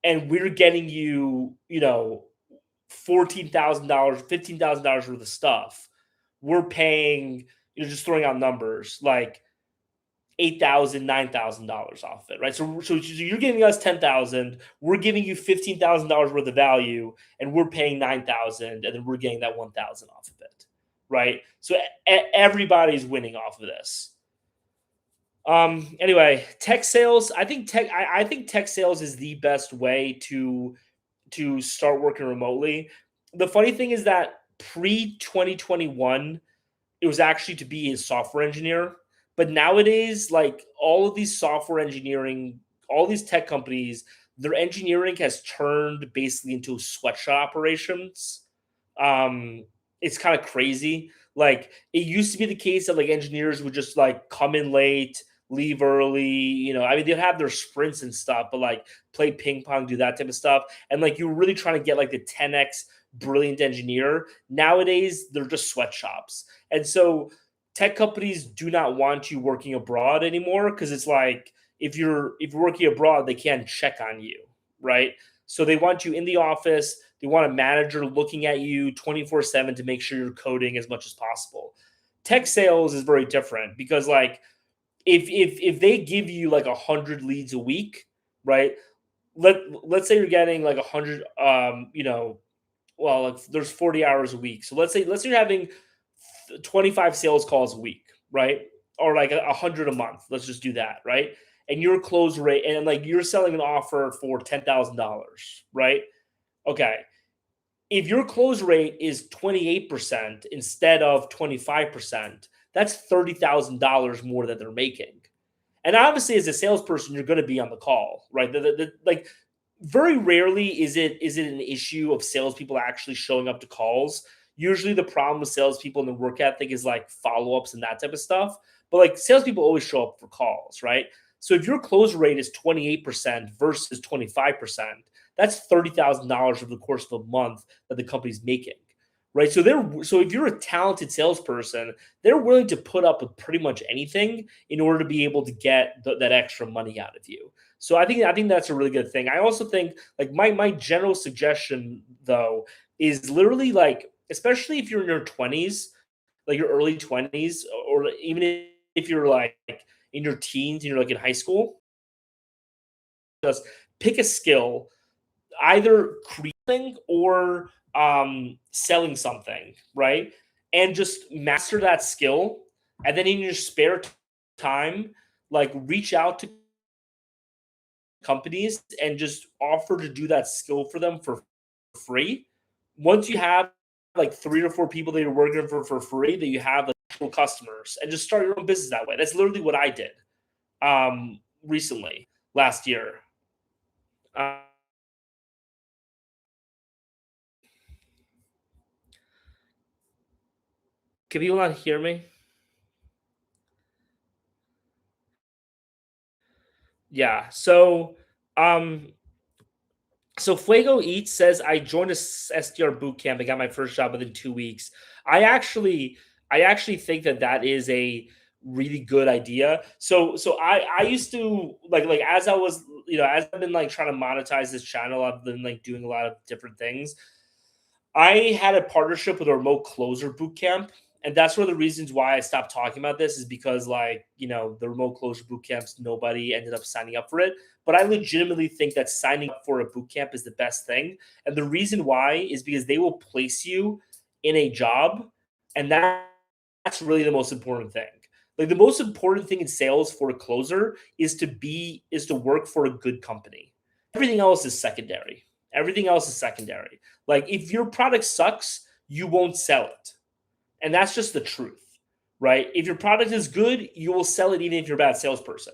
And we're getting you, $14,000, $15,000 worth of stuff, we're paying, just throwing out numbers, like $8,000, $9,000 off of it, right? So you're giving us 10,000, we're giving you $15,000 worth of value, and we're paying 9,000, and then we're getting that 1,000 off of it, right? So everybody's winning off of this. Anyway, tech sales. I think tech sales is the best way to start working remotely. The funny thing is that pre 2021, it was actually to be a software engineer. But nowadays, like all of these software engineering, all these tech companies, their engineering has turned basically into sweatshop operations. It's kind of crazy. Like it used to be the case that like engineers would just like come in late, leave early. I mean, they'd have their sprints and stuff, but like play ping pong, do that type of stuff. And like you're really trying to get like the 10x brilliant engineer. Nowadays, they're just sweatshops. And so tech companies do not want you working abroad anymore because it's like if you're working abroad, they can't check on you, right? So they want you in the office. They want a manager looking at you 24/7 to make sure you're coding as much as possible. Tech sales is very different because like if they give you like 100 leads a week, right? Let's say you're getting like 100 like there's 40 hours a week. So let's say you're having 25 sales calls a week, right? Or like 100 a month. Let's just do that, right? And your close rate, and like you're selling an offer for $10,000, right? Okay. If your close rate is 28% instead of 25%, that's $30,000 more that they're making. And obviously, as a salesperson, you're going to be on the call, right? Like very rarely is it an issue of salespeople actually showing up to calls. Usually the problem with salespeople and the work ethic is like follow-ups and that type of stuff. But like salespeople always show up for calls, right? So if your close rate is 28% versus 25%, that's $30,000 over the course of a month that the company's making, right? So if you're a talented salesperson, they're willing to put up with pretty much anything in order to be able to get that extra money out of you. So I think that's a really good thing. I also think like my general suggestion though is literally like, especially if you're in your 20s, like your early 20s, or even if you're like in your teens and you're like in high school, just pick a skill, either creating or selling something, right? And just master that skill. And then in your spare time, like reach out to companies and just offer to do that skill for them for free. Once you have like 3 or 4 people that you're working for free, that you have like actual customers, and just start your own business that way. That's literally what I did recently last year. Can people not hear me? Yeah. So Fuego Eats says I joined a SDR boot camp and got my first job within 2 weeks. I actually think that is a really good idea. So I used to like as I was, as I've been like trying to monetize this channel, I've been like doing a lot of different things. I had a partnership with a remote closer boot camp. And that's one of the reasons why I stopped talking about this is because the remote closure boot camps, nobody ended up signing up for it. But I legitimately think that signing up for a boot camp is the best thing. And the reason why is because they will place you in a job. And that's really the most important thing. Like the most important thing in sales for a closer is to work for a good company. Everything else is secondary. Like if your product sucks, you won't sell it. And that's just the truth, right? If your product is good, you will sell it even if you're a bad salesperson.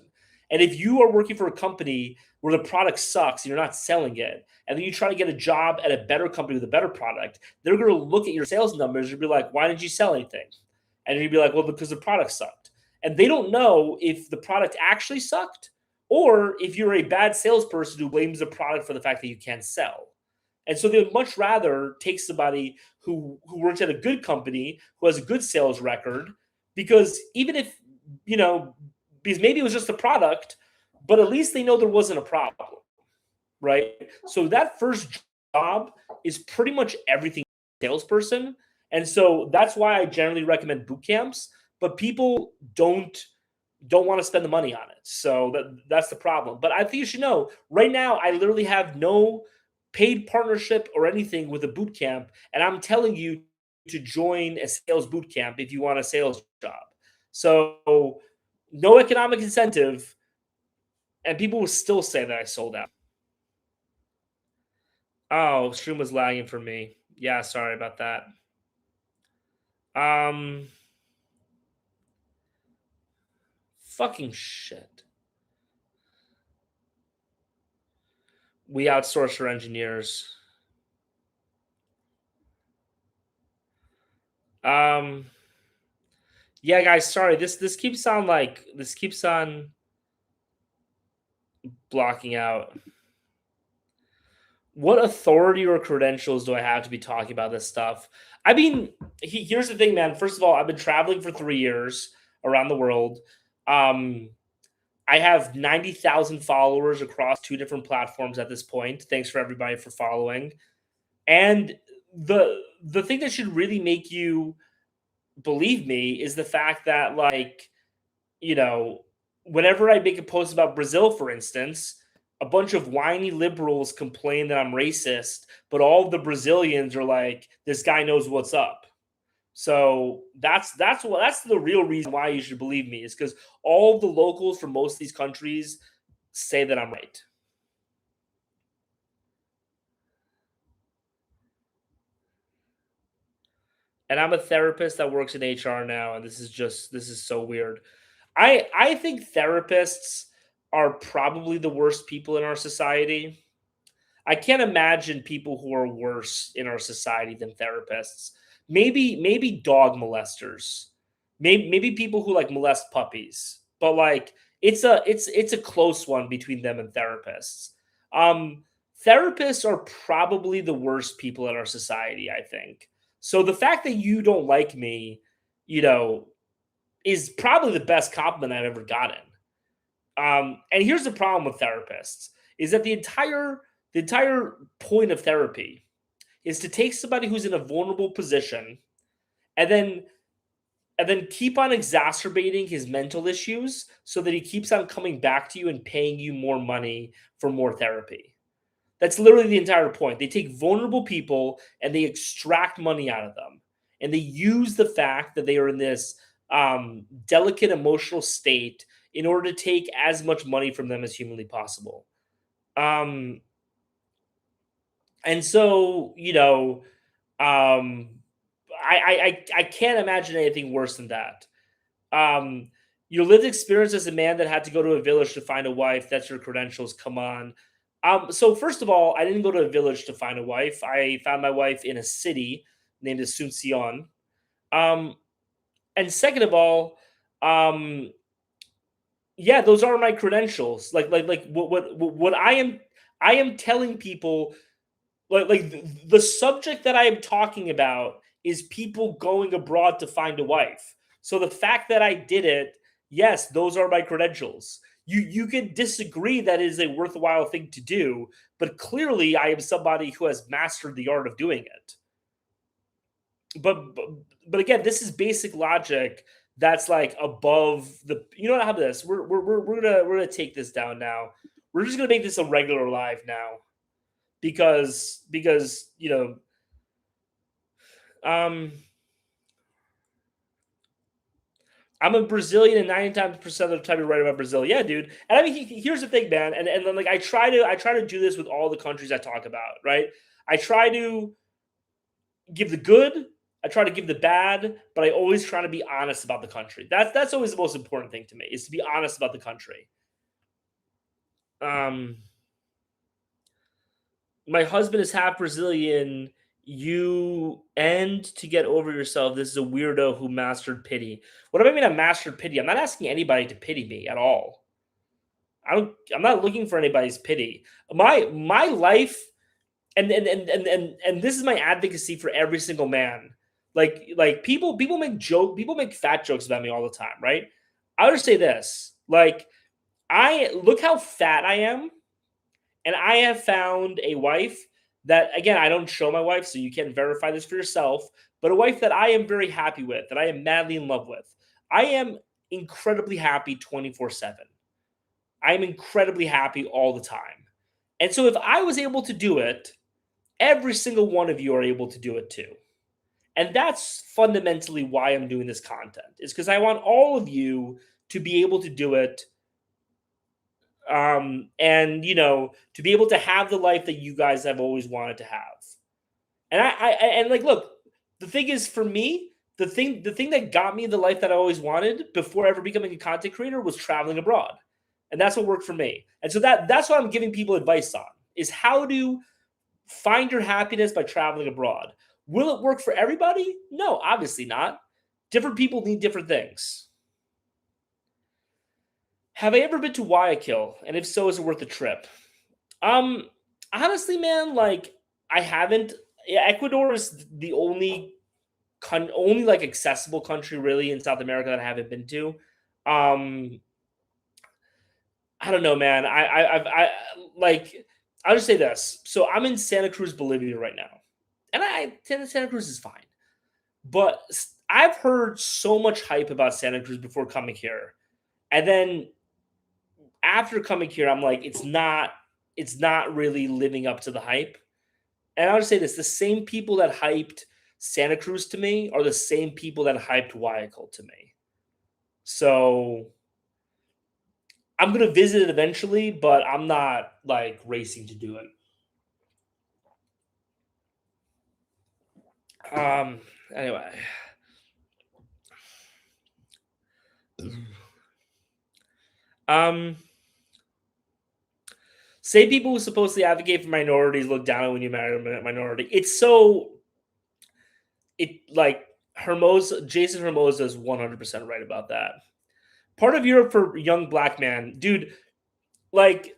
And if you are working for a company where the product sucks and you're not selling it, and then you try to get a job at a better company with a better product, they're going to look at your sales numbers and be like, why didn't you sell anything? And you'd be like, well, because the product sucked. And they don't know if the product actually sucked or if you're a bad salesperson who blames the product for the fact that you can't sell. And so they would much rather take somebody who works at a good company, who has a good sales record, because even if, because maybe it was just the product, but at least they know there wasn't a problem, right? So that first job is pretty much everything salesperson. And so that's why I generally recommend boot camps, but people don't want to spend the money on it. So that's the problem. But I think you should know right now, I literally have no paid partnership or anything with a boot camp. And I'm telling you to join a sales boot camp if you want a sales job. So no economic incentive. And people will still say that I sold out. Oh, stream was lagging for me. Yeah, sorry about that. Fucking shit. We outsource our engineers. Yeah, guys, sorry. This keeps on blocking out. What authority or credentials do I have to be talking about this stuff? I mean, here's the thing, man. First of all, I've been traveling for 3 years around the world. I have 90,000 followers across 2 different platforms at this point. Thanks for everybody for following. And the thing that should really make you believe me is the fact that, like, whenever I make a post about Brazil, for instance, a bunch of whiny liberals complain that I'm racist, but all of the Brazilians are like, this guy knows what's up. So that's the real reason why you should believe me, is because all of the locals from most of these countries say that I'm right. And I'm a therapist that works in HR now, and this is so weird. I think therapists are probably the worst people in our society. I can't imagine people who are worse in our society than therapists. Maybe dog molesters. Maybe people who like molest puppies. But like it's a close one between them and therapists. Therapists are probably the worst people in our society, I think. So the fact that you don't like me, is probably the best compliment I've ever gotten. And here's the problem with therapists: is that the entire point of therapy is to take somebody who's in a vulnerable position and then keep on exacerbating his mental issues so that he keeps on coming back to you and paying you more money for more therapy. That's literally the entire point. They take vulnerable people and they extract money out of them. And they use the fact that they are in this delicate emotional state in order to take as much money from them as humanly possible. And so, I can't imagine anything worse than that. Your lived experience as a man that had to go to a village to find a wife, that's your credentials. Come on. So first of all, I didn't go to a village to find a wife. I found my wife in a city named Asuncion. And second of all, yeah, those are my credentials. Like what I am telling people, like the subject that I am talking about is people going abroad to find a wife. So the fact that I did it, yes, those are my credentials. You can disagree that it is a worthwhile thing to do, but clearly I am somebody who has mastered the art of doing it. But again, this is basic logic that's like above the. You know what? How about this? We're gonna take this down now. We're just gonna make this a regular live now, because I'm a Brazilian, and 99% of the time you're right about Brazil. Yeah, dude. And I mean, here's the thing, man. And then, like, I try to do this with all the countries I talk about, right? I try to give the good, I try to give the bad, but I always try to be honest about the country. That's always the most important thing to me, is to be honest about the country. Um, my husband is half Brazilian. You and to get over yourself. This is a weirdo who mastered pity. What do I mean? I mastered pity. I'm not asking anybody to pity me at all. I'm not looking for anybody's pity. My life, and this is my advocacy for every single man. Like people make fat jokes about me all the time, right? I would say this. Like I look how fat I am, and I have found a wife that, again, I don't show my wife, so you can't verify this for yourself, but a wife that I am very happy with, that I am madly in love with. I am incredibly happy 24/7. I am incredibly happy all the time. And so if I was able to do it, every single one of you are able to do it too. And that's fundamentally why I'm doing this content, is because I want all of you to be able to do it, and to be able to have the life that you guys have always wanted to have. And and like, look, the thing is, for me, the thing that got me the life that I always wanted before ever becoming a content creator was traveling abroad, and that's what worked for me. And so that's what I'm giving people advice on, is how to find your happiness by traveling abroad. Will it work for everybody? No, obviously not. Different people need different things. Have I ever been to Guayaquil? And if so, is it worth the trip? Honestly, man, like, I haven't. Yeah, Ecuador is the only like accessible country really in South America that I haven't been to. I don't know, man. I like. I'll just say this. So I'm in Santa Cruz, Bolivia right now, and Santa Cruz is fine, but I've heard so much hype about Santa Cruz before coming here, and then after coming here, I'm like, it's not really living up to the hype. And I'll just say this: the same people that hyped Santa Cruz to me are the same people that hyped Guayaquil to me. So I'm gonna visit it eventually, but I'm not like racing to do it. Anyway. Say people who supposedly advocate for minorities look down on when you marry a minority. It's so like Jason Hermosa is 100% right about that. Part of Europe for young black man, dude. Like,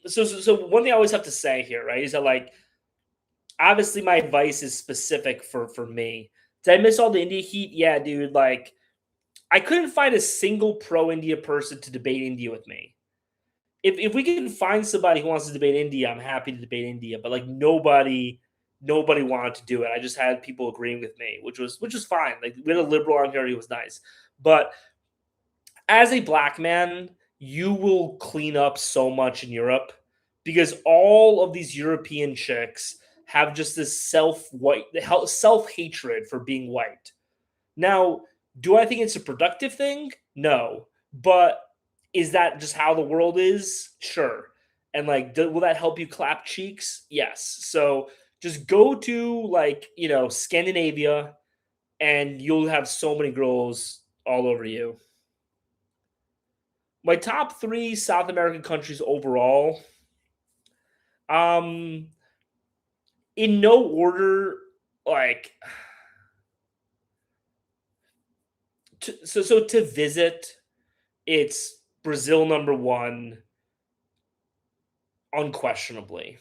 so one thing I always have to say here, right, is that, like, obviously my advice is specific for me. Did I miss all the India heat? Yeah, dude. Like, I couldn't find a single pro India person to debate India with me. If we can find somebody who wants to debate India, I'm happy to debate India. But like nobody wanted to do it. I just had people agreeing with me, which was fine. Like, we had a liberal on here, he was nice. But as a black man, you will clean up so much in Europe because all of these European chicks have just this self-hatred for being white. Now, do I think it's a productive thing? No. But is that just how the world is? Sure. And like, will that help you clap cheeks? Yes. So just go to, like, Scandinavia, and you'll have so many girls all over you. My top 3 South American countries overall, in no order, like, so to visit, it's Brazil number 1, unquestionably.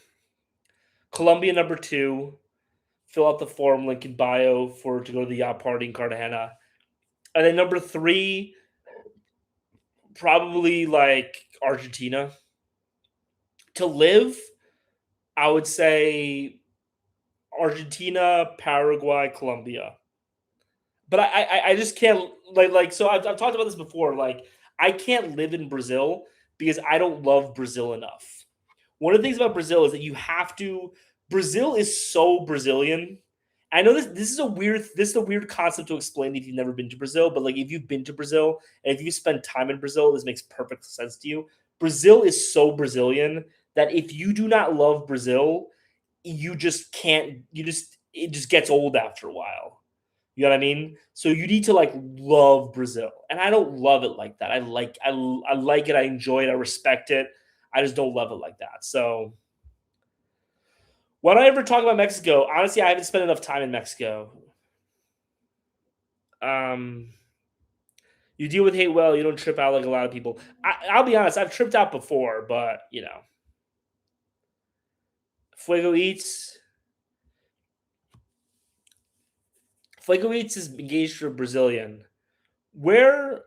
Colombia number 2. Fill out the form, link in bio, to go to the yacht party in Cartagena. And then number 3, probably like Argentina. To live, I would say Argentina, Paraguay, Colombia. But I just can't, like so I've talked about this before. Like, I can't live in Brazil because I don't love Brazil enough. One of the things about Brazil is that Brazil is so Brazilian. I know this is a weird concept to explain if you've never been to Brazil, but like, if you've been to Brazil and if you spend time in Brazil, this makes perfect sense to you. Brazil is so Brazilian that if you do not love Brazil, you just can't. It just gets old after a while. You know what I mean? So you need to like love Brazil, and I don't love it like that. I like it. I enjoy it. I respect it. I just don't love it like that. So when I ever talk about Mexico, honestly, I haven't spent enough time in Mexico. You deal with hate well. You don't trip out like a lot of people. I'll be honest. I've tripped out before, but Fuego Eats. Fuego Eats is engaged to a Brazilian. Where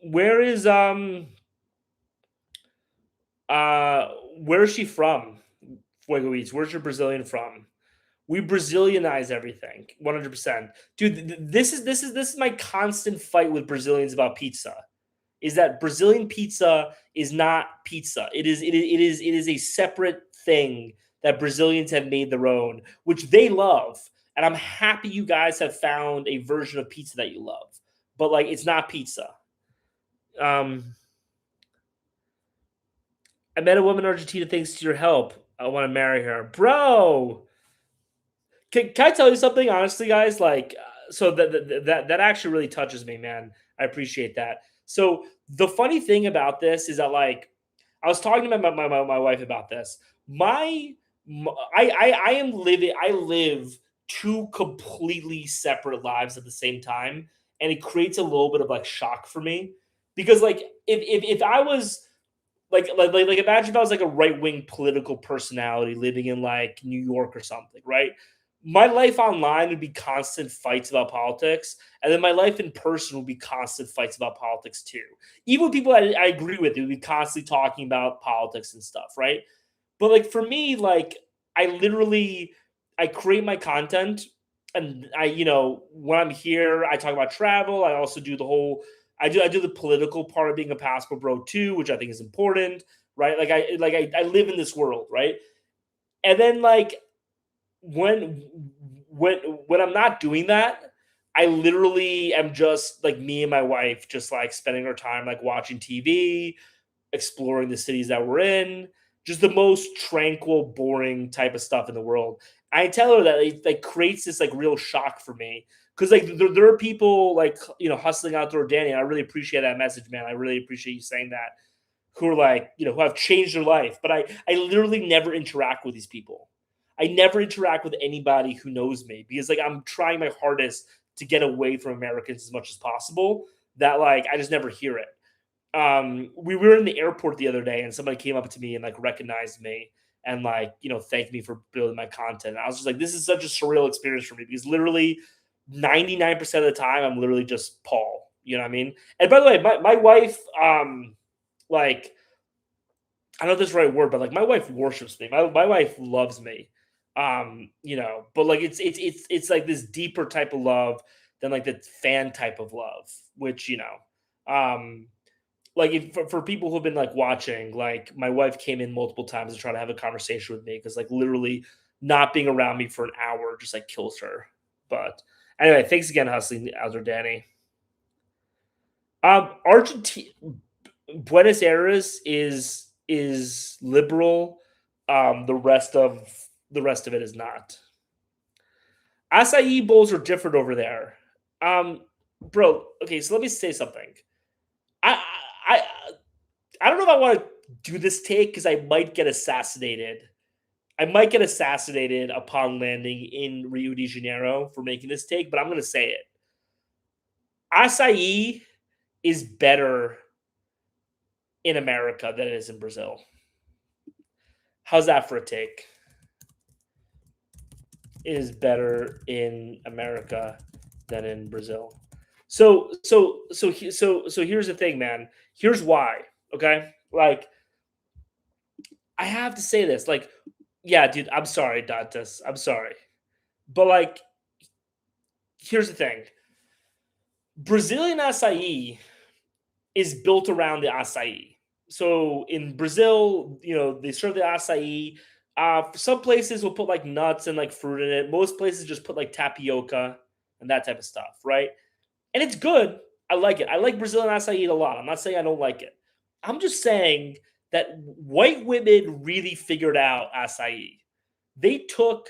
is where is she from? Fuego Eats. Where's your Brazilian from? We Brazilianize everything, 100%. Dude, this is my constant fight with Brazilians about pizza. Is that Brazilian pizza is not pizza. It is a separate thing that Brazilians have made their own, which they love. And I'm happy you guys have found a version of pizza that you love. But like it's not pizza. I met a woman in Argentina thanks to your help. I want to marry her. Bro, can I tell you something honestly, guys? Like, so that actually really touches me, man. I appreciate that. So the funny thing about this is that, like, I was talking to my wife about this. I live two completely separate lives at the same time, and it creates a little bit of like shock for me because, like, if I was like imagine if I was like a right-wing political personality living in like New York or something, right? My life online would be constant fights about politics, and then my life in person would be constant fights about politics too. Even with people I agree with, it would be constantly talking about politics and stuff, right? But like for me, like I create my content, and when I'm here, I talk about travel. I also do I do the political part of being a passport bro too, which I think is important, right? I live in this world, right? And then like when when I'm not doing that, I literally am just like me and my wife, just like spending our time like watching TV, exploring the cities that we're in, just the most tranquil, boring type of stuff in the world. I tell her that it like creates this like real shock for me because like there are people like hustling outdoor Danny. And I really appreciate that message, man. I really appreciate you saying that. Who are like who have changed their life, but I literally never interact with these people. I never interact with anybody who knows me because like I'm trying my hardest to get away from Americans as much as possible. That like I just never hear it. We were in the airport the other day and somebody came up to me and like recognized me and like thanked me for building my content. I was just like, this is such a surreal experience for me because literally 99% of the time I'm literally just Paul. You know what I mean? And by the way, my wife, like I don't know if this is the right word, but like my wife worships me. My wife loves me. But like it's like this deeper type of love than like the fan type of love, which like for people who've been like watching, like my wife came in multiple times to try to have a conversation with me because like literally not being around me for an hour just like kills her. But anyway, thanks again, Hustling Elder Danny. Argentina, Buenos Aires is liberal. The rest of it is not. Acai bowls are different over there. Bro, okay, so let me say something. I I don't know if I want to do this take because I might get assassinated. I might get assassinated upon landing in Rio de Janeiro for making this take, but I'm going to say it. Acai is better in America than it is in Brazil. How's that for a take? It is better in America than in Brazil. So here's the thing, man. Here's why. Okay, like I have to say this. Like, yeah, dude, I'm sorry, Dantas. I'm sorry, but like, here's the thing. Brazilian acai is built around the acai. So in Brazil, they serve the acai. Some places will put like nuts and like fruit in it. Most places just put like tapioca and that type of stuff, right? And it's good. I like it. I like Brazilian acai a lot. I'm not saying I don't like it. I'm just saying that white women really figured out acai. They took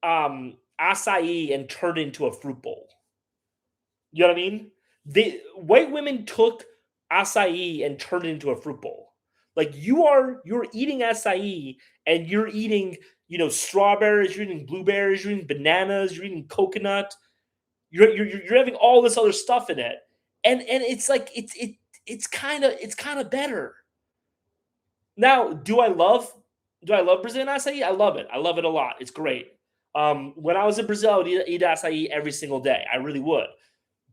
acai and turned it into a fruit bowl. You know what I mean? White women took acai and turn it into a fruit bowl. Like you're eating acai and you're eating, strawberries, you're eating blueberries, you're eating bananas, you're eating coconut. You're having all this other stuff in it. And it's like it's kind of better. Now, do I love Brazilian acai? I love it. I love it a lot. It's great. When I was in Brazil, I would eat acai every single day. I really would.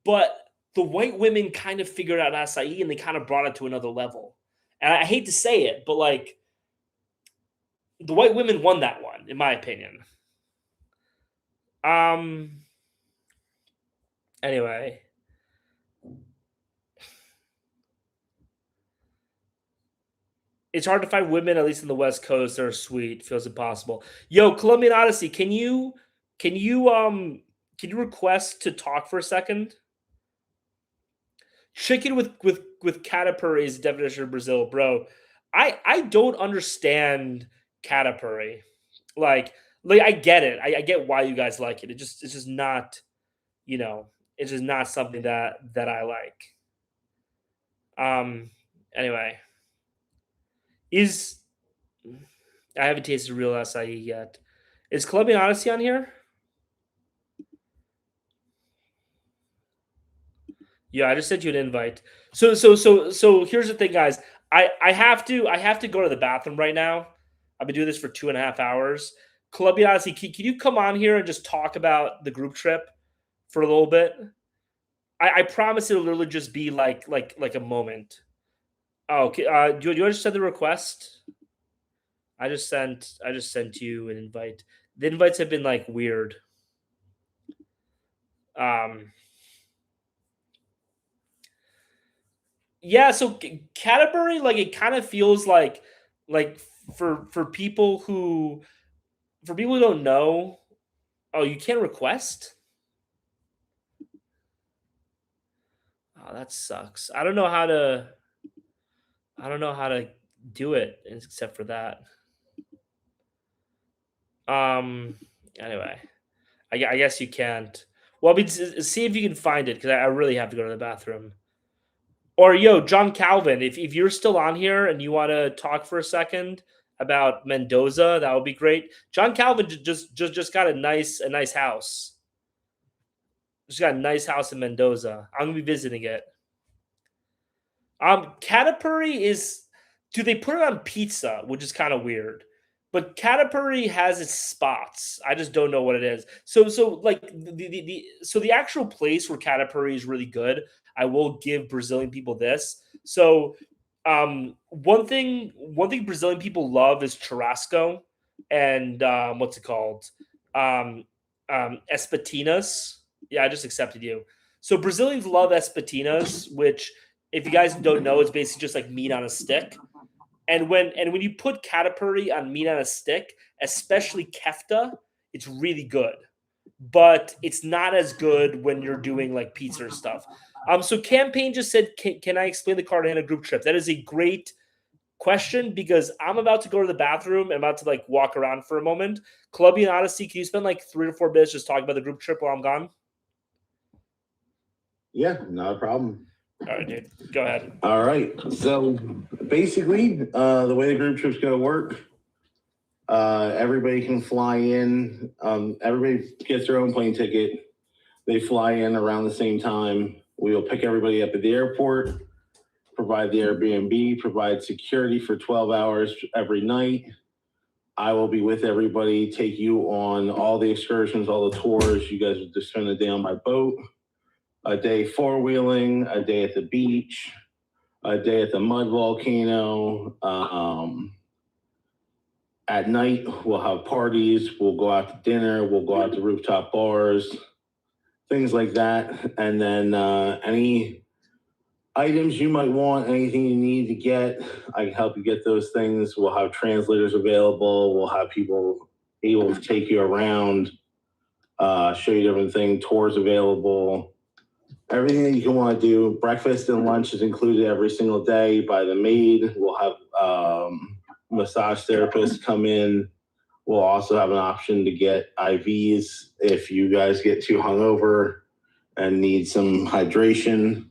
But the white women kind of figured out acai and they kind of brought it to another level. And I hate to say it, but like the white women won that one, in my opinion. Anyway. It's hard to find women, at least in the West Coast, that are sweet. Feels impossible. Yo, Colombian Odyssey, can you request to talk for a second? Chicken with catupiry is the definition of Brazil, bro. I don't understand catupiry. Like I get it. I get why you guys like it. It's just not, it's just not something that I like. Anyway. I haven't tasted real acai yet. Is Colombian Odyssey on here? Yeah, I just sent you an invite. So here's the thing, guys. I have to go to the bathroom right now. I've been doing this for 2.5 hours. Colombian Odyssey, can you come on here and just talk about the group trip for a little bit? I promise it'll literally just be like a moment. Oh, okay. Do you want to send the request? I just sent you an invite. The invites have been like weird. Yeah, so Canterbury, like it kind of feels like for people who don't know. Oh, you can't request? Oh, that sucks. I don't know how to do it except for that. Anyway, I guess you can't. Well, I mean, see if you can find it because I really have to go to the bathroom. Or yo, John Calvin, if you're still on here and you want to talk for a second about Mendoza, that would be great. John Calvin just got a nice house. Just got a nice house in Mendoza. I'm gonna be visiting it. Catupiry is. Do they put it on pizza, which is kind of weird? But catupiry has its spots. I just don't know what it is. So like the actual place where catupiry is really good. I will give Brazilian people this. So one thing Brazilian people love is churrasco and what's it called? Espetinas. Yeah, I just accepted you. So Brazilians love espetinas, which if you guys don't know, it's basically just like meat on a stick. And when you put catupiry on meat on a stick, especially kefta, it's really good. But it's not as good when you're doing like pizza or stuff. So Campaign just said, can I explain the Cartagena group trip? That is a great question because I'm about to go to the bathroom. I'm about to like walk around for a moment. Colombian Odyssey, can you spend like 3 or 4 minutes just talking about the group trip while I'm gone? Yeah, not a problem. All right, dude. Go ahead. All right. So basically, the way the group trip's going to work, everybody can fly in. Everybody gets their own plane ticket. They fly in around the same time. We will pick everybody up at the airport, provide the Airbnb, provide security for 12 hours every night. I will be with everybody, take you on all the excursions, all the tours. You guys will just spend a day on my boat. A day four-wheeling, a day at the beach, a day at the mud volcano. At night, we'll have parties. We'll go out to dinner. We'll go out to rooftop bars, things like that. And then any items you might want, anything you need to get, I can help you get those things. We'll have translators available. We'll have people able to take you around, show you different things, tours available. Everything that you can want to do. Breakfast and lunch is included every single day by the maid. We'll have massage therapists come in. We'll also have an option to get IVs if you guys get too hungover and need some hydration.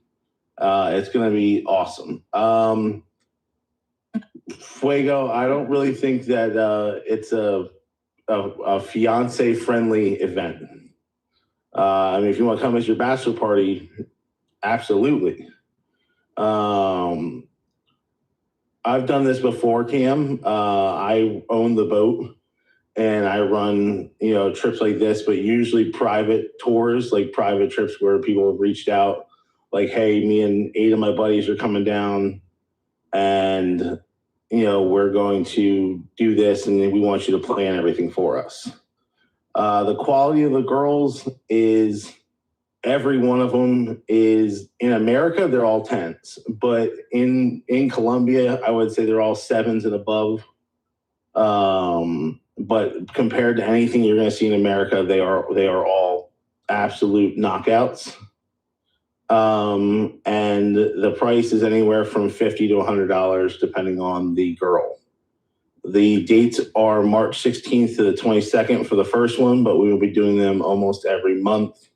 It's going to be awesome. Fuego, I don't really think that it's a fiance friendly event. I mean, if you want to come as your bachelor party, absolutely. I've done this before, Cam. I own the boat and I run, trips like this, but usually private tours, like private trips where people have reached out, like, hey, me and 8 of my buddies are coming down and, we're going to do this and we want you to plan everything for us. The quality of the girls is every one of them is in America, they're all 10s, but in Colombia, I would say they're all 7s and above. But compared to anything you're going to see in America, they are all absolute knockouts. And the price is anywhere from $50 to $100, depending on the girl. The dates are March 16th to the 22nd for the first one, but we will be doing them almost every month.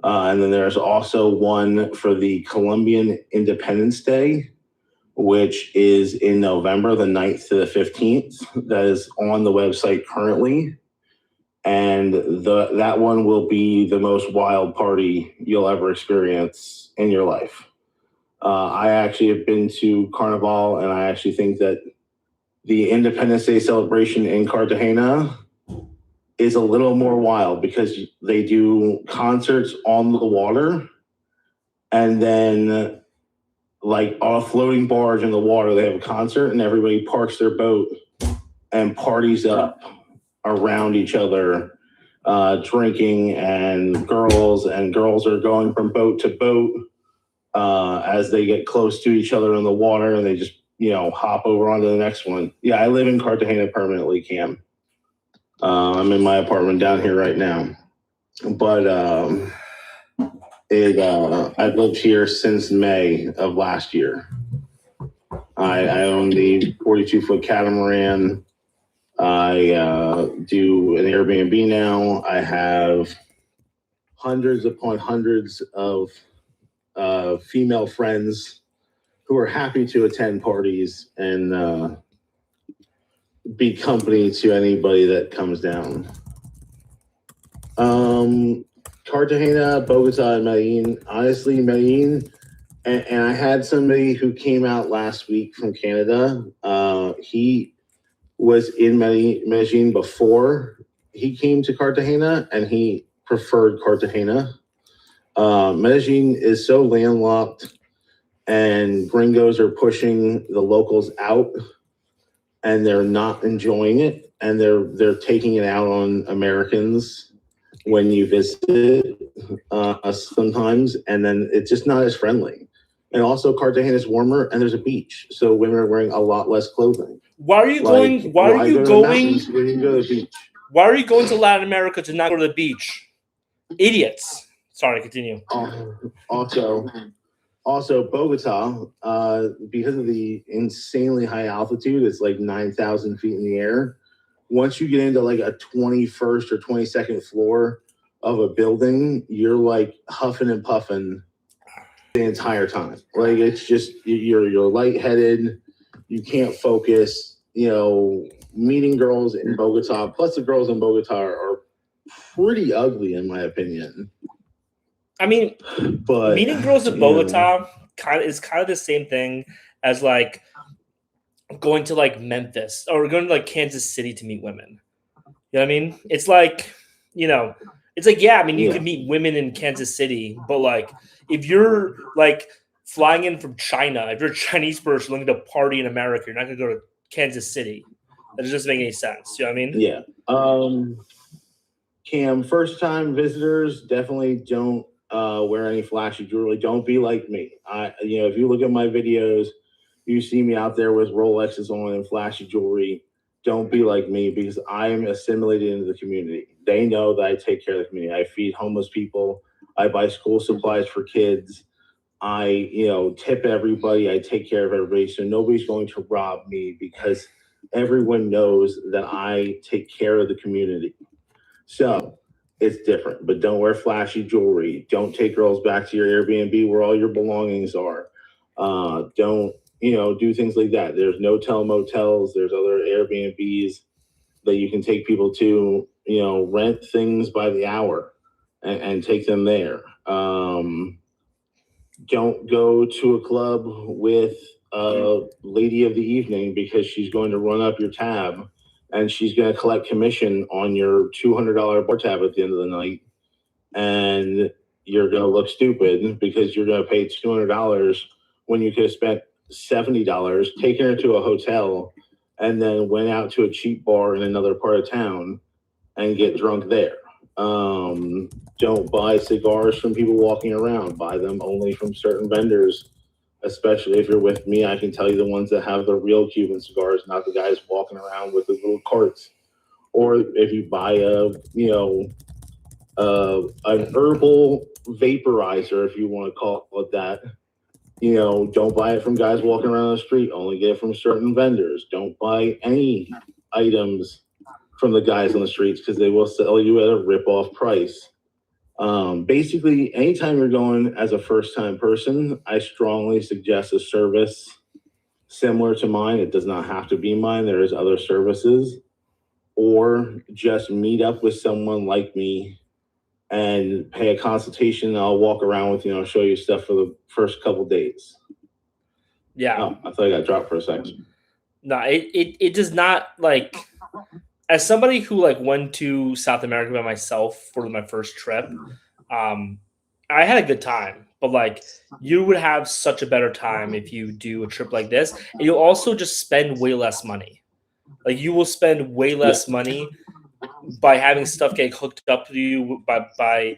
And then there's also one for the Colombian Independence Day, which is in November, the 9th to the 15th. That is on the website currently. And that one will be the most wild party you'll ever experience in your life. I actually have been to Carnival, and I actually think that the Independence Day celebration in Cartagena is a little more wild because they do concerts on the water, and then like on a floating barge in the water, they have a concert and everybody parks their boat and parties up around each other, drinking, and girls are going from boat to boat as they get close to each other in the water, and they just, hop over onto the next one. Yeah, I live in Cartagena permanently, Cam. I'm in my apartment down here right now. But I've lived here since May of last year. I own the 42-foot catamaran. I do an Airbnb now. I have hundreds upon hundreds of female friends who are happy to attend parties and be company to anybody that comes down. Cartagena, Bogota, and Medellin. Honestly, Medellin, and I had somebody who came out last week from Canada. He was in Medellin before he came to Cartagena, and he preferred Cartagena. Medellin is so landlocked, and gringos are pushing the locals out, and they're not enjoying it, and they're taking it out on Americans when you visit us sometimes, and then it's just not as friendly. And also, Cartagena is warmer, and there's a beach, so women are wearing a lot less clothing. Why are you going? Why are you going? When you go to the beach. Why are you going to Latin America to not go to the beach? Idiots. Sorry, continue. Also, Bogota, because of the insanely high altitude, it's like 9,000 feet in the air. Once you get into like a 21st or 22nd floor of a building, you're like huffing and puffing the entire time. Like it's just you're lightheaded, you can't focus. Meeting girls in Bogota, plus the girls in Bogota are pretty ugly in my opinion. I mean, but meeting girls in Bogota is kind of the same thing as like going to like Memphis or going to like Kansas City to meet women. You know what I mean? It's like, it's like, yeah, I mean, you can meet women in Kansas City, but like if you're like flying in from China, if you're a Chinese person looking to party in America, you're not going to go to Kansas City. That doesn't make any sense. You know what I mean? Yeah. Cam, first time visitors definitely don't wear any flashy jewelry. Don't be like me. If you look at my videos, you see me out there with Rolexes on and flashy jewelry. Don't be like me because I am assimilated into the community. They know that I take care of the community. I feed homeless people. I buy school supplies for kids. I, tip everybody. I take care of everybody. So nobody's going to rob me because everyone knows that I take care of the community. So it's different. But don't wear flashy jewelry. Don't take girls back to your Airbnb where all your belongings are. Don't, do things like that. There's no motels. There's other Airbnbs that you can take people to, rent things by the hour and take them there. Don't go to a club with a lady of the evening because she's going to run up your tab and she's going to collect commission on your $200 bar tab at the end of the night. And you're going to look stupid because you're going to pay $200 when you could have spent $70 taking her to a hotel and then went out to a cheap bar in another part of town and get drunk there. Don't buy cigars from people walking around. Buy them only from certain vendors, especially if you're with me. I can tell you the ones that have the real Cuban cigars, not the guys walking around with the little carts. Or if you buy an herbal vaporizer, if you want to call it that, don't buy it from guys walking around the street. Only get it from certain vendors. Don't buy any items from the guys on the streets because they will sell you at a rip-off price. Basically, anytime you're going as a first-time person, I strongly suggest a service similar to mine. It does not have to be mine. There is other services. Or just meet up with someone like me and pay a consultation. And I'll walk around with you, show you stuff for the first couple days. Yeah. Oh, I thought I got dropped for a second. No, it does not, like, as somebody who went to South America by myself for my first trip, I had a good time. But you would have such a better time if you do a trip like this, and you'll also just spend way less money. You will spend way less money by having stuff get hooked up to you by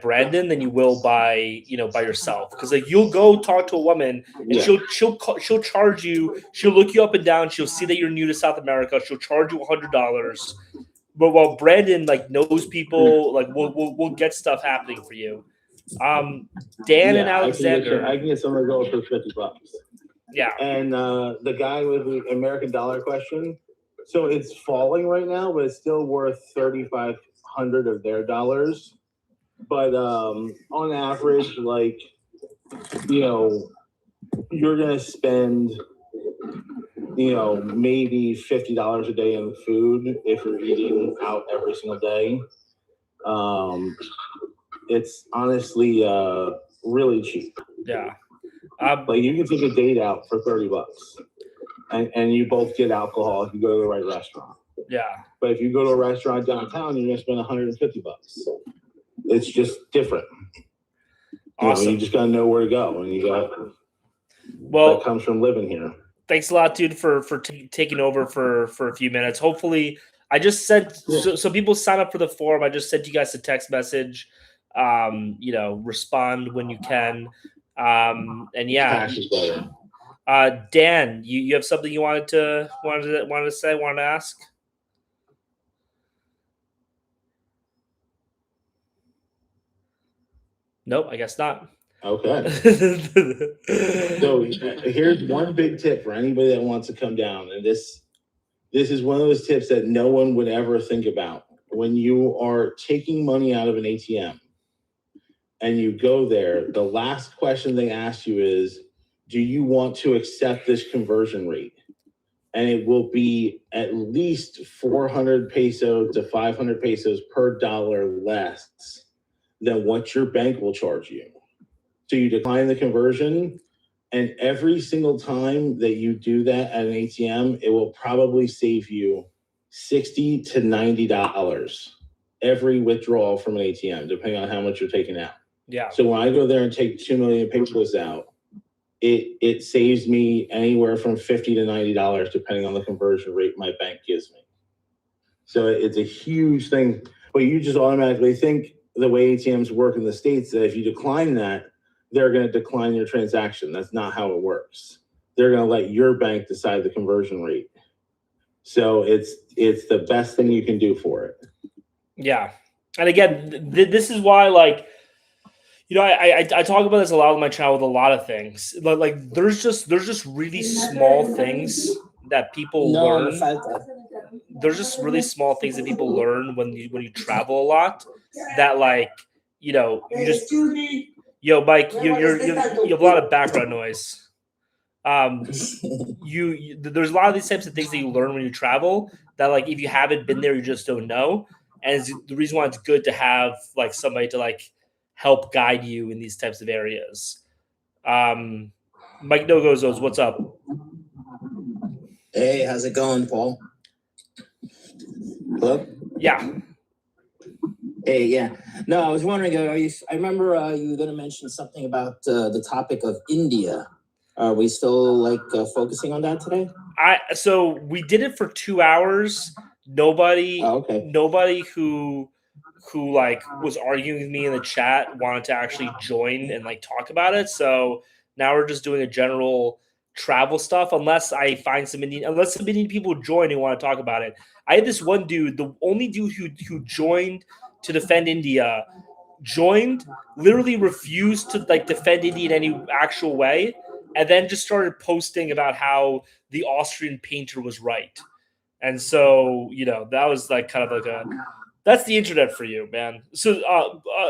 Brandon than you will by yourself. Because you'll go talk to a woman and she'll charge you. She'll look you up and down. She'll see that you're new to South America. She'll charge you $100. But while Brandon knows people, we'll get stuff happening for you. Dan and Alexander, I can get someone to go for $50. Yeah. And the guy with the American dollar question. So it's falling right now, but it's still worth 3,500 of their dollars. But on average, you're gonna spend, maybe $50 a day in food if you're eating out every single day. It's honestly really cheap. Yeah. You can take a date out for $30. And you both get alcohol if you go to the right restaurant. Yeah. But if you go to a restaurant downtown, you're gonna spend $150. It's just different. Awesome. You just gotta know where to go, and that comes from living here. Thanks a lot, dude, for taking over for a few minutes. Hopefully, I just sent so people sign up for the forum. I just sent you guys a text message. Respond when you can. And yeah. Cash is better. Dan, you have something you wanted to say, wanted to ask? Nope, I guess not. Okay. So here's one big tip for anybody that wants to come down, and this is one of those tips that no one would ever think about. When you are taking money out of an ATM and you go there, the last question they ask you is, do you want to accept this conversion rate? And it will be at least 400 pesos to 500 pesos per dollar less than what your bank will charge you. So you decline the conversion, and every single time that you do that at an ATM, it will probably save you $60 to $90 every withdrawal from an ATM, depending on how much you're taking out. Yeah. So when I go there and take 2 million pesos out, it saves me anywhere from $50 to $90, depending on the conversion rate my bank gives me. So it's a huge thing. But you just automatically think the way ATMs work in the States, that if you decline that, they're going to decline your transaction. That's not how it works. They're going to let your bank decide the conversion rate. So it's the best thing you can do for it. Yeah. And again, this is why, I talk about this a lot on my channel with a lot of things. But there's just really small things that people learn. There's just really small things that people learn when you travel a lot that like, you know, you just, yo, Mike, you have a lot of background noise. There's a lot of these types of things that you learn when you travel that like if you haven't been there, you just don't know. And it's the reason why it's good to have like somebody to like help guide you in these types of areas. Mike No Goes, what's up? Hey, how's it going, Paul? Hello? Yeah. Hey, yeah. No, I was wondering, I remember you were going to mention something about the topic of India. Are we still like focusing on that today? So we did it for 2 hours. Nobody who like was arguing with me in the chat wanted to actually join and like talk about it. So now we're just doing a general travel stuff unless I find some Indian people join and want to talk about it. I had this one dude, the only dude who joined to defend India, literally refused to like defend India in any actual way, and then just started posting about how the Austrian painter was right. And so, you know, that was like kind of like that's the internet for you, man. So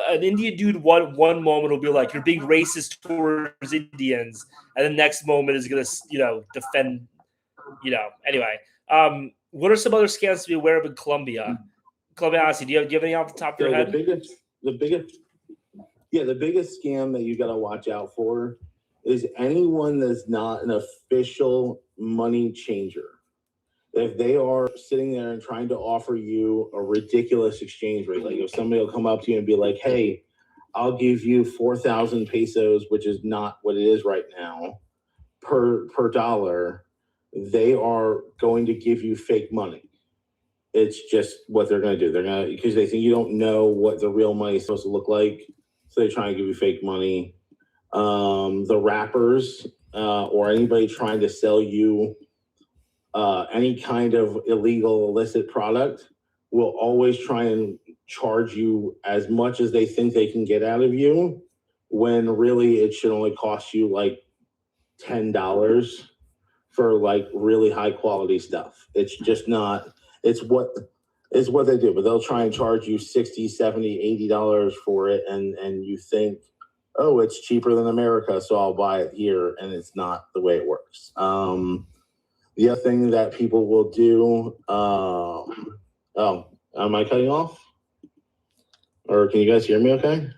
an Indian dude one moment will be like, you're being racist towards Indians, and the next moment is gonna, you know, defend, you know. Anyway, what are some other scams to be aware of in Colombia? Colombia, honestly, do you have any off the top of your head? The biggest scam that you got to watch out for is anyone that's not an official money changer. If they are sitting there and trying to offer you a ridiculous exchange rate, like if somebody will come up to you and be like, hey, I'll give you 4,000 pesos, which is not what it is right now, per dollar, they are going to give you fake money. It's just what they're going to do. They're going to, because they think you don't know what the real money is supposed to look like. So they try and give you fake money. The rappers or anybody trying to sell you any kind of illegal, illicit product will always try and charge you as much as they think they can get out of you, when really it should only cost you like $10 for like really high quality stuff. It's just not, it's what they do, but they'll try and charge you $60, $70, $80 for it. And you think, oh, it's cheaper than America, so I'll buy it here. And it's not the way it works. The other thing that people will do, am I cutting off? Or can you guys hear me okay?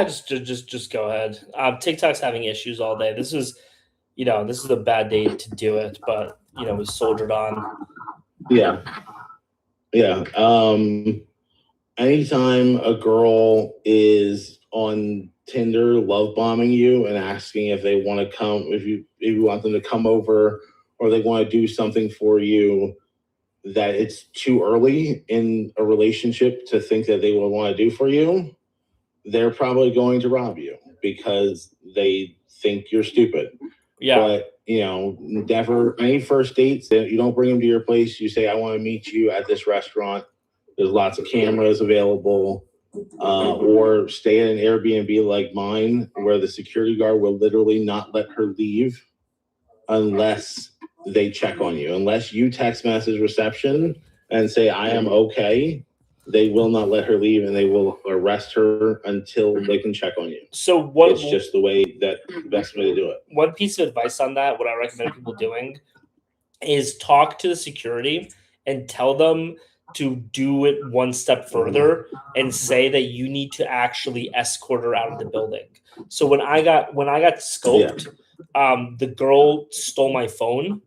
Just go ahead. TikTok's having issues all day. This is a bad day to do it, but you know, we soldiered on. Yeah. Anytime a girl is on Tinder love bombing you and asking if they want to come, if you want them to come over or they want to do something for you, that it's too early in a relationship to think that they will want to do for you, they're probably going to rob you because they think you're stupid. Yeah. But, you know, never, any first dates, you don't bring them to your place. You say, I want to meet you at this restaurant. There's lots of cameras available. Or stay at an Airbnb like mine where the security guard will literally not let her leave unless they check on you. Unless you text message reception and say, I am okay, they will not let her leave and they will arrest her until they can check on you. So it's just the best way to do it. One piece of advice on that, what I recommend people doing is talk to the security and tell them to do it one step further and say that you need to actually escort her out of the building. So when I got scoped, the girl stole my phone.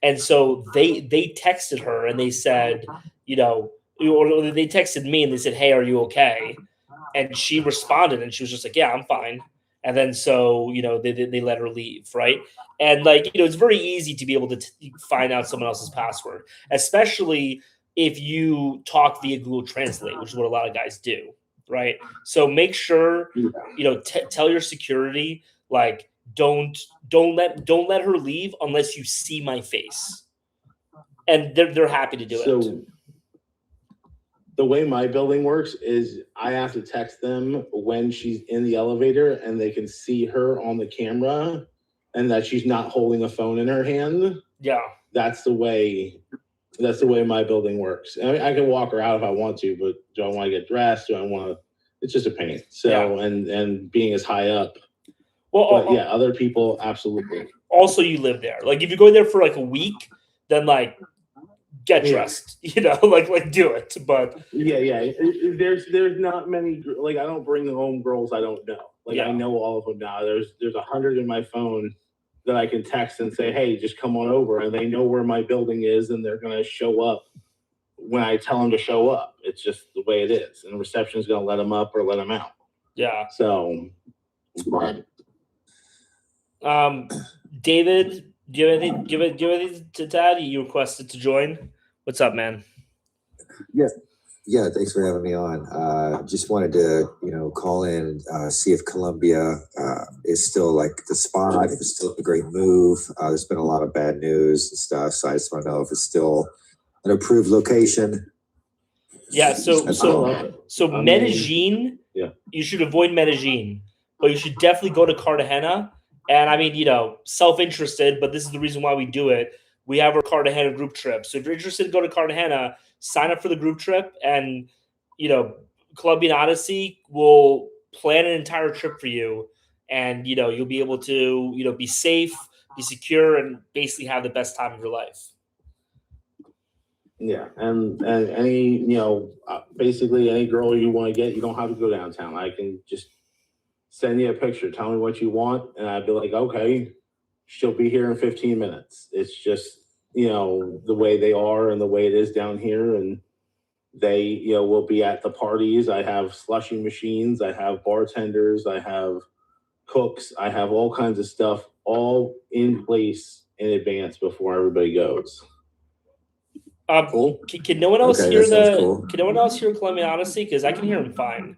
And so they texted her and they said, you know, or they texted me and they said, hey, are you okay? And she responded and she was just like, yeah, I'm fine. And then so, you know, they let her leave, right? And like, you know, it's very easy to be able to find out someone else's password, especially if you talk via Google Translate, which is what a lot of guys do, right? So make sure, you know, tell your security, like, don't let her leave unless you see my face. And they're happy to do it. The way my building works is I have to text them when she's in the elevator and they can see her on the camera and that she's not holding a phone in her hand. Yeah. That's the way my building works. I mean, I can walk her out if I want to, but do I want to get dressed? Do I want to it's just a pain. So and being as high up. Well, But yeah, other people absolutely. Also, you live there. Like if you go there for like a week, then like get dressed. You know, like do it. But yeah. There's not many. Like I don't bring home girls I don't know. Like I know all of them now. There's 100 in my phone that I can text and say, hey, just come on over, and they know where my building is, and they're gonna show up when I tell them to show up. It's just the way it is, and the reception's gonna let them up or let them out. Yeah. So. David, do you have anything? Do you have anything to add? You requested to join. What's up, man? Yeah, thanks for having me on. Just wanted to, call in and see if Colombia is still like the spot, if it's still a great move. There's been a lot of bad news and stuff, so I just want to know if it's still an approved location. Yeah, so Medellin, you should avoid Medellin, but you should definitely go to Cartagena. And I mean, self-interested, but this is the reason why we do it. We have our Cartagena group trip. So if you're interested, go to Cartagena, sign up for the group trip, and Colombian Odyssey will plan an entire trip for you, and you'll be able to be safe, be secure, and basically have the best time of your life. Yeah, and any basically any girl you want to get, you don't have to go downtown. I can just send you a picture, tell me what you want, and I'd be like, okay, she'll be here in 15 minutes. It's just the way they are and the way it is down here, and they will be at the parties. I have slushing machines, I have bartenders, I have cooks, I have all kinds of stuff all in place in advance before everybody goes. Cool. Can no one else hear Can no one else hear Colombian Odyssey? Because I can hear him fine.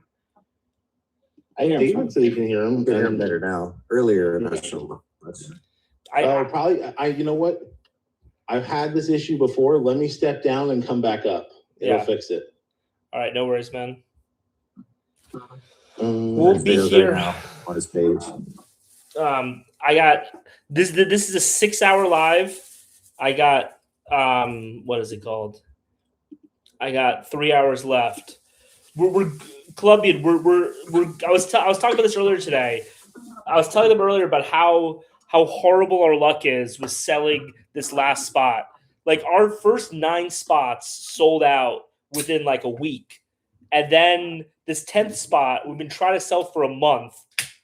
I hear him fine, so you can hear him. I can hear him better now. Earlier, not so much. You know what? I've had this issue before. Let me step down and come back up. It'll fix it. All right, no worries, man. We'll be here right on his page. I got this. This is a 6-hour live. I got what is it called? I got 3 hours left. We're Colombian. We're I was talking about this earlier today. I was telling them earlier about how horrible our luck is with selling this last spot. Like our first 9 spots sold out within like a week. And then this 10th spot, we've been trying to sell for a month.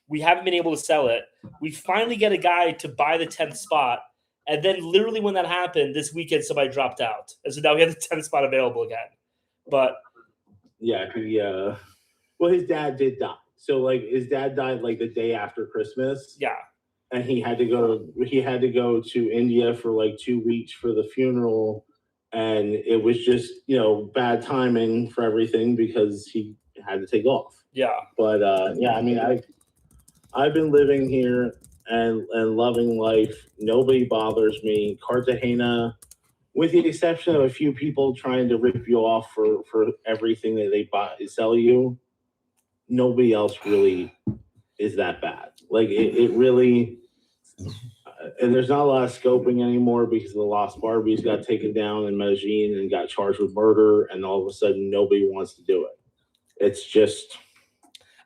We haven't been able to sell it. We finally get a guy to buy the 10th spot. And then literally when that happened, this weekend, somebody dropped out. And so now we have the 10th spot available again. But yeah, well, his dad did die. So like his dad died like the day after Christmas. Yeah. And he had to go to India for like 2 weeks for the funeral. And it was just, bad timing for everything because he had to take off. Yeah. But I mean, I've been living here and loving life. Nobody bothers me. Cartagena, with the exception of a few people trying to rip you off for everything that they sell you, nobody else really is that bad. Like it really, and there's not a lot of scoping anymore because the Lost Barbies got taken down in Medellin and got charged with murder, and all of a sudden nobody wants to do it. It's just.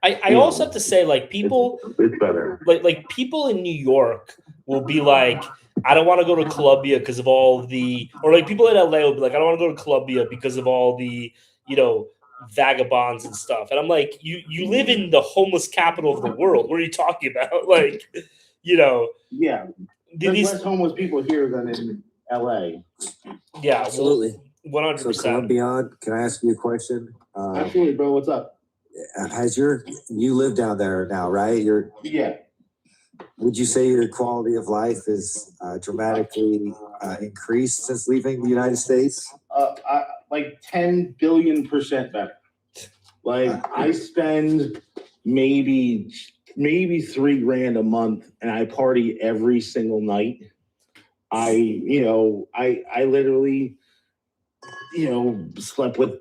I also have to say, like people, it's better. Like people in New York will be like, I don't want to go to Colombia because of all the, or like people in LA will be like, I don't want to go to Colombia because of all the, vagabonds and stuff. And I'm like, you live in the homeless capital of the world. What are you talking about? Like, Yeah. There's less homeless people here than in LA. Yeah, absolutely. 100%. So Colombian, can I ask you a question? Absolutely, bro. What's up? You live down there now, right? Yeah. Would you say your quality of life is dramatically increased since leaving the United States? Like 10 billion% better. Like I spend maybe $3,000 a month, and I party every single night. I literally, slept with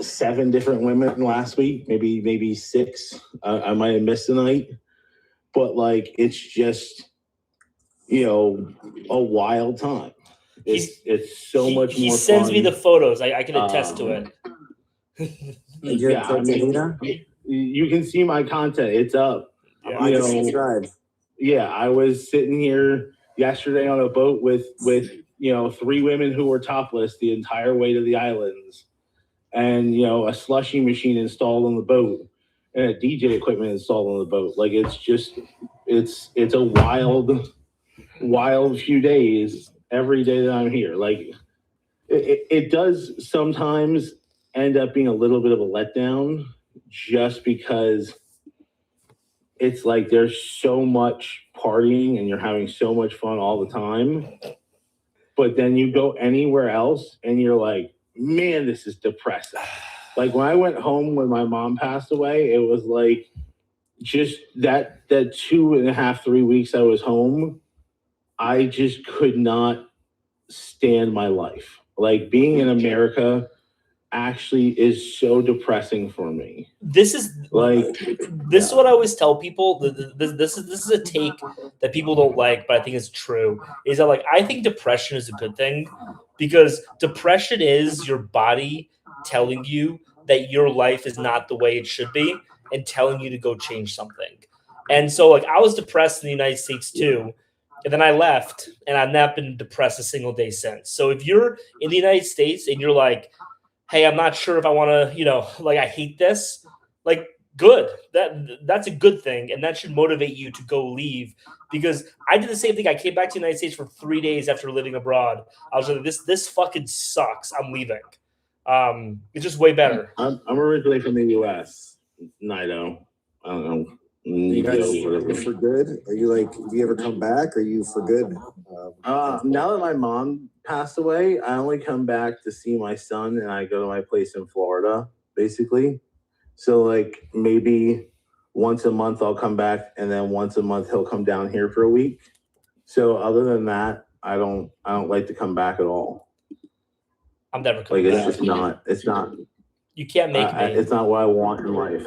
7 different women last week, maybe 6. I might have missed a night, but like it's just a wild time. It's so much more. He sends fun. me the photos. I can attest to it. You're in Cartagena? You can see my content. It's up. Yeah. You know, yeah, I was sitting here yesterday on a boat with 3 women who were topless the entire way to the islands, and a slushy machine installed on the boat and a DJ equipment installed on the boat. Like it's a wild few days every day that I'm here. Like it does sometimes end up being a little bit of a letdown just because it's like there's so much partying and you're having so much fun all the time. But then you go anywhere else and you're like, man, this is depressing. Like when I went home when my mom passed away, it was like just that 2.5, 3 weeks I was home, I just could not stand my life. Like being in America actually is so depressing for me. This is is what I always tell people. This is a take that people don't like, but I think it's true. Is that like I think depression is a good thing because depression is your body telling you that your life is not the way it should be and telling you to go change something. And so like I was depressed in the United States too. And then I left and I've not been depressed a single day since. So if you're in the United States and you're like, hey, I'm not sure if I want to, like I hate this, like good. That's a good thing. And that should motivate you to go leave because I did the same thing. I came back to the United States for 3 days after living abroad. I was like, this fucking sucks. I'm leaving. It's just way better. I'm originally from the US, Nido. I don't know. You guys for good? Are you like, do you ever come back? Are you for good? Now that my mom passed away, I only come back to see my son and I go to my place in Florida, basically. So like maybe once a month I'll come back and then once a month he'll come down here for a week. So other than that, I don't like to come back at all. I'm never coming back. It's not. You can't make me. It's not what I want in life.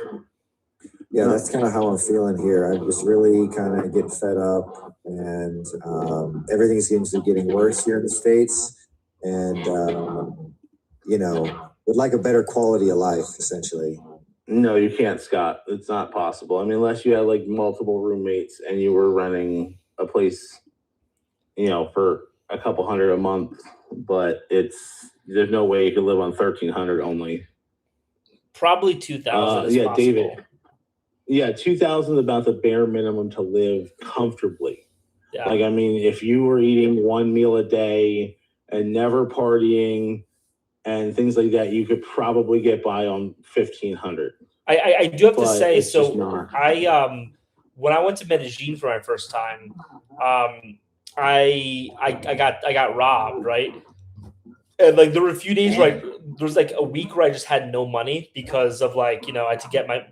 Yeah, that's kind of how I'm feeling here. I was really kind of getting fed up, and everything seems to be getting worse here in the States. And would like a better quality of life, essentially. No, you can't, Scott. It's not possible. I mean, unless you had like multiple roommates and you were renting a place, for a couple hundred a month. But there's no way you could live on 1,300 only. Probably 2,000 is possible. David. Yeah, 2,000 is about the bare minimum to live comfortably. Yeah. Like, I mean, if you were eating one meal a day and never partying and things like that, you could probably get by on 1,500. I do have to say, so when I went to Medellin for my first time, I got robbed, right? And like there were a few days where there was like a week where I just had no money because of like, I had to get my,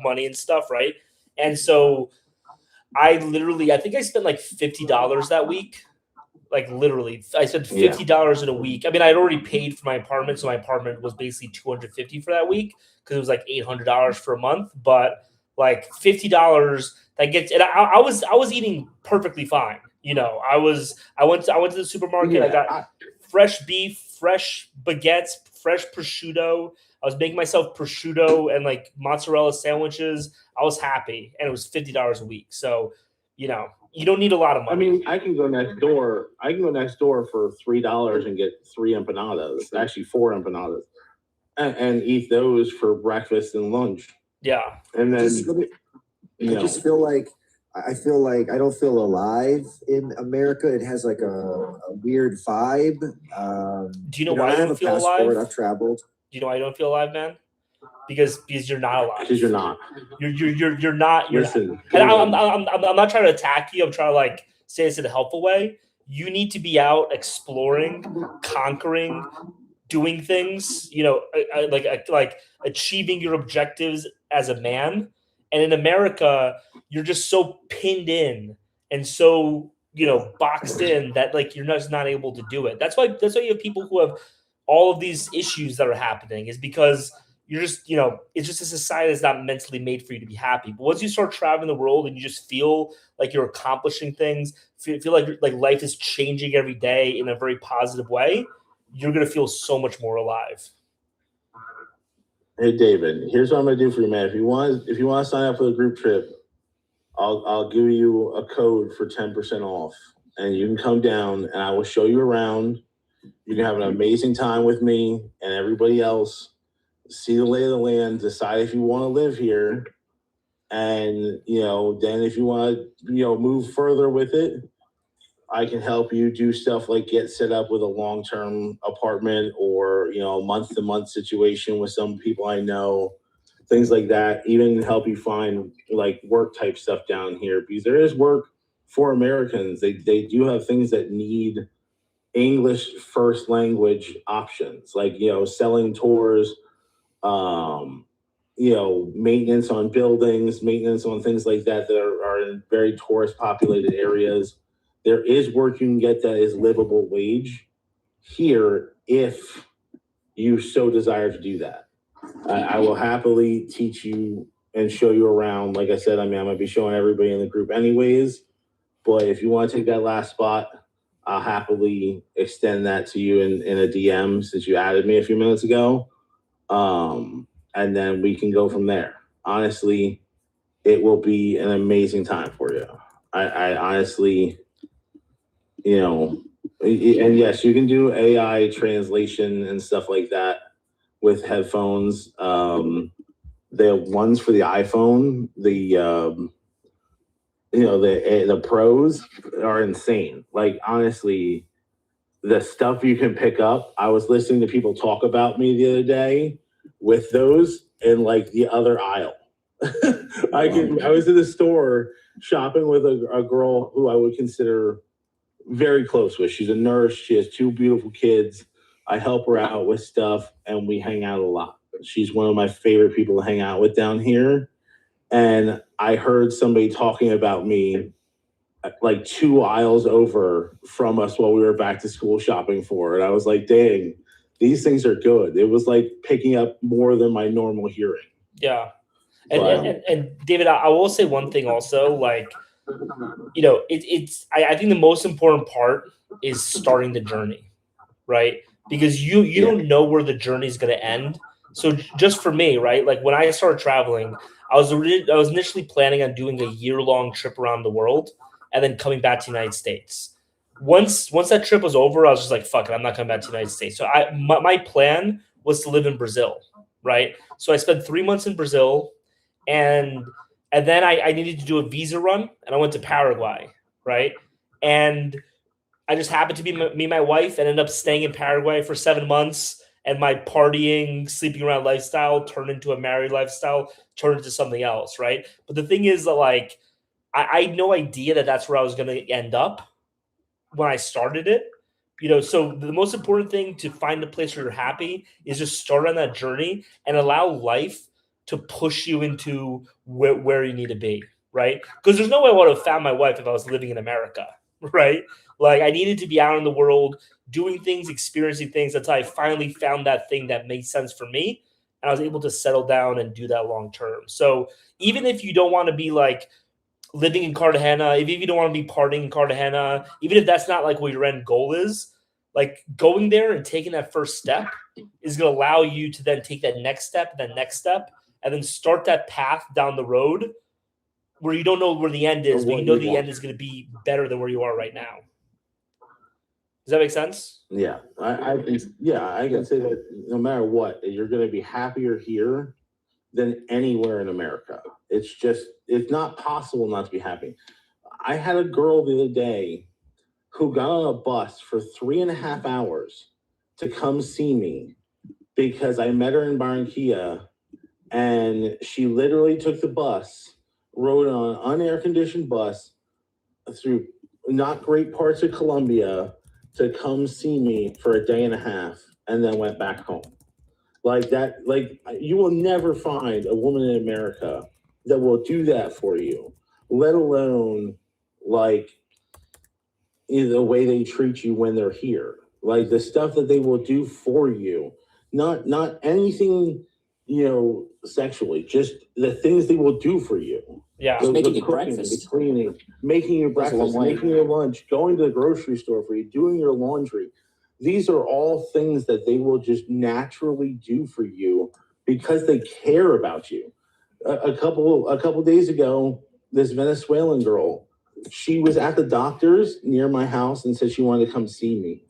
money and stuff, right? And so I think I spent like $50 that week. Like literally, I spent $50 in a week. I mean, I'd already paid for my apartment, so my apartment was basically $250 for that week because it was like $800 for a month. But like $50, that gets. And I was eating perfectly fine. I went to the supermarket. Yeah, I got fresh beef, fresh baguettes, fresh prosciutto. I was making myself prosciutto and like mozzarella sandwiches. I was happy, and it was $50 a week. So, you don't need a lot of money. I mean, I can go next door. For $3 and get 3 empanadas, actually 4 empanadas, and eat those for breakfast and lunch. Yeah, and then I just feel like I don't feel alive in America. It has like a weird vibe. Do you know why I don't feel alive? I've traveled. Do you know why I don't feel alive, man? Because you're not alive. Because you're not. You're not. Listen, and I'm not trying to attack you. I'm trying to like say this in a helpful way. You need to be out exploring, conquering, doing things. Like achieving your objectives as a man. And in America, you're just so pinned in and so boxed in that like you're just not able to do it. That's why you have people who have all of these issues that are happening is because you're just, it's just a society that's not mentally made for you to be happy. But once you start traveling the world and you just feel like you're accomplishing things, feel like life is changing every day in a very positive way, you're going to feel so much more alive. Hey David, here's what I'm gonna do for you, man. If you want to sign up for the group trip, I'll give you a code for 10% off, and you can come down, and I will show you around. You can have an amazing time with me and everybody else. See the lay of the land. Decide if you want to live here, and then if you want to move further with it, I can help you do stuff like get set up with a long-term apartment or a month-to-month situation with some people I know, things like that. Even help you find like work type stuff down here, because there is work for Americans. They do have things that need English first language options, like selling tours, maintenance on buildings, maintenance on things like that are in very tourist populated areas. There is work you can get that is livable wage here if you so desire to do that. I will happily teach you and show you around. Like I said, I'm going to be showing everybody in the group anyways. But if you want to take that last spot, I'll happily extend that to you in a DM since you added me a few minutes ago. And then we can go from there. Honestly, it will be an amazing time for you. I honestly, and yes, you can do AI translation and stuff like that with headphones. The ones for the iPhone, the pros are insane. Like honestly, the stuff you can pick up. I was listening to people talk about me the other day with those in like the other aisle. I was in the store shopping with a girl who I would consider very close with. She's a nurse. She has 2 beautiful kids. I help her out with stuff and we hang out a lot. She's one of my favorite people to hang out with down here. And I heard somebody talking about me like 2 aisles over from us while we were back to school shopping for it. I was like, dang, these things are good. It was like picking up more than my normal hearing. Yeah. And David, I will say one thing also, like, I think the most important part is starting the journey, right? Because you don't know where the journey is going to end. So just for me, right? Like when I started traveling, I was initially planning on doing a year-long trip around the world and then coming back to the United States. Once that trip was over, I was just like, fuck it, I'm not coming back to the United States. So my plan was to live in Brazil, right? So I spent 3 months in Brazil, and then I needed to do a visa run, and I went to Paraguay, right? And I just happened to be me and my wife and ended up staying in Paraguay for 7 months, and my partying, sleeping around lifestyle turned into a married lifestyle, turned into something else, right? But the thing is that, like, I had no idea that that's where I was going to end up when I started it. So the most important thing to find a place where you're happy is just start on that journey and allow life to push you into where you need to be, right? Because there's no way I would have found my wife if I was living in America, right? Like I needed to be out in the world, doing things, experiencing things until I finally found that thing that made sense for me. And I was able to settle down and do that long term. So even if you don't want to be like living in Cartagena, if you don't want to be partying in Cartagena, even if that's not like what your end goal is, like going there and taking that first step is going to allow you to then take that next step, and then start that path down the road where you don't know where the end is, but you know the end is going to be better than where you are right now. Does that make sense? Yeah, I can say that no matter what, you're going to be happier here than anywhere in America. It's not possible not to be happy. I had a girl the other day who got on a bus for 3.5 hours to come see me because I met her in Barranquilla, and she literally took the bus, rode on an unair conditioned bus through not great parts of Colombia to come see me for a day and a half, and then went back home. Like that, like you will never find a woman in America that will do that for you, let alone like the way they treat you when they're here. Like the stuff that they will do for you, not anything, sexually, just the things they will do for you. Yeah, just making you cooking, breakfast, the cleaning, making you breakfast, making your lunch, going to the grocery store for you, doing your laundry. These are all things that they will just naturally do for you because they care about you. A couple days ago, this Venezuelan girl, she was at the doctor's near my house and said she wanted to come see me,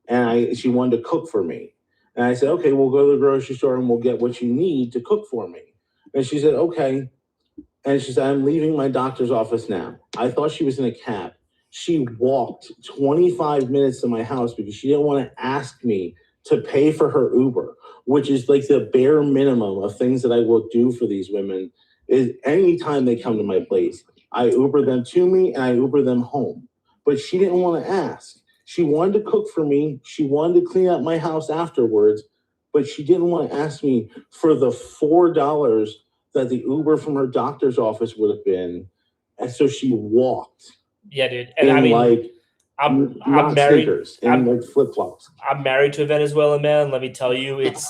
and she wanted to cook for me. And I said, okay, we'll go to the grocery store and we'll get what you need to cook for me. And she said, okay. And she said, I'm leaving my doctor's office now. I thought she was in a cab. She walked 25 minutes to my house because she didn't want to ask me to pay for her Uber, which is like the bare minimum of things that I will do for these women. Is anytime they come to my place, I Uber them to me and I Uber them home. But she didn't want to ask. She wanted to cook for me. She wanted to clean up my house afterwards, but she didn't want to ask me for the $4 that the Uber from her doctor's office would have been. And so she walked. Yeah, dude. And I mean, I'm married. Sneakers, in like flip flops. I'm married to a Venezuelan man. Let me tell you, it's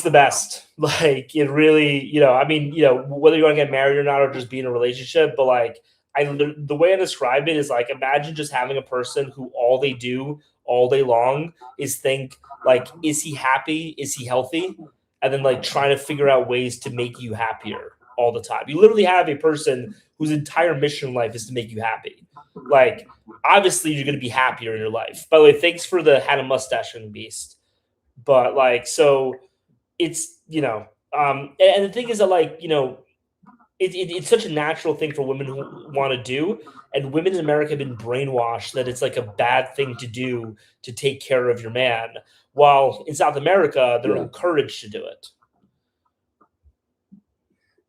the best. Like it really, I mean, whether you want to get married or not, or just be in a relationship, but like the way I describe it is like, imagine just having a person who all they do all day long is think like, is he happy? Is he healthy? And then like trying to figure out ways to make you happier all the time. You literally have a person whose entire mission in life is to make you happy. Like, obviously you're going to be happier in your life. By the way, thanks for the had a mustache and beast. But like, so it's, and the thing is that like, it's such a natural thing for women who want to do. And women in America have been brainwashed that it's like a bad thing to do to take care of your man. While in South America, they're encouraged to do it.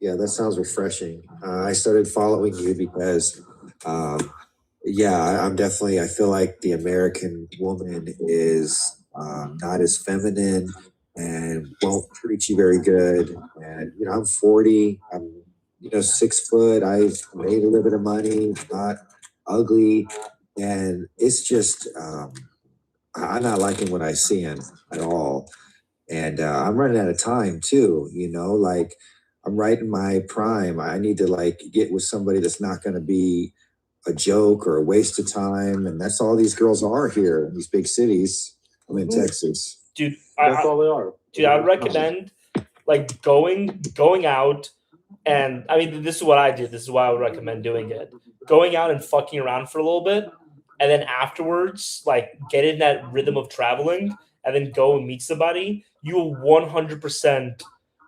Yeah, that sounds refreshing. I started following you because, I'm definitely, I feel like the American woman is not as feminine and won't treat you very good. And, I'm 40, I'm, 6 foot, I've made a little bit of money, not ugly. And it's just, I'm not liking what I see at all. And I'm running out of time too, like I'm right in my prime. I need to like get with somebody that's not going to be a joke or a waste of time. And that's all these girls are here in these big cities. I'm in Texas. Dude, that's all they are. Dude, I'd recommend like going out, and I mean, this is what I did. This is why I would recommend doing it. Going out and fucking around for a little bit, and then afterwards, like get in that rhythm of traveling, and then go and meet somebody. You will 100%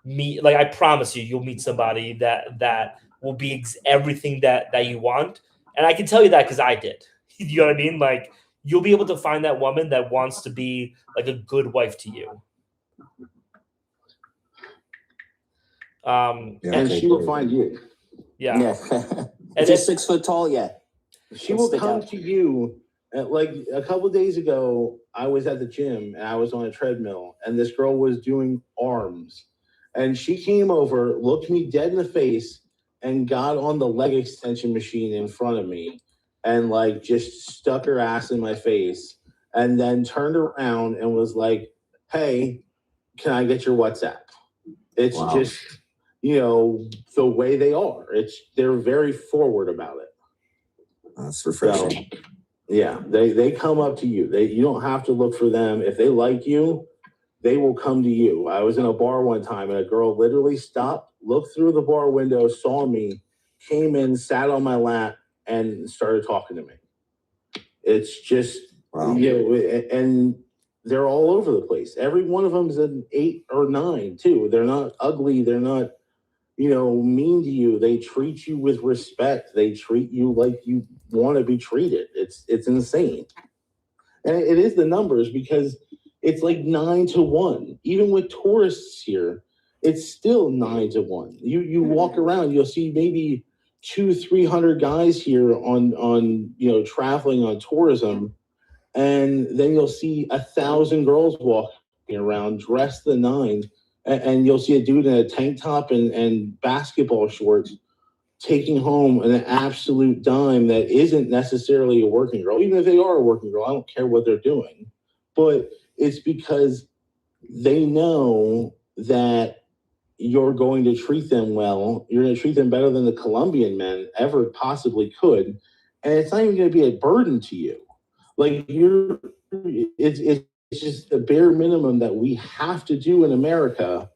meet. Like I promise you, you'll meet somebody that will be everything that you want. And I can tell you that because I did. You know what I mean? Like you'll be able to find that woman that wants to be like a good wife to you. And she will find you. Yeah. And just 6 foot tall, She will come to you. Like a couple of days ago, I was at the gym and I was on a treadmill, and this girl was doing arms, and she came over, looked me dead in the face, and got on the leg extension machine in front of me, and like just stuck her ass in my face, and then turned around and was like, "Hey, can I get your WhatsApp?" It's just, the way they are. They're very forward about it. That's refreshing. So, yeah, they come up to you. You don't have to look for them. If they like you, they will come to you. I was in a bar one time and a girl literally stopped, looked through the bar window, saw me, came in, sat on my lap, and started talking to me. It's just, and they're all over the place. Every one of them is an 8 or 9 too. They're not ugly. They're not, mean to you. They treat you with respect. They treat you like you want to be treated. It's insane. And it is the numbers, because it's like 9 to 1. Even with tourists here, it's still 9 to 1. You walk around, you'll see maybe 200-300 guys here on traveling on tourism, and then you'll see 1,000 girls walking around dressed the 9. And you'll see a dude in a tank top and basketball shorts taking home an absolute dime that isn't necessarily a working girl. Even if they are a working girl, I don't care what they're doing. But it's because they know that you're going to treat them well. You're going to treat them better than the Colombian men ever possibly could. And it's not even going to be a burden to you. Like it's just the bare minimum that we have to do in America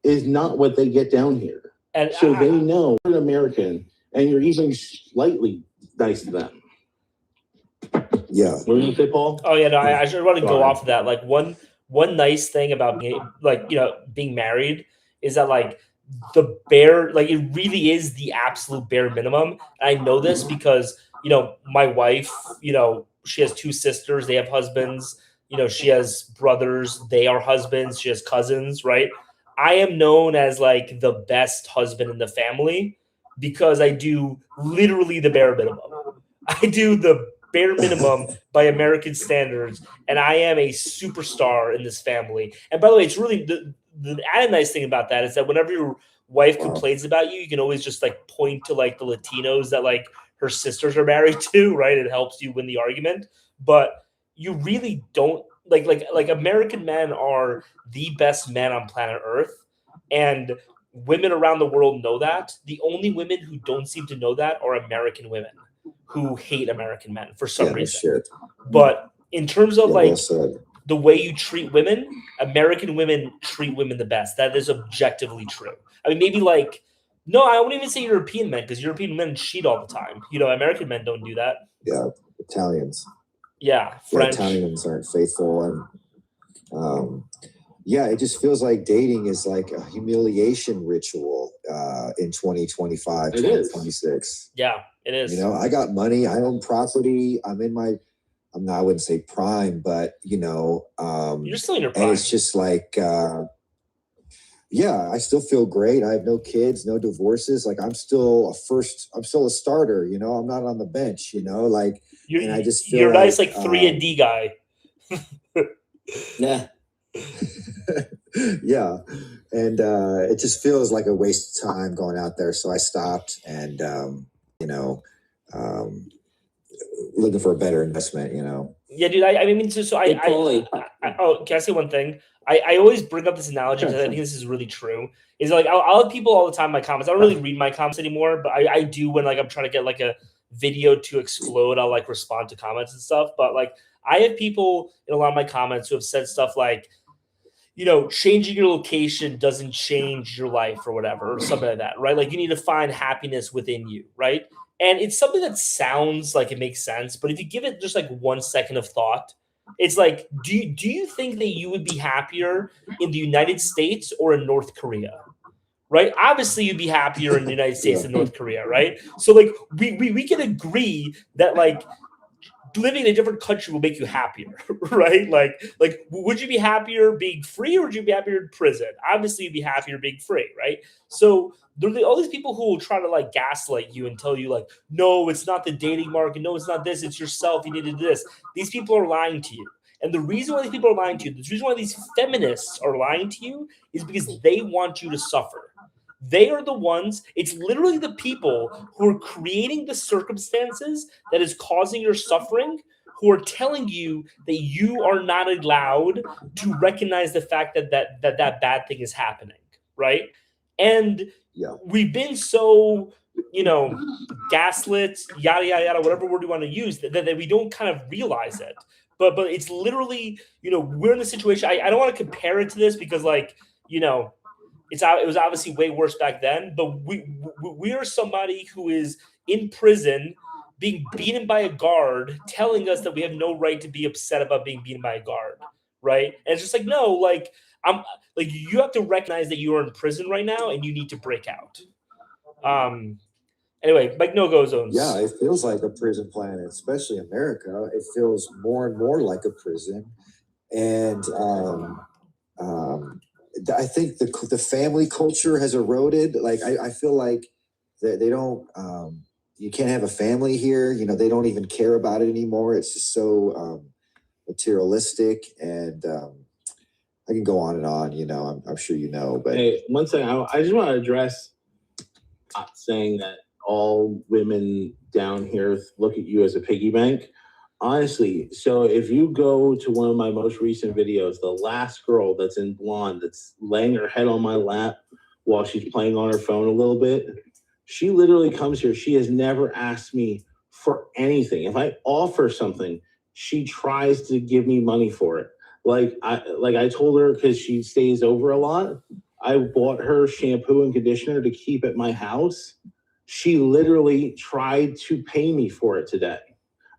is not what they get down here. And so they know you're an American and you're even slightly nice to them. Yeah. What did you say, Paul? Oh yeah, no, I just want to go Sorry. off of that. Like one nice thing about being being married is that like the bare like it really is the absolute bare minimum. And I know this because my wife, she has 2 sisters, they have husbands, she has brothers, they are husbands, she has cousins, right? I am known as like the best husband in the family because I do literally the bare minimum. I do the bare minimum by American standards, and I am a superstar in this family. And by the way, it's really the added nice thing about that is that whenever your wife complains about you, you can always just like point to like the Latinos that like her sisters are married to, right? It helps you win the argument, but you really don't like American men are the best men on planet Earth, and women around the world know that. The only women who don't seem to know that are American women who hate American men for some reason. Shit. But in terms of Well said. the way you treat women, American women treat women the best. That is objectively true. I mean, maybe no, I wouldn't even say European men because European men cheat all the time. American men don't do that. Yeah, Italians. Yeah, French. Yeah, Italians aren't faithful, and yeah, it just feels like dating is like a humiliation ritual in 2025, 2026. Yeah, it is. I got money, I own property, I wouldn't say prime, but you're still in your prime. And it's just like yeah, I still feel great. I have no kids, no divorces. Like I'm still a starter, I'm not on the bench, like and I just feel you're a nice 3-and-D guy. Yeah. Yeah, and it just feels like a waste of time going out there. So I stopped, and looking for a better investment. Yeah, dude. I mean, so I can I say one thing? I always bring up this analogy because I think this is really true. Is like I'll have people all the time in my comments. I don't really read my comments anymore, but I do when I'm trying to get like a video to explode. I'll respond to comments and stuff. But I have people in a lot of my comments who have said stuff like, changing your location doesn't change your life or whatever, or something like that, right? Like you need to find happiness within you, right? And it's something that sounds like it makes sense, but if you give it just 1 second of thought, it's like, do you think that you would be happier in the United States or in North Korea? Right? Obviously, you'd be happier in the United States than North Korea, right? So we can agree that living in a different country will make you happier, right? Would you be happier being free or would you be happier in prison? Obviously, you'd be happier being free, right? So there are all these people who will try to gaslight you and tell you no, it's not the dating market. No, it's not this. It's yourself. You need to do this. These people are lying to you. And the reason why these people are lying to you, the reason why these feminists are lying to you is because they want you to suffer. They are the ones, it's literally the people who are creating the circumstances that is causing your suffering, who are telling you that you are not allowed to recognize the fact that bad thing is happening, right? And we've been so, gaslit, yada, yada, yada, whatever word you want to use, that we don't kind of realize it. But it's literally, we're in the situation, I don't want to compare it to this because it was obviously way worse back then, but we are somebody who is in prison being beaten by a guard telling us that we have no right to be upset about being beaten by a guard, right? And it's just no, I'm you have to recognize that you are in prison right now and you need to break out. Anyway, no-go zones. Yeah, it feels like a prison planet, especially America. It feels more and more like a prison, and I think the family culture has eroded. I feel like they don't. You can't have a family here. They don't even care about it anymore. It's just so materialistic, and I can go on and on. I'm sure but hey, one thing I just want to address, not saying that all women down here look at you as a piggy bank. Honestly, so if you go to one of my most recent videos, the last girl that's in blonde, that's laying her head on my lap while she's playing on her phone a little bit, she literally comes here. She has never asked me for anything. If I offer something, she tries to give me money for it. I told her, because she stays over a lot, I bought her shampoo and conditioner to keep at my house. She literally tried to pay me for it today.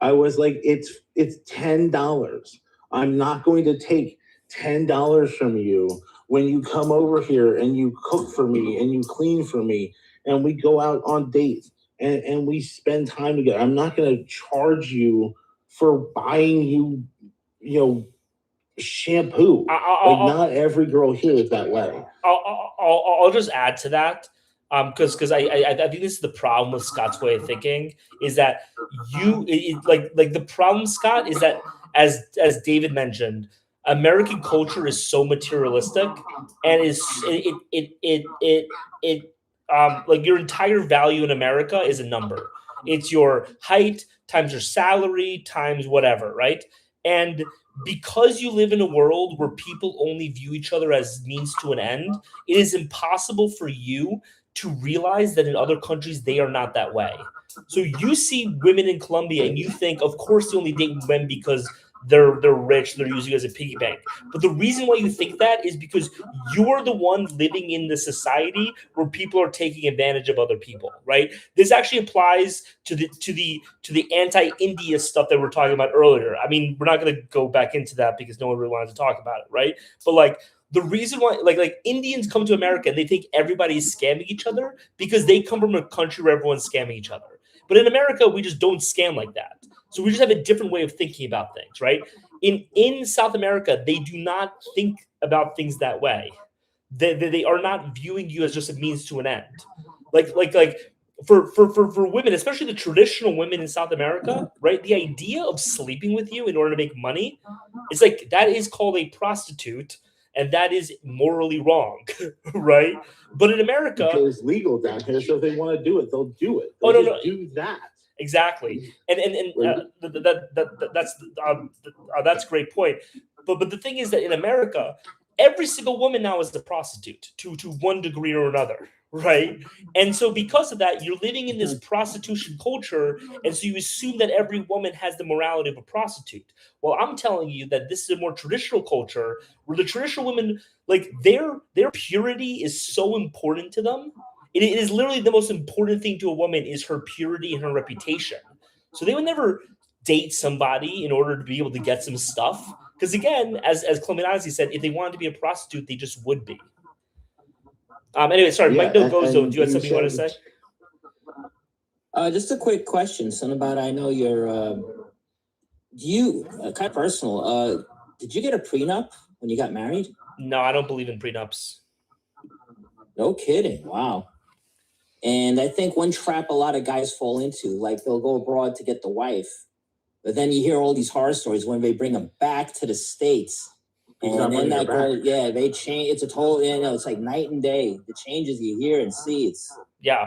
I was like, it's $10. I'm not going to take $10 from you when you come over here and you cook for me and you clean for me and we go out on dates and we spend time together. I'm not going to charge you for buying you, shampoo. Not every girl here is that way. I'll just add to that, because I think this is the problem with Scott's way of thinking is that like the problem, Scott, is that as David mentioned, American culture is so materialistic and like your entire value in America is a number. It's your height times your salary times whatever, right? And because you live in a world where people only view each other as means to an end, it is impossible for you to realize that in other countries they are not that way. So you see women in Colombia and you think, of course, they only date men because they're rich, they're using it as a piggy bank. But the reason why you think that is because you're the one living in the society where people are taking advantage of other people, right? This actually applies to the anti-India stuff that we we're talking about earlier. I mean, we're not going to go back into that because no one really wanted to talk about it, right? But like the reason why, like Indians come to America and they think everybody's scamming each other because they come from a country where everyone's scamming each other. But in America, we just don't scam like that. So we just have a different way of thinking about things, right? In South America, they do not think about things that way. They are not viewing you as just a means to an end. Like for women, especially the traditional women in South America, right? The idea of sleeping with you in order to make money, it's like that is called a prostitute, and that is morally wrong, right? But in America, it's legal down here, so if they want to do it, they'll do it. No. Do that. Exactly, and that's a great point. But the thing is that in America, every single woman now is a prostitute to one degree or another, right? And so because of that, you're living in this prostitution culture, and so you assume that every woman has the morality of a prostitute. Well, I'm telling you that this is a more traditional culture where the traditional women, like their purity is so important to them. It is literally the most important thing to a woman is her purity and her reputation. So they would never date somebody in order to be able to get some stuff. Because again, as Clemente said, if they wanted to be a prostitute, they just would be. Anyway, sorry, Mike No Goes though. Do you have something you want to say? Just a quick question, son. About I know you're. Kind of personal. Did you get a prenup when you got married? No, I don't believe in prenups. No kidding. Wow. And I think one trap a lot of guys fall into, like they'll go abroad to get the wife, but then you hear all these horror stories when they bring them back to the States. And then that girl, they change. It's a total, it's like night and day. The changes you hear and see, it's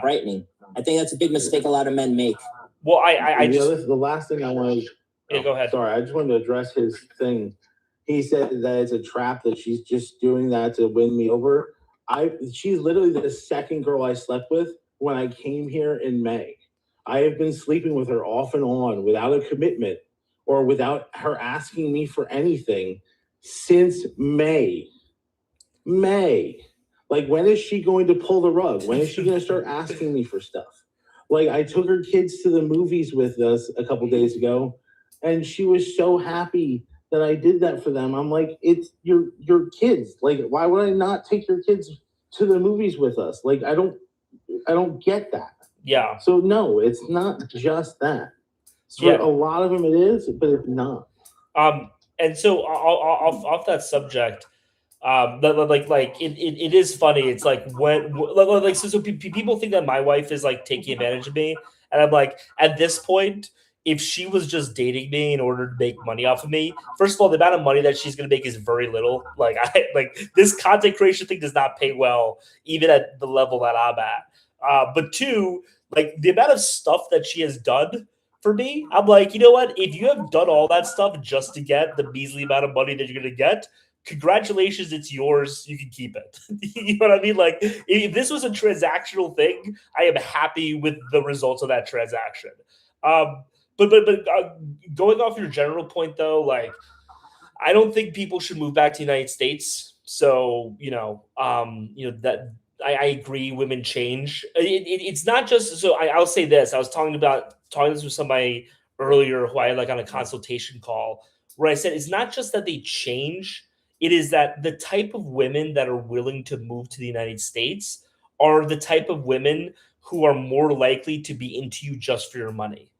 frightening. I think that's a big mistake a lot of men make. Well, this is the last thing I want to. Go ahead. Sorry, I just wanted to address his thing. He said that it's a trap that she's just doing that to win me over. She's literally the second girl I slept with when I came here in May. I have been sleeping with her off and on without a commitment or without her asking me for anything since May. Like, when is she going to pull the rug? When is she going to start asking me for stuff? Like, I took her kids to the movies with us a couple days ago, and she was so happy that I did that for them. I'm like, it's your kids. Like, why would I not take your kids to the movies with us? Like, I don't get that. Yeah. So no, it's not just that. For a lot of them it is, but it's not. And so off that subject, it is funny. It's like so people think that my wife is like taking advantage of me, and I'm like, at this point, if she was just dating me in order to make money off of me, first of all, the amount of money that she's going to make is very little. Like this content creation thing does not pay well, even at the level that I'm at. But two, like the amount of stuff that she has done for me, I'm like, you know what? If you have done all that stuff just to get the measly amount of money that you're going to get, congratulations, it's yours. You can keep it. You know what I mean? Like, if this was a transactional thing, I am happy with the results of that transaction. But going off your general point, though, like, I don't think people should move back to the United States So that I agree. Women change. It's not just so. I'll say this. I was talking this with somebody earlier who I had like on a consultation call where I said it's not just that they change. It is that the type of women that are willing to move to the United States are the type of women who are more likely to be into you just for your money.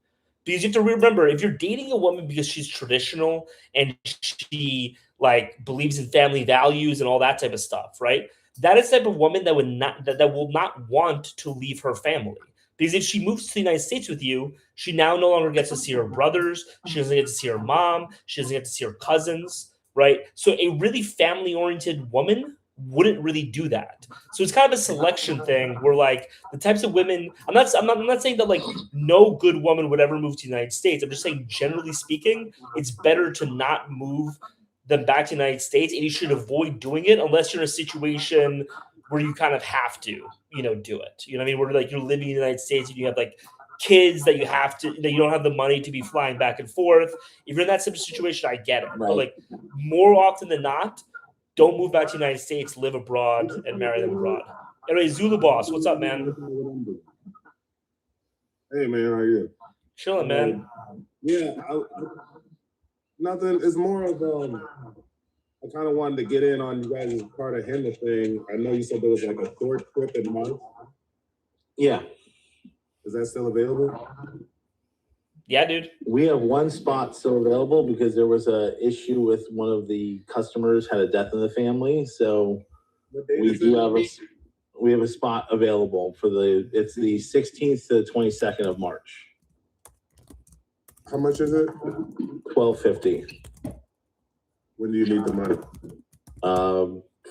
Because you have to remember, if you're dating a woman because she's traditional and she like believes in family values and all that type of stuff, right? That is the type of woman that that will not want to leave her family. Because if she moves to the United States with you, she now no longer gets to see her brothers. She doesn't get to see her mom. She doesn't get to see her cousins, right? So a really family-oriented woman wouldn't really do that. So it's kind of a selection thing where like the types of women, I'm not saying that like no good woman would ever move to the United States. I'm just saying generally speaking, it's better to not move them back to the United States, and you should avoid doing it unless you're in a situation where you kind of have to, do it. You know what I mean? Where like you're living in the United States and you have like kids that you don't have the money to be flying back and forth. If you're in that type of situation, I get it. But like more often than not, don't move back to the United States, live abroad, and marry them abroad. Anyway, Zulu Boss, what's up, man? Hey, man, how are you? Chilling, man. Yeah, nothing. It's more of I kind of wanted to get in on you guys' Cartagena thing. I know you said there was like a short trip in month. Yeah. Is that still available? Yeah, dude. We have one spot still available because there was a issue with one of the customers had a death in the family. So we have a spot available for it's the 16th to the 22nd of March. How much is it? $12.50. When do you need the money?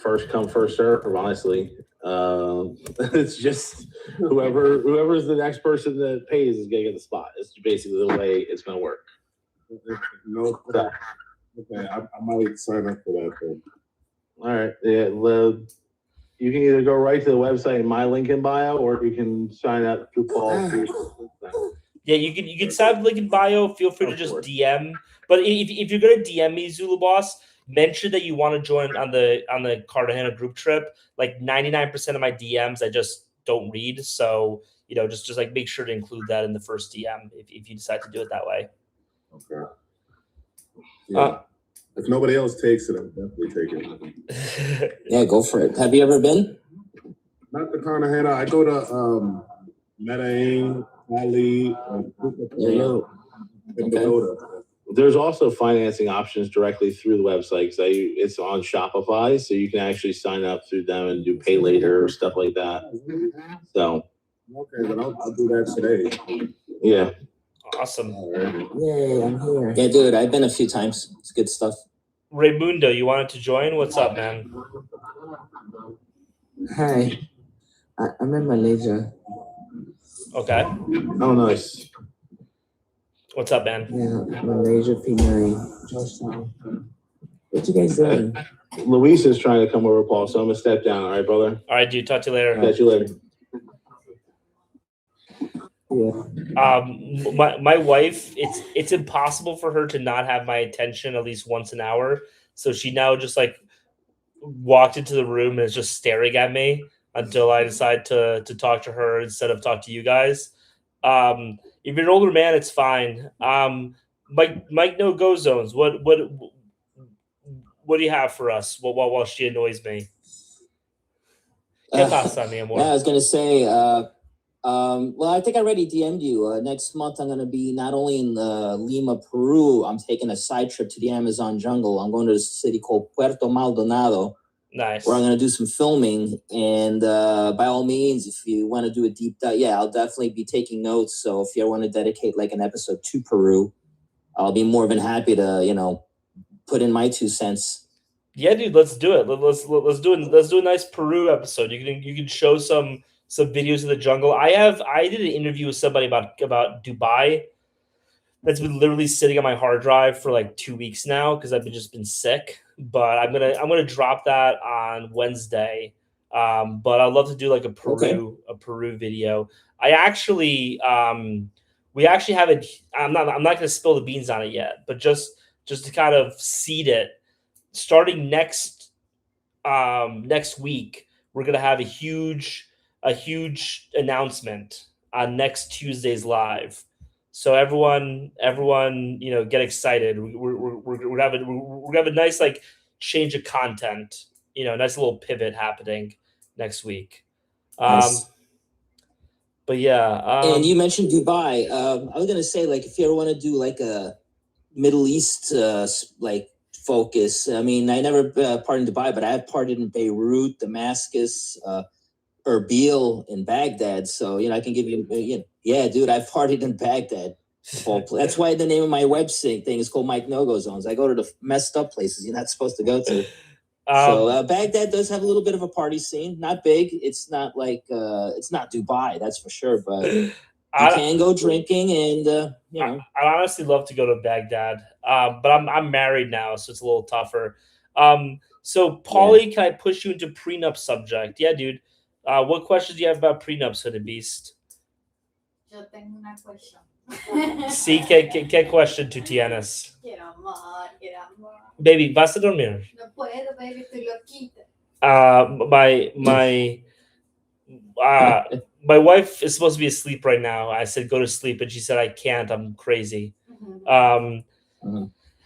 First come, first serve, honestly. It's just whoever's the next person that pays is gonna get the spot. It's basically the way it's gonna work. No, okay, I might sign up for that then. All right, yeah. You can either go right to the website in my link in bio, or you can sign up through Paul. Yeah, you can sign up link in bio. Feel free to just DM. But if you're gonna DM me, Zulu Boss, mention that you want to join on the Cartagena group trip. Like 99% of my DMs, I just don't read. So just like make sure to include that in the first DM if you decide to do it that way. Okay. Yeah. If nobody else takes it, I'm definitely taking it. Yeah, go for it. Have you ever been? Not the Cartagena. I go to Medellin, Paulie, There's also financing options directly through the website because it's on Shopify, so you can actually sign up through them and do pay later or stuff like that. So okay, but I'll do that today. Yeah. Awesome. Yay, I'm here. Yeah, dude, I've been a few times. It's good stuff. Raymundo, you wanted to join? What's up, man? Hi, I'm in Malaysia. Okay. Oh, nice. What's up, man? Yeah, Malaysia, P9, Georgetown. What you guys doing? Luis is trying to come over, Paul, so I'm gonna step down. All right, brother? All right, dude. Talk to you later. Catch you later. Yeah. My wife, it's impossible for her to not have my attention at least once an hour. So she now just like walked into the room and is just staring at me until I decide to talk to her instead of talk to you guys. If you're an older man, it's fine. Mike no go zones. What do you have for us while she annoys me? Yeah, I was gonna say, well, I think I already DM'd you. Next month, I'm gonna be not only in Lima, Peru. I'm taking a side trip to the Amazon jungle. I'm going to a city called Puerto Maldonado. Nice. Where I'm gonna do some filming, and by all means, if you want to do a deep dive, yeah, I'll definitely be taking notes. So if you want to dedicate like an episode to Peru, I'll be more than happy to put in my 2 cents. Yeah, dude, let's do it. Let's do a nice Peru episode. You can show some videos of the jungle. I did an interview with somebody about Dubai. That's been literally sitting on my hard drive for like 2 weeks now because I've just been sick. But I'm gonna drop that on Wednesday. But I'd love to do like a Peru video. I actually we actually have it. I'm not gonna spill the beans on it yet, but just to kind of seed it. Starting next next week, we're gonna have a huge announcement on next Tuesday's live. So everyone, get excited. We're gonna have a nice like change of content. Nice little pivot happening next week. Nice. But yeah, And you mentioned Dubai. I was gonna say, like, if you ever want to do like a Middle East like focus. I mean, I never partied in Dubai, but I have partied in Beirut, Damascus, Erbil, and Baghdad. So I can give you, yeah, dude, I've partied in Baghdad. That's why the name of my website thing is called Mike No-Go Zones. I go to the messed up places you're not supposed to go to. So Baghdad does have a little bit of a party scene. Not big. It's not like it's not Dubai, that's for sure. But you can go drinking, and I honestly love to go to Baghdad, but I'm married now, so it's a little tougher. So Paulie, can I push you into prenup subject? Yeah, dude. What questions do you have about prenups, Hooded Beast? Yo tengo una question. Sí, ¿qué question tú tienes? Quiero amor, quiero amor. Baby, ¿vas a dormir? No puedo, baby, estoy loquita. My wife is supposed to be asleep right now. I said go to sleep, and she said I can't. I'm crazy.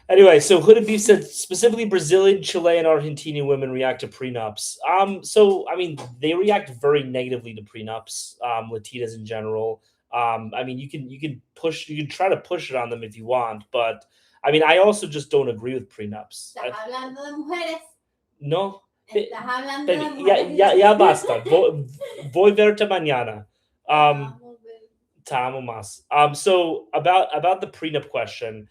Anyway, so Hooded Beef said specifically Brazilian, Chilean, Argentinian women react to prenups. So I mean they react very negatively to prenups. Latinas in general. I mean you can try to push it on them if you want, but I mean I also just don't agree with prenups. ¿Estás hablando de mujeres? No. ¿Estás hablando de mujeres? Ya basta. Voy verte mañana. Te amo más. So about the prenup question,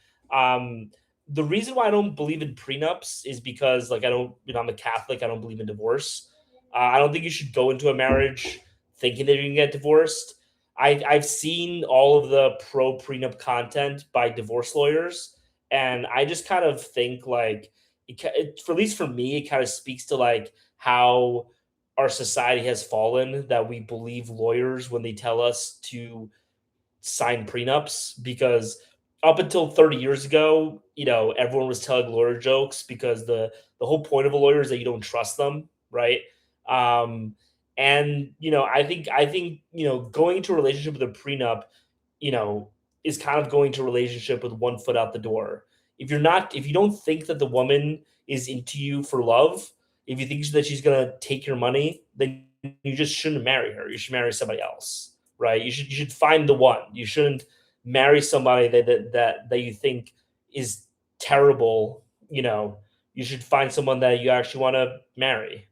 the reason why I don't believe in prenups is because like I'm a Catholic. I don't believe in divorce. I don't think you should go into a marriage thinking that you're gonna get divorced. I've seen all of the pro prenup content by divorce lawyers, and I just kind of think like for at least for me, it kind of speaks to like how our society has fallen, that we believe lawyers when they tell us to sign prenups, because up until 30 years ago, everyone was telling lawyer jokes because the whole point of a lawyer is that you don't trust them, right? And I think going into a relationship with a prenup, is kind of going to a relationship with one foot out the door. If you don't think that the woman is into you for love, if you think that she's gonna take your money, then you just shouldn't marry her. You should marry somebody else, right? You should find the one. You shouldn't marry somebody that you think is terrible. You should find someone that you actually want to marry.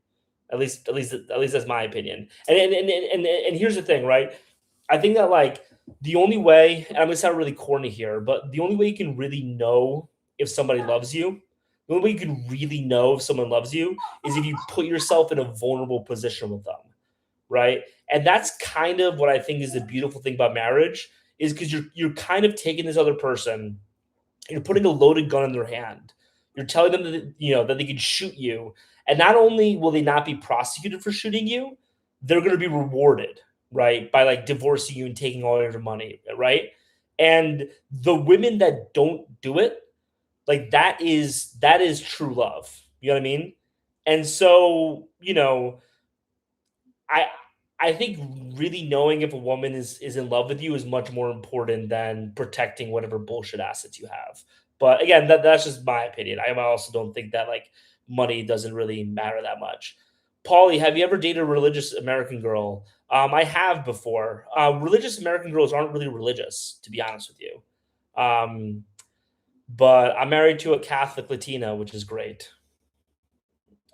At least that's my opinion. And here's the thing, right? I think that like the only way, and I'm gonna sound really corny here, but the only way you can really know if somebody loves you, the only way you can really know if someone loves you is if you put yourself in a vulnerable position with them, right? And that's kind of what I think is the beautiful thing about marriage, is because you're kind of taking this other person, you're putting a loaded gun in their hand. You're telling them that they can shoot you, and not only will they not be prosecuted for shooting you, they're going to be rewarded, right, by like divorcing you and taking all your money, right? And the women that don't do it, like that is true love. You know what I mean? And so, I think really knowing if a woman is in love with you is much more important than protecting whatever bullshit assets you have. But again, that's just my opinion. I also don't think that like money doesn't really matter that much. Paulie, have you ever dated a religious American girl? I have before. Religious American girls aren't really religious, to be honest with you. But I'm married to a Catholic Latina, which is great.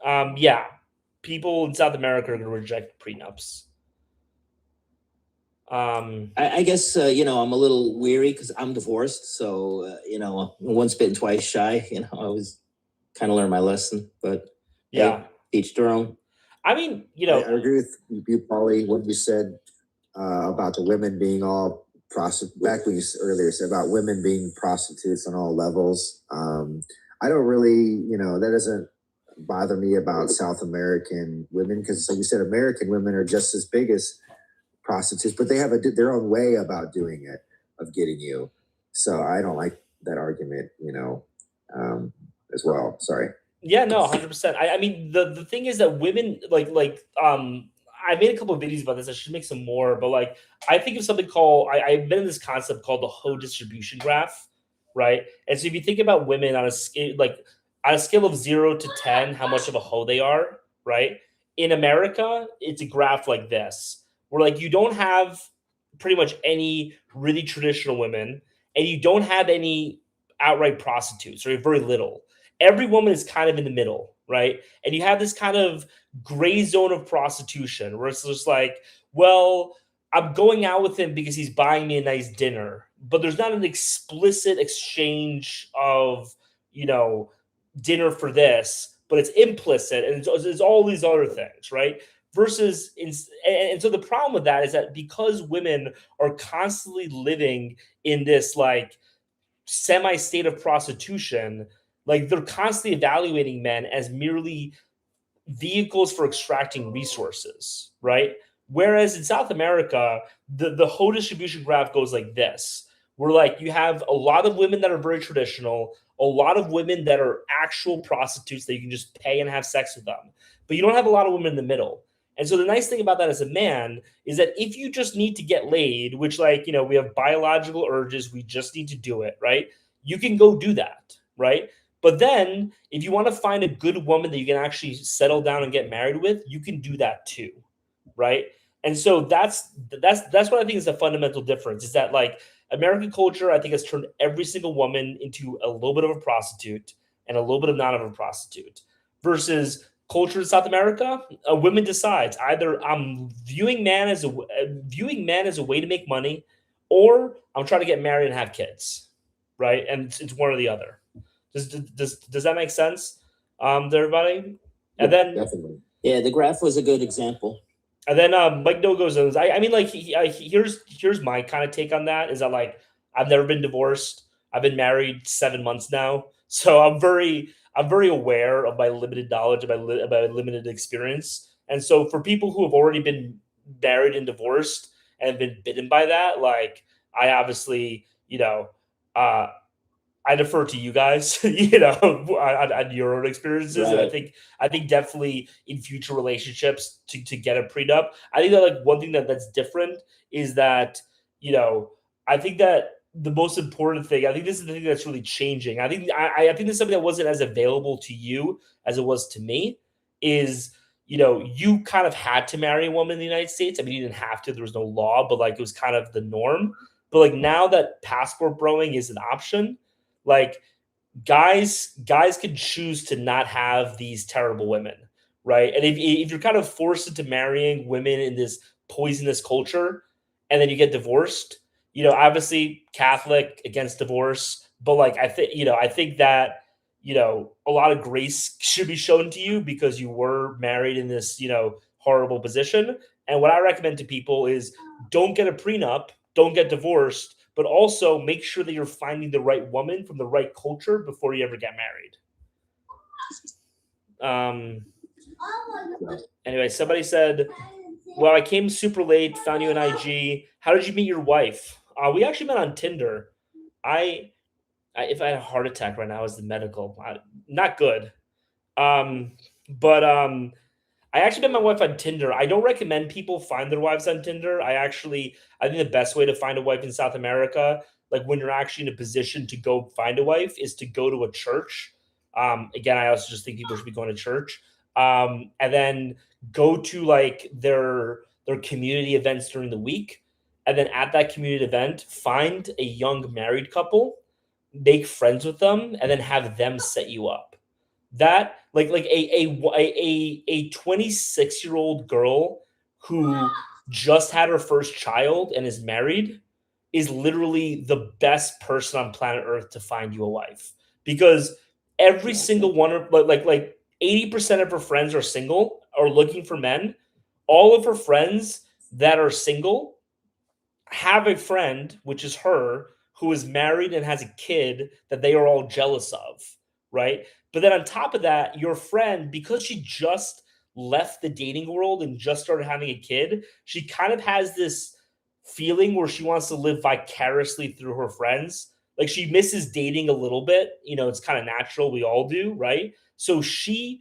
Yeah, people in South America are going to reject prenups. I guess I'm a little weary because I'm divorced, so once bitten, twice shy. I always kind of learn my lesson, but yeah, hey, each their own. I mean, I agree with you, Paulie, what you said about the women being all back when you earlier said about women being prostitutes on all levels. I don't really, that doesn't bother me about South American women, because like you said, American women are just as big as prostitutes, but they have their own way about doing it, of getting you. So I don't like that argument, as well. Sorry. Yeah, no, 100%. I mean, the thing is that women I made a couple of videos about this. I should make some more, but like I think of something called I've been in this concept called the hoe distribution graph, right? And so if you think about women on a scale on a scale of 0 to 10, how much of a hoe they are, right? In America, it's a graph like this, where like you don't have pretty much any really traditional women, and you don't have any outright prostitutes, or very little. Every woman is kind of in the middle, right? And you have this kind of gray zone of prostitution where it's just like, well, I'm going out with him because he's buying me a nice dinner, but there's not an explicit exchange of, you know, dinner for this, but it's implicit and it's all these other things, right? Versus, and so the problem with that is that because women are constantly living in this like semi state of prostitution, like they're constantly evaluating men as merely vehicles for extracting resources, right? Whereas in South America, the whole distribution graph goes like this, where like you have a lot of women that are very traditional, a lot of women that are actual prostitutes that you can just pay and have sex with them, but you don't have a lot of women in the middle. And so the nice thing about that as a man is that if you just need to get laid, which like, you know, we have biological urges, we just need to do it, right? You can go do that, right? But then, if you want to find a good woman that you can actually settle down and get married with, you can do that too, right? And so that's what I think is the fundamental difference. Is that like American culture, I think, has turned every single woman into a little bit of a prostitute and a little bit of not of a prostitute, versus culture in South America. A woman decides either I'm viewing man as a way to make money, or I'm trying to get married and have kids, right? And it's one or the other. Does that make sense to everybody? And then Definitely. Yeah, the graph was a good example. and then Mike No goes, I mean, like, here's my kind of take on that is that like I've never been divorced. I've been married 7 months now, so I'm very aware of my limited knowledge about limited experience. And so for people who have already been married and divorced and have been bitten by that, like I obviously, you know, uh, I defer to you guys, you know, on your own experiences, and Right. I think definitely in future relationships to get a prenup. I think that like one thing that's different is that, you know, I think that the most important thing, I think this is the thing that's really changing. I think this is something that wasn't as available to you as it was to me. Is, you know, you kind of had to marry a woman in the United States. I mean, you didn't have to; there was no law, but like it was kind of the norm. But like now that passport broing is an option, like guys can choose to not have these terrible women, right? And if you're kind of forced into marrying women in this poisonous culture, and then you get divorced, you know, obviously Catholic against divorce, but like I think that, you know, a lot of grace should be shown to you because you were married in this, you know, horrible position. And what I recommend to people is don't get a prenup, don't get divorced, but also make sure that you're finding the right woman from the right culture before you ever get married. Anyway, somebody said, well, I came super late, found you in IG. How did you meet your wife? We actually met on Tinder. If I had a heart attack right now, is the medical. Not good. But I actually met my wife on Tinder. I don't recommend people find their wives on Tinder. I think the best way to find a wife in South America, like when you're actually in a position to go find a wife, is to go to a church. Again, I also just think people should be going to church. And then go to like their community events during the week. And then at that community event, find a young married couple, make friends with them, and then have them set you up. That like a 26-year-old girl who just had her first child and is married is literally the best person on planet Earth to find you a wife, because every single one of like 80% of her friends are single or looking for men. All of her friends that are single have a friend, which is her, who is married and has a kid that they are all jealous of, right? But then on top of that, your friend, because she just left the dating world and just started having a kid, she kind of has this feeling where she wants to live vicariously through her friends. Like she misses dating a little bit. It's kind of natural. We all do, right? So she's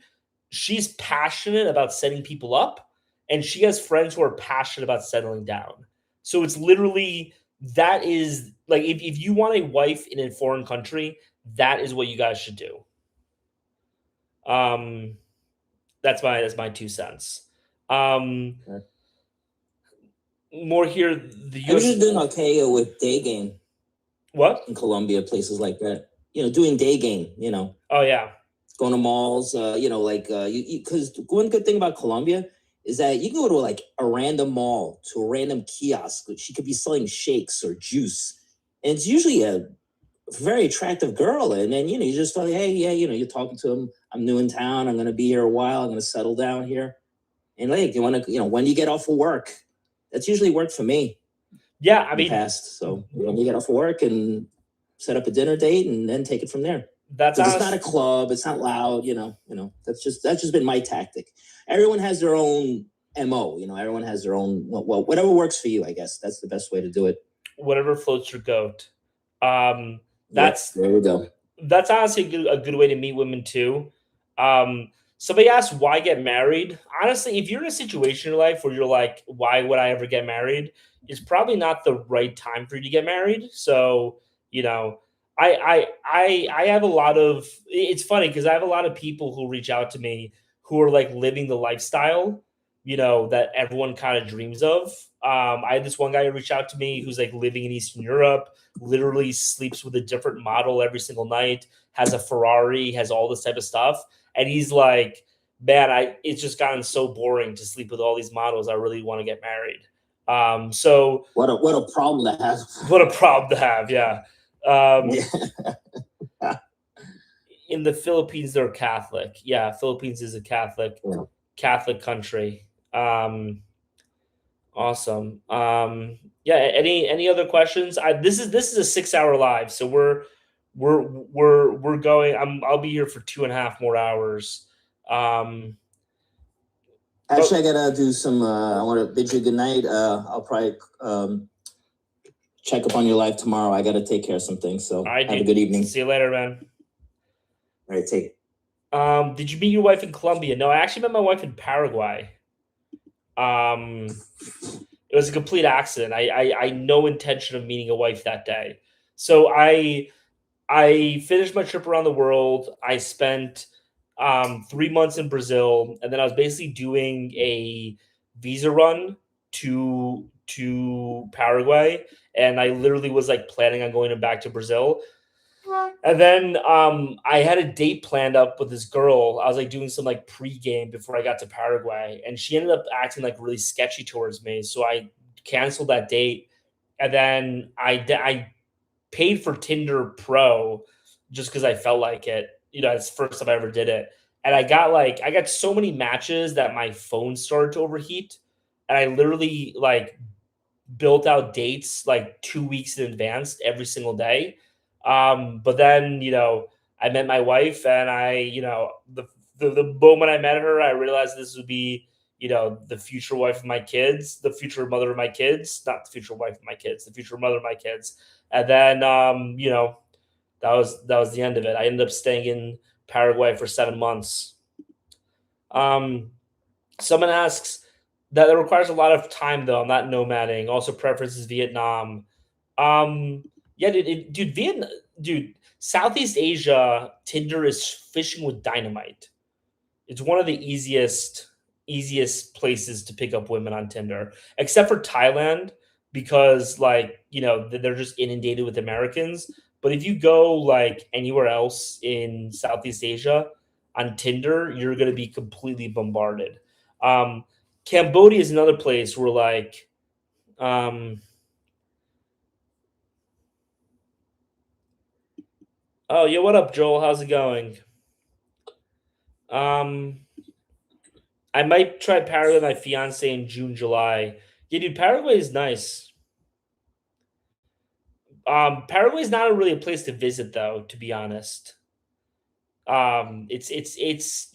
passionate about setting people up, and she has friends who are passionate about settling down. So it's literally that is like if you want a wife in a foreign country, that is what you guys should do. Um, that's my 2 cents. Um, more here. The I was US. just doing okay with day game. What? In Colombia, places like that. Doing day game. Oh yeah. Going to malls. Because one good thing about Colombia is that you can go to like a random mall to a random kiosk. She could be selling shakes or juice, and it's usually a very attractive girl. And then you just tell, hey, yeah, you're talking to them. I'm new in town. I'm gonna be here a while. I'm gonna settle down here. And like, you want to, when you get off of work, that's usually worked for me. Yeah, I mean, past. So when you get off of work and set up a dinner date and then take it from there. It's not a club. It's not loud. That's just been my tactic. Everyone has their own MO. Everyone has their own. Well, whatever works for you. I guess that's the best way to do it. Whatever floats your goat. There we go. That's honestly a good way to meet women too. Somebody asked why get married. Honestly, if you're in a situation in your life where you're like, why would I ever get married? It's probably not the right time for you to get married. So, I have a lot of. It's funny because I have a lot of people who reach out to me who are like living the lifestyle, that everyone kind of dreams of. I had this one guy who reached out to me who's like living in Eastern Europe, literally sleeps with a different model every single night, has a Ferrari, has all this type of stuff. And he's like, man, it's just gotten so boring to sleep with all these models. I really want to get married. So what a problem to have. What a problem to have, yeah. In the Philippines, they're Catholic. Yeah, Philippines is a Catholic country. Awesome. Yeah. Any other questions? This is a 6-hour live, so we're going. I'll be here for 2.5 more hours. Actually, I gotta do some. I want to bid you good night. I'll probably check up on your live tomorrow. I gotta take care of some things. So have a good evening. See you later, man. All right, take. Did you meet your wife in Colombia? No, I actually met my wife in Paraguay. It was a complete accident. I no intention of meeting a wife that day. So I finished my trip around the world. I spent 3 months in Brazil, and then I was basically doing a visa run to Paraguay, and I literally was like planning on going back to Brazil. And then I had a date planned up with this girl. I was like doing some like pregame before I got to Paraguay, and she ended up acting like really sketchy towards me. So I canceled that date, and then I paid for Tinder Pro just because I felt like it. It's the first time I ever did it, and I got so many matches that my phone started to overheat, and I literally like built out dates like 2 weeks in advance every single day. But then, I met my wife, and the moment I met her, I realized this would be, the future wife of my kids, the future mother of my kids, not the future wife of my kids, the future mother of my kids. And then, that was the end of it. I ended up staying in Paraguay for 7 months. Someone asks that it requires a lot of time though. I'm not nomading. Also, preference is Vietnam. Yeah, dude, Southeast Asia, Tinder is fishing with dynamite. It's one of the easiest places to pick up women on Tinder, except for Thailand, because they're just inundated with Americans. But if you go like anywhere else in Southeast Asia on Tinder, you're going to be completely bombarded. Cambodia is another place where like, oh, yeah, what up, Joel? How's it going? I might try Paraguay with my fiance in June, July. Yeah, dude, Paraguay is nice. Paraguay is not really a place to visit, though, to be honest. It's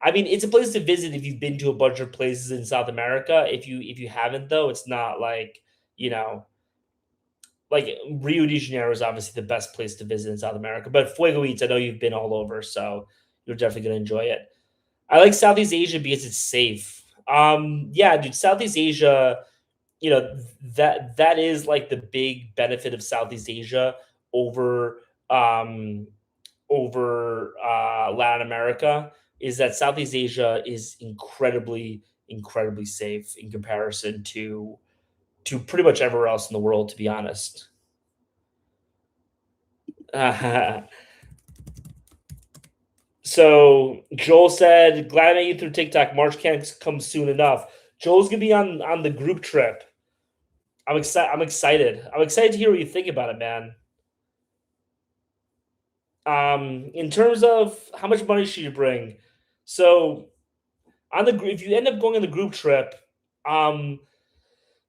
I mean, it's a place to visit if you've been to a bunch of places in South America. If you haven't, though, it's not like, like Rio de Janeiro is obviously the best place to visit in South America, but Fuego Eats, I know you've been all over, so you're definitely gonna enjoy it. I like Southeast Asia because it's safe. Yeah, dude, Southeast Asia, you know, that is like the big benefit of Southeast Asia over um Latin America is that Southeast Asia is incredibly safe in comparison to pretty much everywhere else in the world, to be honest. So Joel said, "Glad I made you through TikTok. March can't come soon enough." Joel's gonna be on the group trip. I'm excited. I'm excited. I'm excited to hear what you think about it, man. In terms of how much money should you bring? So on the if you end up going on the group trip, um,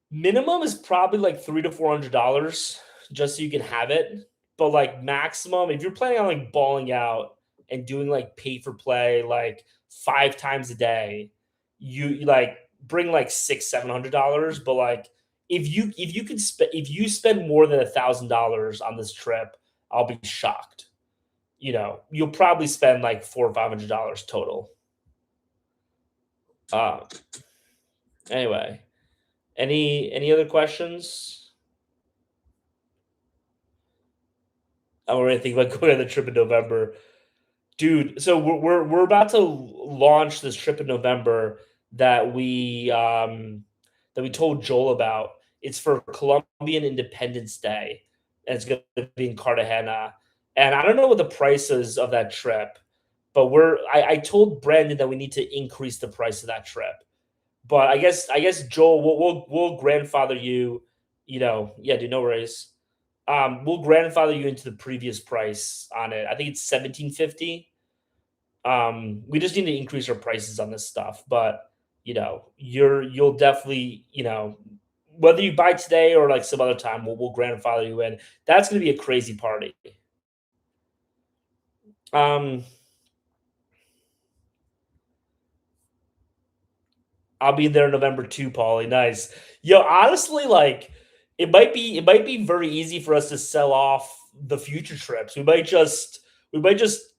minimum is probably like $300 to $400 just so you can have it. But like maximum, if you're planning on like balling out and doing like pay for play like 5 times a day, you like bring like $600-700. But like if you spend more than $1,000 on this trip, I'll be shocked. You know, you'll probably spend like $400 or $500 total. Uh, anyway, any other questions? I'm already thinking about going on the trip in November, dude. So we're about to launch this trip in November that we told Joel about. It's for Colombian Independence Day, and it's going to be in Cartagena. And I don't know what the price is of that trip, but I told Brandon that we need to increase the price of that trip. But I guess Joel, we'll grandfather you. You know, yeah, dude, no worries. We'll grandfather you into the previous price on it. I think it's 1750. We just need to increase our prices on this stuff, but you know, you'll definitely, you know, whether you buy today or like some other time, we'll grandfather you in. That's gonna be a crazy party. Um, I'll be there November 2, Paulie. Nice. Yo, honestly, like it might be very easy for us to sell off the future trips. We might just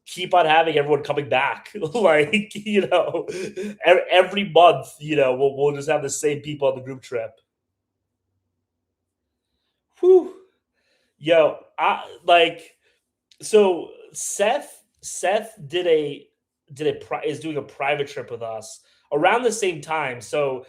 keep on having everyone coming back. Like, you know, every month, you know, we'll just have the same people on the group trip. Whew. Yo, I like so Seth is doing a private trip with us around the same time. So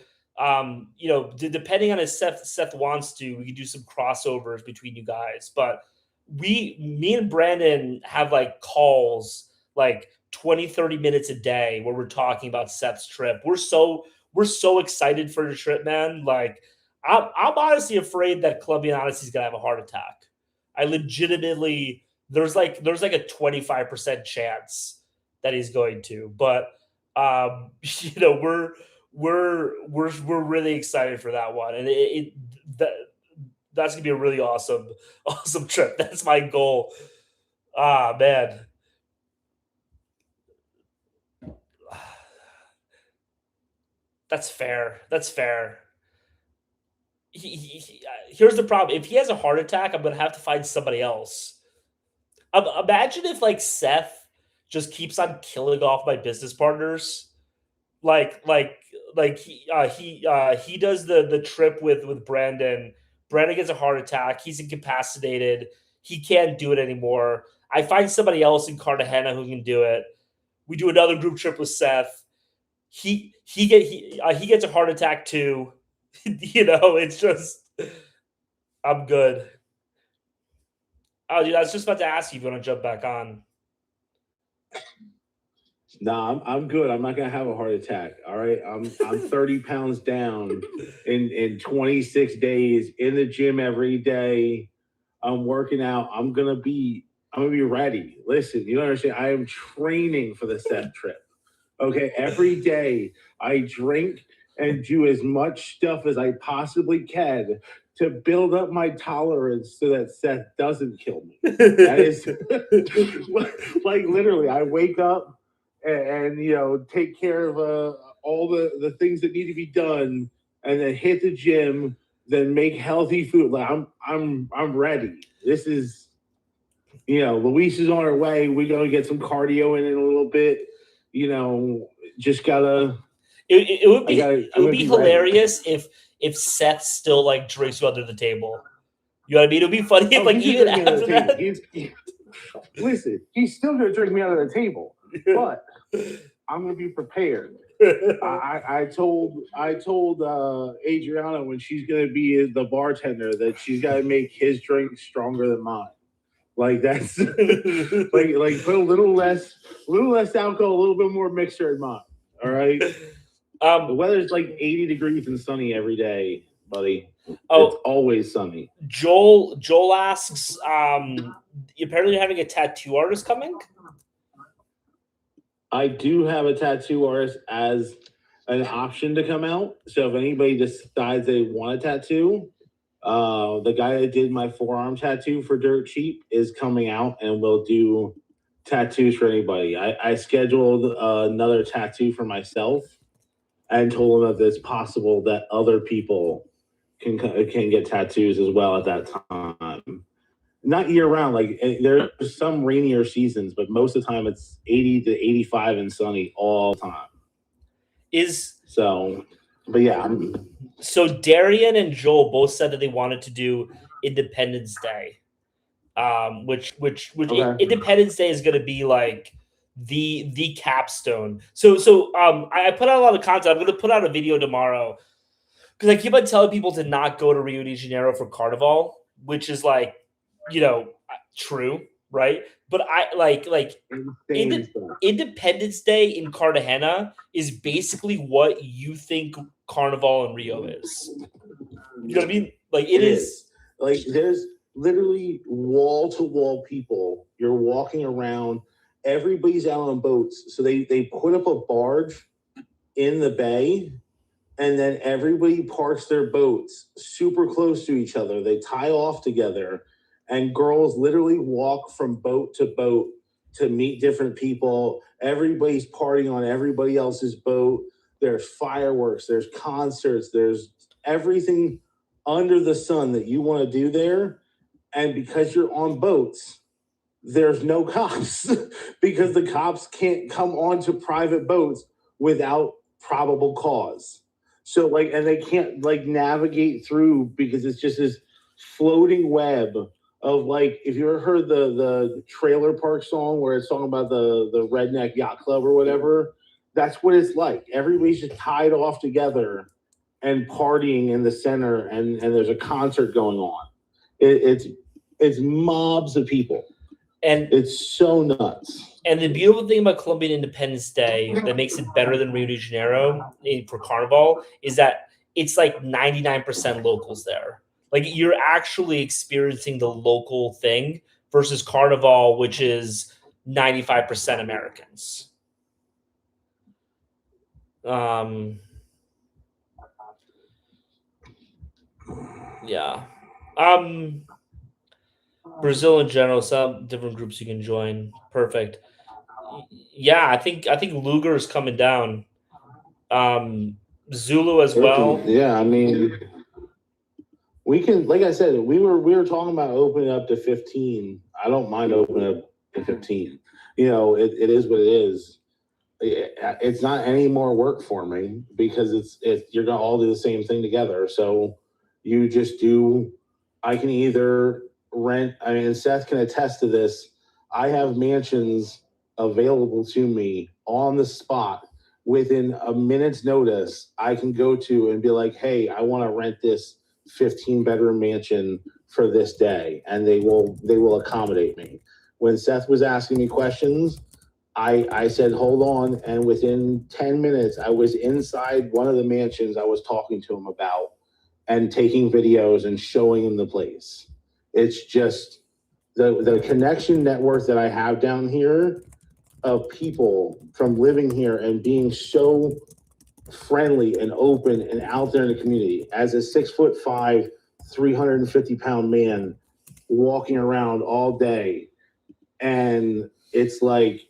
you know, depending on if Seth wants to, we can do some crossovers between you guys. But me and Brandon have like calls like 20-30 minutes a day where we're talking about Seth's trip. We're so excited for the trip, man. Like I'm honestly afraid that Colombian Odyssey is gonna have a heart attack. I legitimately there's like a 25% chance that he's going to. But you know, we're really excited for that one, and that that's gonna be a really awesome awesome trip. That's my goal. Ah man, that's fair. That's fair. Here's the problem: if he has a heart attack, I'm gonna have to find somebody else. Imagine if like Seth just keeps on killing off my business partners. Like like he does the trip with Brandon. Brandon gets a heart attack. He's incapacitated. He can't do it anymore. I find somebody else in Cartagena who can do it. We do another group trip with Seth. He gets a heart attack too. You know, it's just I'm good. Oh, dude, I was just about to ask you if you want to jump back on. Nah, I'm good. I'm not gonna have a heart attack. All right. I'm 30 pounds down in 26 days in the gym every day. I'm working out. I'm gonna be ready. Listen, you don't understand. I am training for the Seth trip. Okay. Every day I drink and do as much stuff as I possibly can to build up my tolerance so that Seth doesn't kill me. That is like literally, I wake up and you know, take care of all the things that need to be done, and then hit the gym, then make healthy food. Like I'm ready. This is, Luis is on her way. We're gonna get some cardio in a little bit. Just gotta. It would be it would be hilarious if Seth still like drinks you under the table. You know what I mean? It would be funny if like even after that. Listen, he's still gonna drink me under the table, but I'm gonna be prepared. I told Adriana when she's gonna be the bartender that she's gotta make his drink stronger than mine. Like that's like put a little less alcohol, a little bit more mixture in mine. All right. The weather's like 80 degrees and sunny every day, buddy. It's always sunny. Joel asks, apparently you're having a tattoo artist coming? I do have a tattoo artist as an option to come out. So if anybody decides they want a tattoo, the guy that did my forearm tattoo for dirt cheap is coming out and will do tattoos for anybody. I scheduled another tattoo for myself and told him that it's possible that other people can get tattoos as well at that time. Not year round, like there's some rainier seasons, but most of the time it's 80 to 85 and sunny all the time. But yeah. So Darian and Joel both said that they wanted to do Independence Day, which Okay. Independence Day is going to be like the capstone. So I put out a lot of content. I'm going to put out a video tomorrow because I keep on telling people to not go to Rio de Janeiro for Carnival, which is like, true, right? But I like Independence Day in Cartagena is basically what you think Carnival in Rio is. You know what I mean? Like it is. Like there's literally wall to wall people. You're walking around. Everybody's out on boats. So they put up a barge in the bay, and then everybody parks their boats super close to each other. They tie off together, and girls literally walk from boat to boat to meet different people. Everybody's partying on everybody else's boat. There's fireworks, there's concerts, there's everything under the sun that you want to do there. And because you're on boats, there's no cops because the cops can't come onto private boats without probable cause. So and they can't navigate through because it's just this floating web of if you ever heard the Trailer Park song where it's talking about the redneck yacht club or whatever, that's what it's like. Everybody's just tied off together and partying in the center, and there's a concert going on. It's mobs of people. And it's so nuts. And the beautiful thing about Colombian Independence Day that makes it better than Rio de Janeiro for Carnival is that it's like 99% locals there. Like you're actually experiencing the local thing versus Carnival, which is 95% Americans. Yeah. Brazil in general, some different groups you can join. Perfect. Yeah, I think Luger is coming down. Zulu as well. Yeah, I mean, we can. Like I said, we were talking about opening up to 15. I don't mind opening up to 15. It is what it is. It's not any more work for me because you're gonna all do the same thing together. So you just do. I can either rent. I mean, Seth can attest to this. I have mansions available to me on the spot within a minute's notice. I can go to and be like, hey, I want to rent this 15-bedroom mansion for this day, and they will accommodate me. When Seth was asking me questions, I said, hold on, and within 10 minutes, I was inside one of the mansions I was talking to him about and taking videos and showing him the place. It's just the connection network that I have down here of people from living here and being so friendly and open and out there in the community. As a 6'5", 350-pound man walking around all day, and it's like,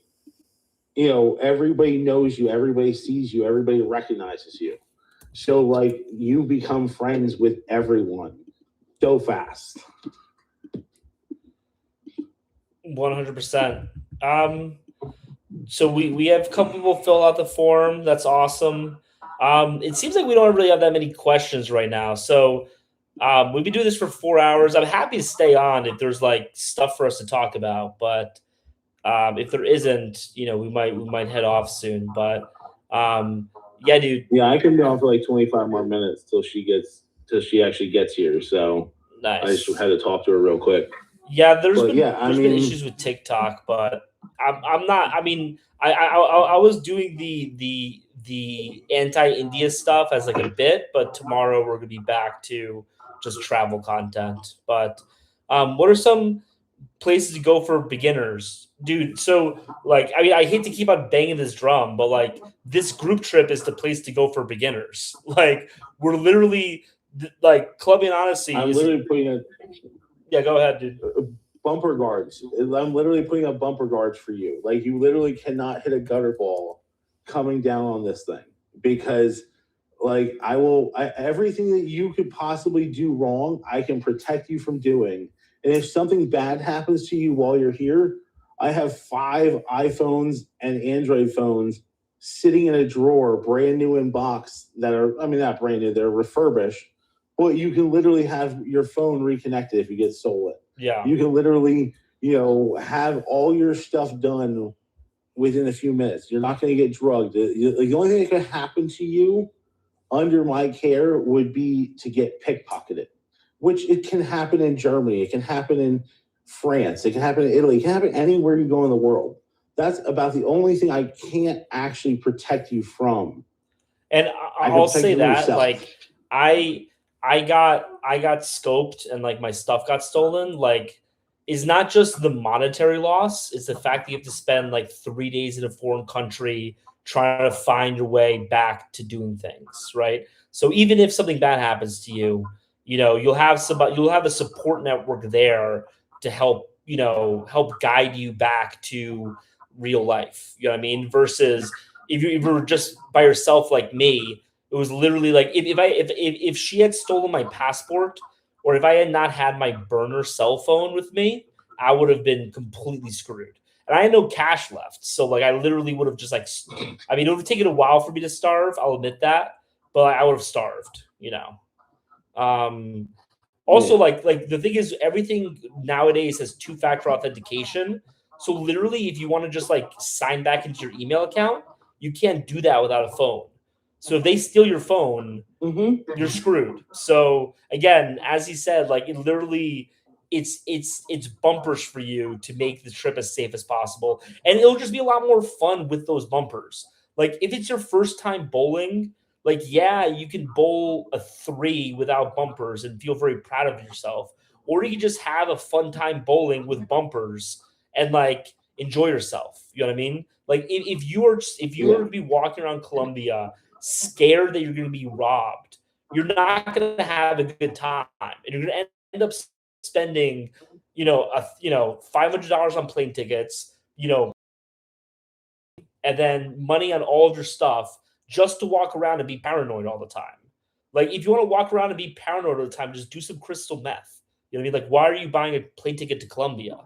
everybody knows you, everybody sees you, everybody recognizes you. So like you become friends with everyone so fast. 100%. So we have a couple people fill out the form. That's awesome. It seems like we don't really have that many questions right now. So we've been doing this for 4 hours. I'm happy to stay on if there's like stuff for us to talk about, but if there isn't, we might head off soon. But yeah, dude. Yeah, I can be on for like 25 more minutes till she actually gets here. So Nice. I just had to talk to her real quick. Yeah, there's But been yeah, I there's mean, been issues with TikTok, but I'm not. I mean, I was doing the anti-India stuff as like a bit, but tomorrow we're gonna be back to just travel content. But what are some places to go for beginners, dude? So like, I mean, I hate to keep on banging this drum, but like this group trip is the place to go for beginners. Like we're literally like Clubbing Honesty. I'm literally putting a Yeah, go ahead, dude. Bumper guards. I'm literally putting up bumper guards for you. Like you literally cannot hit a gutter ball coming down on this thing because like everything that you could possibly do wrong, I can protect you from doing. And if something bad happens to you while you're here, I have 5 iPhones and Android phones sitting in a drawer, brand new in box that are, I mean, not brand new, they're refurbished. But you can literally have your phone reconnected if you get stolen. Yeah. You can literally, have all your stuff done within a few minutes. You're not going to get drugged. The only thing that could happen to you under my care would be to get pickpocketed, which it can happen in Germany. It can happen in France. It can happen in Italy. It can happen anywhere you go in the world. That's about the only thing I can't actually protect you from. And I'll say that, like, I got scoped and like my stuff got stolen. Like, is not just the monetary loss; it's the fact that you have to spend like 3 days in a foreign country trying to find your way back to doing things, right? So even if something bad happens to you, you'll have a support network there to help guide you back to real life. You know what I mean? Versus if you were just by yourself like me, it was literally like if she had stolen my passport or if I had not had my burner cell phone with me, I would have been completely screwed. And I had no cash left. So like I literally would have just like I mean, it would have taken a while for me to starve, I'll admit that, but I would have starved, Also, like the thing is, everything nowadays has 2-factor authentication. So literally, if you want to just like sign back into your email account, you can't do that without a phone. So if they steal your phone, you're screwed. So again, as he said, like it literally, it's bumpers for you to make the trip as safe as possible, and it'll just be a lot more fun with those bumpers. Like if it's your first time bowling, like, yeah, you can bowl a 3 without bumpers and feel very proud of yourself. Or you can just have a fun time bowling with bumpers and like enjoy yourself. You know what I mean? Like if you are to be walking around Colombia scared that you're going to be robbed, you're not going to have a good time, and you're going to end up spending, $500 on plane tickets, and then money on all of your stuff just to walk around and be paranoid all the time. Like, if you want to walk around and be paranoid all the time, just do some crystal meth. You know what I mean? Like, why are you buying a plane ticket to Colombia?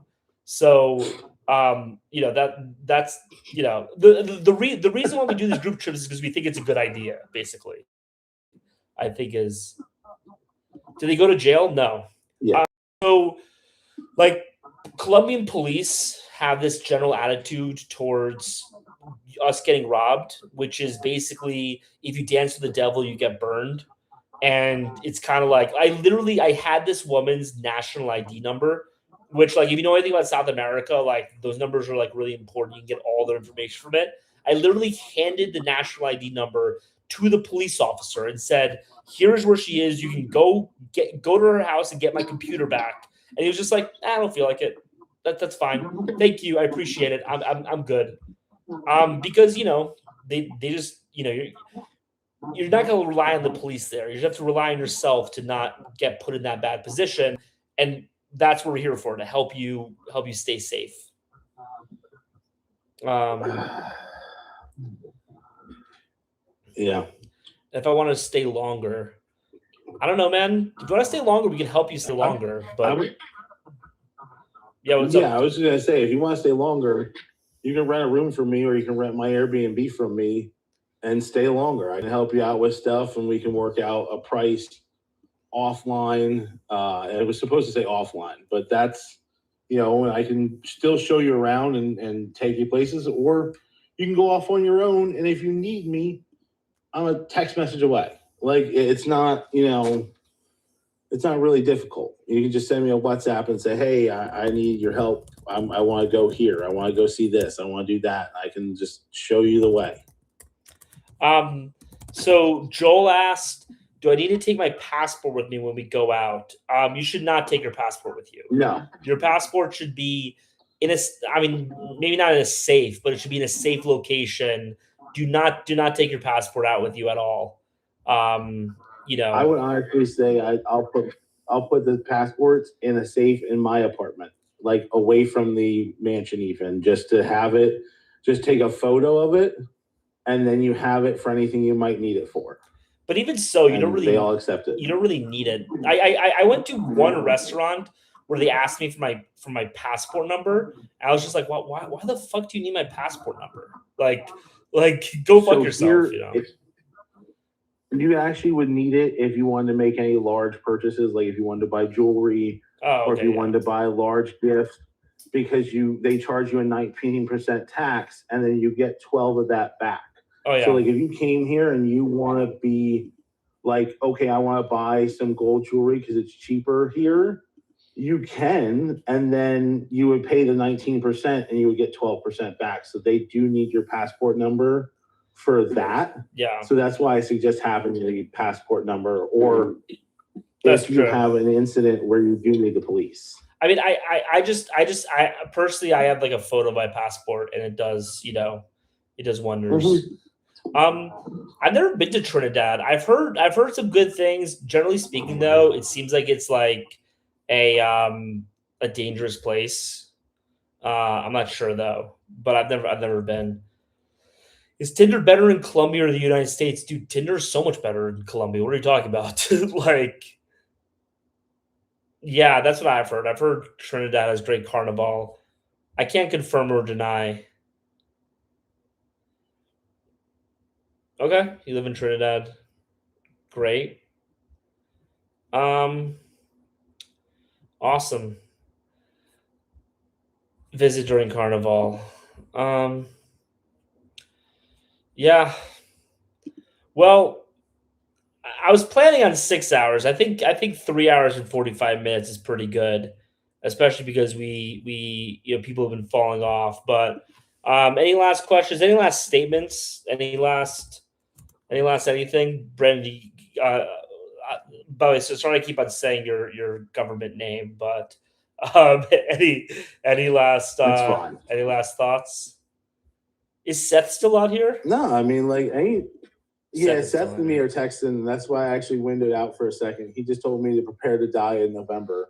So, that's the reason why we do these group trips is because we think it's a good idea. Basically, I think is. Do they go to jail? No. Yeah. So, like, Colombian police have this general attitude towards us getting robbed, which is basically if you dance with the devil, you get burned. And it's kind of like I had this woman's national ID number, which, like, if you know anything about South America, like those numbers are like really important. You can get all their information from it. I literally handed the national ID number to the police officer and said, "Here's where she is. You can go to her house and get my computer back." And he was just like, "I don't feel like it. That's fine. Thank you. I appreciate it. I'm good." Because they just you're not going to rely on the police there. You have to rely on yourself to not get put in that bad position, and that's what we're here for, to help you stay safe. Yeah. If I want to stay longer, I don't know, man. If you want to stay longer, we can help you stay longer. But yeah, what's yeah, up? I was just gonna say, if you want to stay longer, you can rent a room from me, or you can rent my Airbnb from me and stay longer. I can help you out with stuff, and we can work out a price offline. It was supposed to say offline, but that's, I can still show you around and take you places, or you can go off on your own. And if you need me, I'm a text message away. Like, it's not, it's not really difficult. You can just send me a WhatsApp and say, hey, I need your help. I want to go here. I want to go see this. I want to do that. I can just show you the way. So Joel asked, do I need to take my passport with me when we go out? You should not take your passport with you. No. Your passport should be maybe not in a safe, but it should be in a safe location. Do not take your passport out with you at all. I would honestly say I'll put the passports in a safe in my apartment, like away from the mansion, even just to have it. Just take a photo of it, and then you have it for anything you might need it for. But even so, you don't really. They all accept it. You don't really need it. I went to one restaurant where they asked me for my passport number. I was just like, why the fuck do you need my passport number? Like go fuck yourself. You actually would need it if you wanted to make any large purchases, like if you wanted to buy jewelry, or if you wanted to buy large gifts, because they charge you a 19% tax, and then you get 12 of that back. Oh yeah. So like if you came here and you want to be like, okay, I want to buy some gold jewelry because it's cheaper here, you can, and then you would pay the 19% and you would get 12% back. So they do need your passport number for that. Yeah. So that's why I suggest having the passport number, or That's if you true. have an incident where you do need the police. I mean, I personally, I have like a photo of my passport, and it does wonders. I've never been to Trinidad. I've heard some good things. Generally speaking, though, it seems like it's like a dangerous place. I'm not sure though, but I've never been. Is Tinder better in Colombia or the United States? Dude, Tinder is so much better in Colombia. What are you talking about? Like, yeah, that's what I've heard. I've heard Trinidad has great carnival. I can't confirm or deny. Okay, you live in Trinidad. Great. Awesome. Visit during carnival. Yeah. Well, I was planning on 6 hours. I think 3 hours and 45 minutes is pretty good, especially because we people have been falling off. But any last questions? Any last statements? Any last anything? Brendan, by the way, so sorry I keep on saying your government name, but any last That's fine. any last thoughts? Is Seth still out here? No, I mean, like, Seth's Seth still and me are texting, and that's why I actually windowed out for a second. He just told me to prepare to die in November.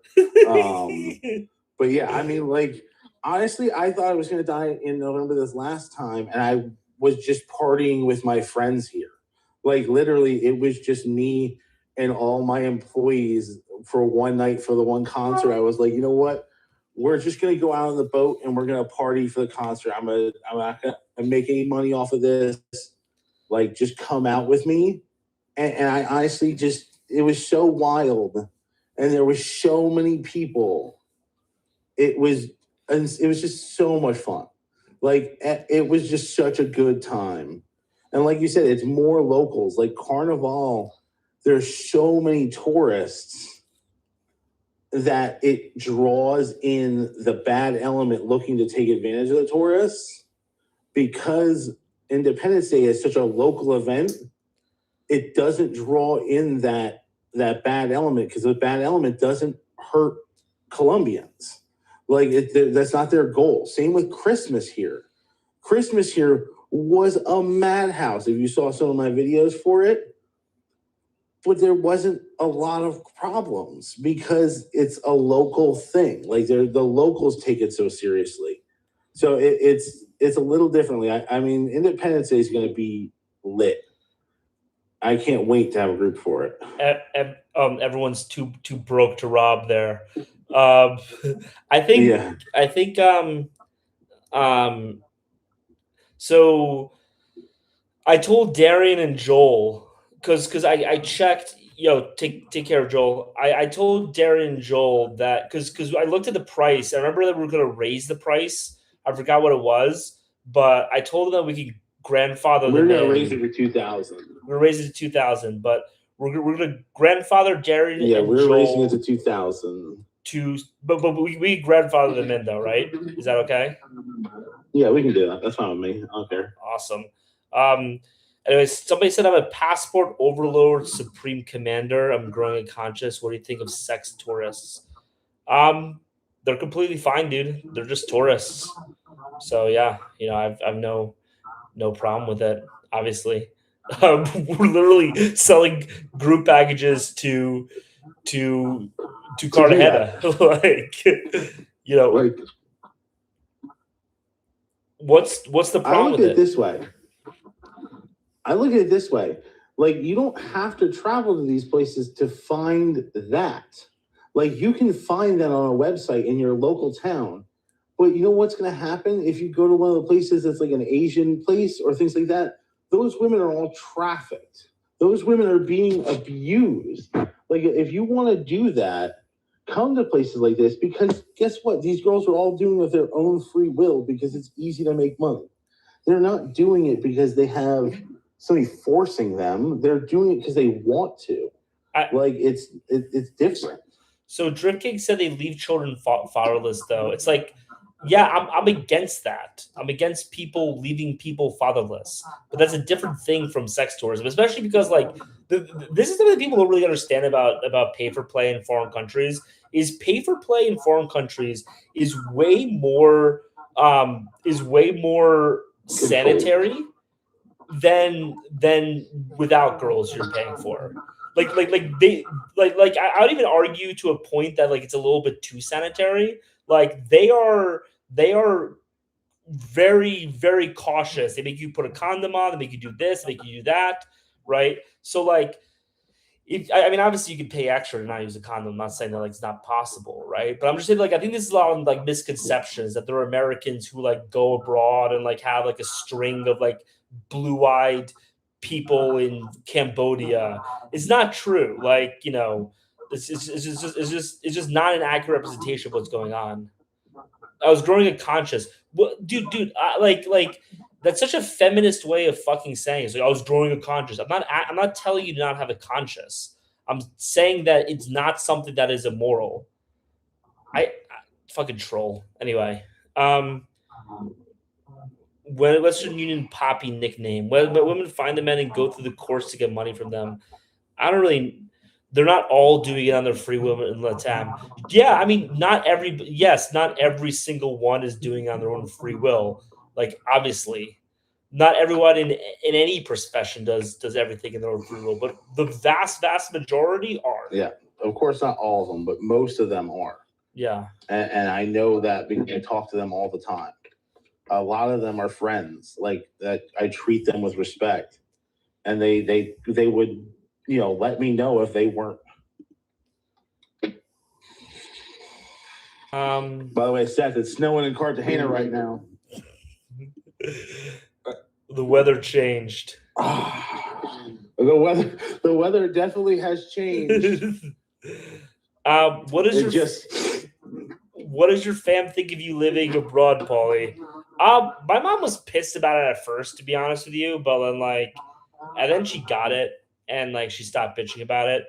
But yeah, I mean, like, honestly, I thought I was going to die in November this last time, and I was just partying with my friends here. Like, literally, it was just me and all my employees for one night for the one concert. I was like, you know what? We're just going to go out on the boat, and we're going to party for the concert. I'm not going to make any money off of this. Like, just come out with me. And I honestly it was so wild. And there was so many people. It was just so much fun. Like, it was just such a good time. And like you said, it's more locals. Like Carnival, there's so many tourists that it draws in the bad element looking to take advantage of the tourists. Because Independence Day is such a local event, it doesn't draw in that bad element, because the bad element doesn't hurt Colombians. Like, that's not their goal. Same with Christmas here. Christmas here was a madhouse. If you saw some of my videos for it, but there wasn't a lot of problems because it's a local thing. Like, the locals take it so seriously. So it's a little differently. I mean, Independence Day is going to be lit. I can't wait to have a group for it. Everyone's too broke to rob there. Um, I think Yeah. I think so I told Darian and Joel because I checked. Yo, take care of Joel. I told Darian and Joel that because I looked at the price. I remember that we were going to raise the price. I forgot what it was, but I told them that we could grandfather We're them gonna in. raise it to 2,000. We're raising it to 2,000, but we're gonna grandfather Darian Yeah, and we're raising it Joel to 2,000. but we grandfather them in though, right? Is that okay? Yeah, we can do that. That's fine with me. I don't care. Awesome. Anyways, somebody said I'm a passport overload, supreme commander. I'm growing unconscious. What do you think of sex tourists? They're completely fine, dude. They're just tourists. So yeah, I've no problem with it. Obviously, we're literally selling group packages to Cartagena. Like, Like, what's the I problem look with at it this way. Like, you don't have to travel to these places to find that. Like, you can find that on a website in your local town. But you know what's going to happen if you go to one of the places that's like an Asian place or things like that? Those women are all trafficked. Those women are being abused. Like, if you want to do that, come to places like this, because guess what? These girls are all doing it of their own free will because it's easy to make money. They're not doing it because they have somebody forcing them. They're doing it because they want to. It's different. So Drip King said they leave children fatherless, though. It's like, yeah, I'm against that. I'm against people leaving people fatherless, but that's a different thing from sex tourism, especially because like this is something that people don't really understand about pay for play in foreign countries. Is pay for play in foreign countries is way more sanitary than without girls you're paying for. I would even argue to a point that like it's a little bit too sanitary. Like they are very, very cautious. They make you put a condom on, they make you do this, they make you do that, right? So like I mean, obviously you can pay extra to not use a condom. I'm not saying that like it's not possible, right? But I'm just saying like I think this is a lot of like misconceptions that there are Americans who like go abroad and like have like a string of like blue-eyed people in Cambodia. It's not true. Like it's just not an accurate representation of what's going on. I was growing unconscious. What, dude, like that's such a feminist way of fucking saying it. It's like I was growing a conscience. I'm not telling you to not have a conscience. I'm saying that it's not something that is immoral. I fucking troll. Anyway, Western Union Poppy nickname. When women find the men and go through the course to get money from them, I don't really. They're not all doing it on their free will in Latam. Yeah, I mean, not every single one is doing it on their own free will. Like, obviously, not everyone in any profession does everything in their own free will, but the vast majority are. Yeah, of course, not all of them, but most of them are. Yeah, and I know that because I talk to them all the time. A lot of them are friends, like that. I treat them with respect, and they would let me know if they weren't. By the way, Seth, it's snowing in Cartagena right now. The weather changed. The weather definitely has changed. What does your fam think of you living abroad, Paulie? My mom was pissed about it at first, to be honest with you, but and then she got it, and like she stopped bitching about it.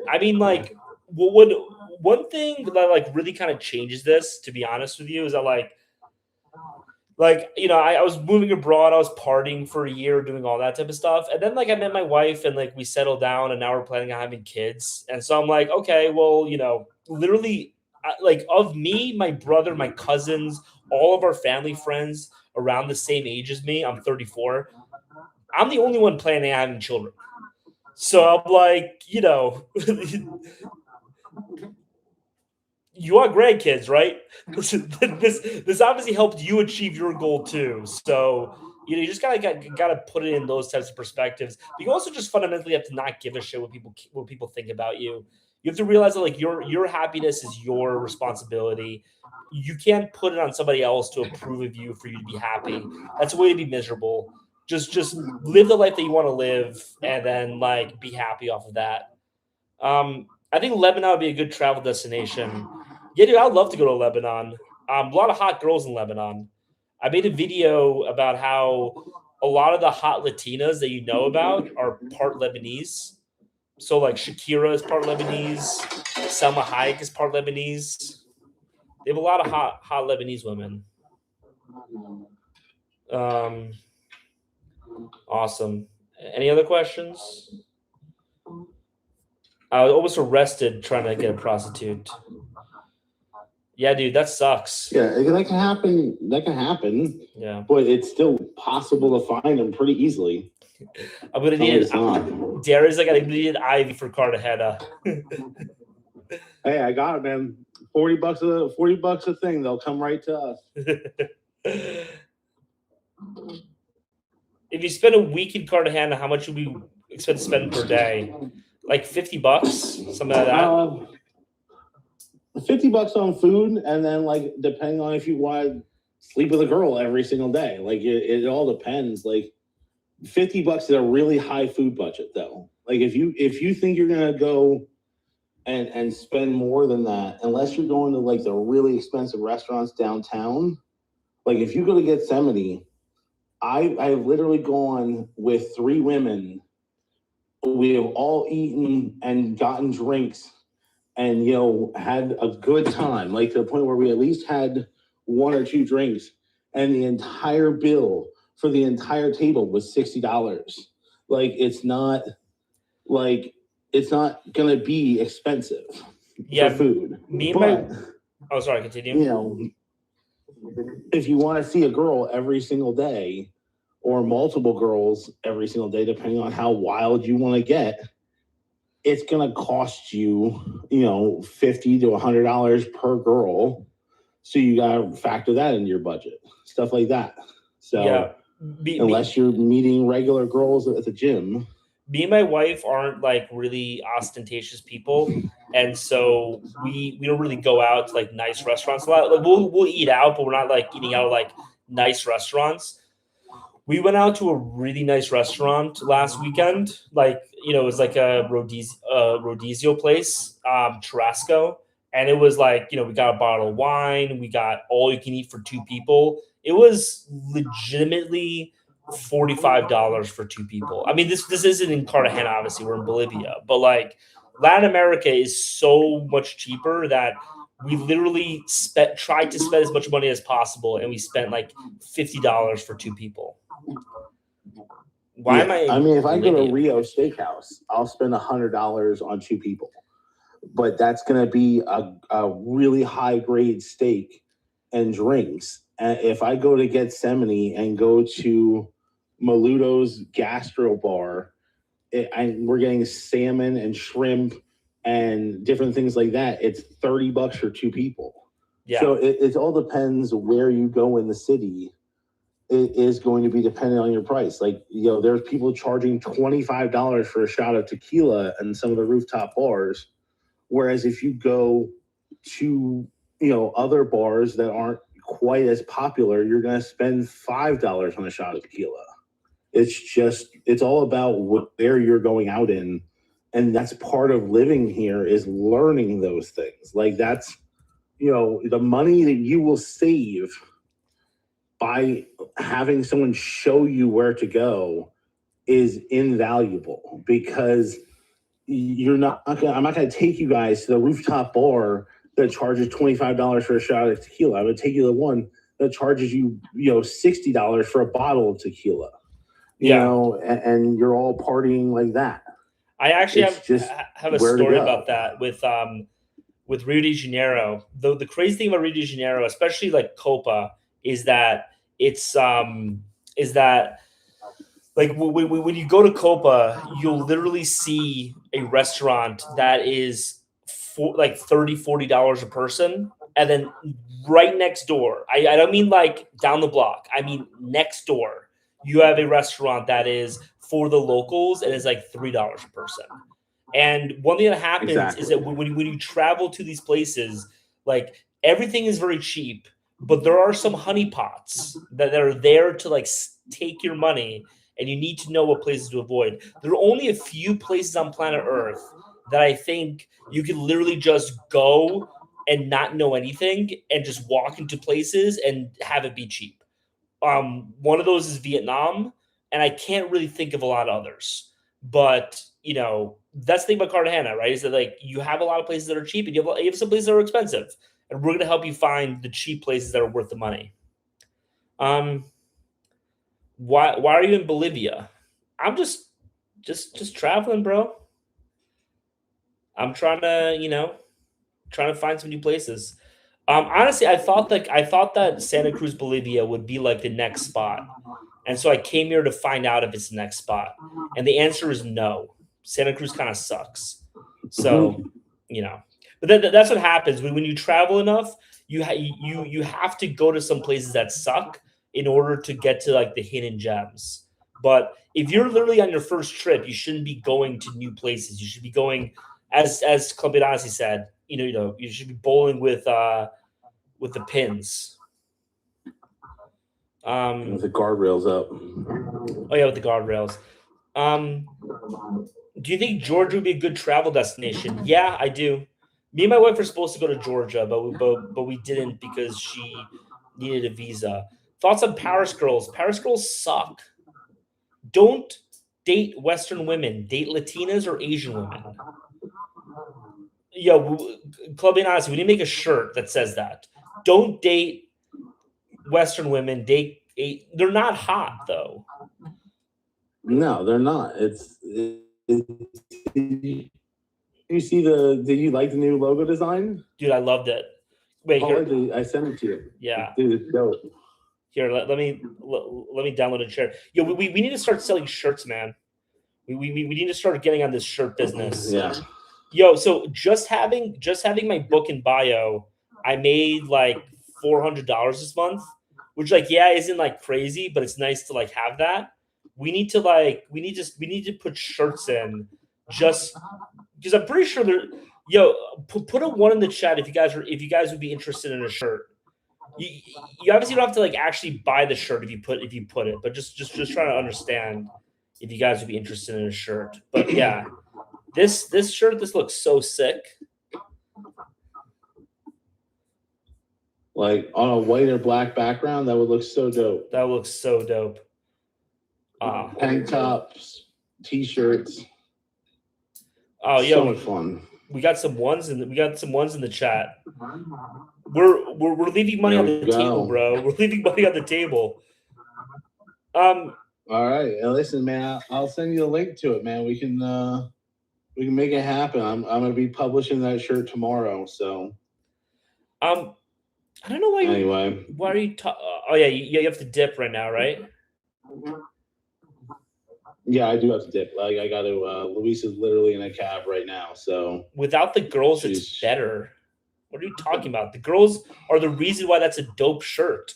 I mean, like, one thing that like really kind of changes this, to be honest with you, is that I was moving abroad, I was partying for a year, doing all that type of stuff, and then like I met my wife, and like we settled down, and now we're planning on having kids, and so I'm like, okay, well, literally, like of me, my brother, my cousins, all of our family friends around the same age as me, I'm 34. I'm the only one planning on having children. So I'm like, you want grandkids, right? This obviously helped you achieve your goal too. So You just gotta put it in those types of perspectives. But you also just fundamentally have to not give a shit what people think about you. You have to realize that like your happiness is your responsibility. You can't put it on somebody else to approve of you for you to be happy. That's a way to be miserable. Just live the life that you want to live, and then like be happy off of that. I think Lebanon would be a good travel destination. Yeah, dude, I'd love to go to Lebanon. A lot of hot girls in Lebanon. I made a video about how a lot of the hot Latinas that you know about are part Lebanese. So like Shakira is part Lebanese, Selma Hayek is part Lebanese. They have a lot of hot Lebanese women. Awesome. Any other questions? I was almost arrested trying to get a prostitute. Yeah, dude, that sucks. Yeah, that can happen. That can happen. Yeah. But it's still possible to find them pretty easily. I'm gonna need it. Darius, like I need an Ivy for Cartagena. Hey, I got it, man. $40 a thing. They'll come right to us. If you spend a week in Cartagena, how much would we expect to spend per day? Like $50, something like that. $50 on food, and then like depending on if you want to sleep with a girl every single day, like it all depends. Like $50 is a really high food budget, though. Like if you think you're gonna go and spend more than that, unless you're going to like the really expensive restaurants downtown, like if you go to Gethsemane, I've literally gone with 3 women. We have all eaten and gotten drinks and, had a good time, like to the point where we at least had 1 or 2 drinks, and the entire bill for the entire table was $60. Like, it's not going to be expensive for food. Oh, sorry, continue. If you want to see a girl every single day or multiple girls every single day, depending on how wild you want to get, it's going to cost you, $50 to $100 per girl. So you got to factor that into your budget, stuff like that. So unless you're meeting regular girls at the gym. Me and my wife aren't like really ostentatious people, and so we don't really go out to like nice restaurants a lot. Like we'll eat out, but we're not like eating out of like nice restaurants. We went out to a really nice restaurant last weekend. Like, it was like a Rodizio place, Churrasco. And it was like, we got a bottle of wine. We got all you can eat for 2 people. It was legitimately $45 for 2 people. I mean, this isn't in Cartagena, obviously. We're in Bolivia. But like Latin America is so much cheaper that we literally tried to spend as much money as possible, and we spent like $50 for 2 people. I mean, if I go to Rio Steakhouse, I'll spend $100 on 2 people, but that's going to be a really high grade steak and drinks. And if I go to Gethsemane and go to Maluto's Gastro Bar, we're getting salmon and shrimp and different things like that. It's $30 for 2 people. Yeah. So it all depends where you go in the city. It is going to be dependent on your price. Like, there's people charging $25 for a shot of tequila in some of the rooftop bars. Whereas if you go to, other bars that aren't quite as popular, you're going to spend $5 on a shot of tequila. It's all about where you're going out in. And that's part of living here is learning those things. Like that's, the money that you will save by having someone show you where to go is invaluable, because I'm not going to take you guys to the rooftop bar that charges $25 for a shot of tequila. I'm going to take you to the one that charges you, $60 for a bottle of tequila, and you're all partying like that. I actually have a story about that with Rio de Janeiro. The crazy thing about Rio de Janeiro, especially like Copa, is that like when you go to Copa, you'll literally see a restaurant that is like $30-$40 a person, and then right next door, I don't mean like down the block, I mean next door, you have a restaurant that is for the locals and is like $3 a person. And one thing that happens is that when you travel to these places, like everything is very cheap, but there are some honeypots that are there to like take your money, and you need to know what places to avoid. There are only a few places on planet Earth that I think you can literally just go and not know anything and just walk into places and have it be cheap. One of those is Vietnam, and I can't really think of a lot of others. But you know, that's the thing about Cartagena, right? Is that like you have a lot of places that are cheap, and you have some places that are expensive, and we're going to help you find the cheap places that are worth the money. Why are you in Bolivia? I'm just traveling, bro. I'm trying to find some new places. Honestly, I thought that Santa Cruz, Bolivia would be like the next spot. And so I came here to find out if it's the next spot. And the answer is no. Santa Cruz kind of sucks. So, but that's what happens when you travel enough, you have to go to some places that suck in order to get to like the hidden gems. But if you're literally on your first trip, you shouldn't be going to new places. You should be going, as Clubinazzi said, you should be bowling with the pins. With the guardrails up. Oh yeah, with the guardrails. Do you think Georgia would be a good travel destination? Yeah, I do. Me and my wife were supposed to go to Georgia, but we didn't because she needed a visa. Thoughts on Paris girls? Paris girls suck. Don't date Western women. Date Latinas or Asian women. Yo, Club Honestly, we need to make a shirt that says that. Don't date Western women. They're not hot though. No, they're not. You see did you like the new logo design? Dude, I loved it. Wait, here. I sent it to you. Yeah. Dude, it's dope. Here, let me download and share. Yo, we need to start selling shirts, man. We need to start getting on this shirt business. Yeah. Yo, so just having my book in bio, I made like $400 this month, which like isn't like crazy, but it's nice to like have that. We need to put shirts in just because I'm pretty sure there. Yo, put a 1 in the chat if you guys would be interested in a shirt. You obviously don't have to like actually buy the shirt if you put it, but just trying to understand if you guys would be interested in a shirt. But yeah, this shirt, this looks so sick. Like on a white or black background, that would look so dope. That looks so dope. Tank tops, t-shirts. Oh yeah, so much fun. We got some ones in the chat. We're leaving money on the table, bro. We're leaving money on the table. All right. Listen, man, I'll send you a link to it, man. We can make it happen. I'm gonna be publishing that shirt tomorrow. So I don't know why. Anyway, why are you? Oh yeah, you have to dip right now, right? Yeah, I do have to dip. Like I got to. Luis is literally in a cab right now. So without the girls, it's better. What are you talking about? The girls are the reason why that's a dope shirt.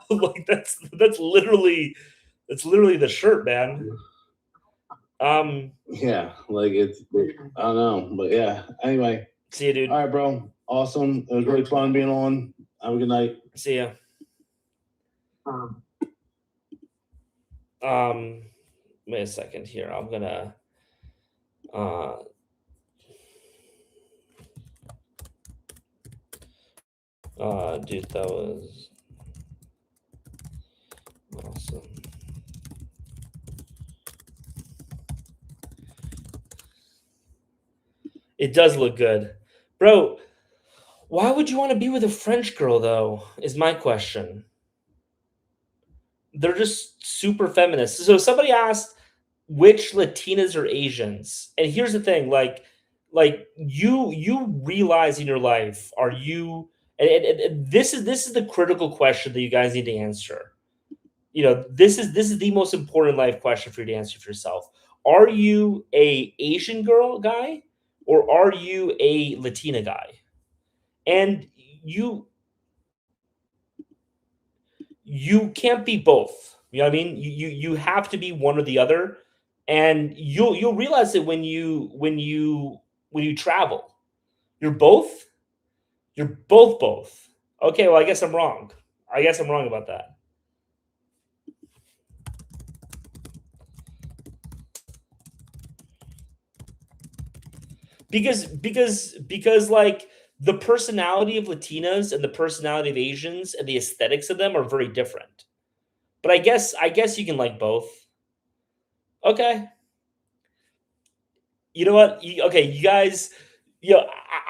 Like that's literally the shirt, man. Yeah, like I don't know, but yeah. Anyway, see you, dude. All right, bro. Awesome. It was really fun being on. Have a good night. See ya. Wait a second here. I'm gonna dude, that was awesome. It does look good. Bro, why would you want to be with a French girl though? Is my question. They're just super feminist. So somebody asked which Latinas are Asians. And here's the thing, like you realize in your life, are you and this is the critical question that you guys need to answer. This is the most important life question for you to answer for yourself. Are you a Asian girl guy or are you a Latina guy? And you can't be both. You know what I mean? You have to be one or the other, and you'll realize it when you travel. You're both. You're both. Okay, well, I guess I'm wrong. I guess I'm wrong about that. Because like the personality of Latinas and the personality of Asians and the aesthetics of them are very different. But I guess you can like both. Okay. You know what? Okay, you guys.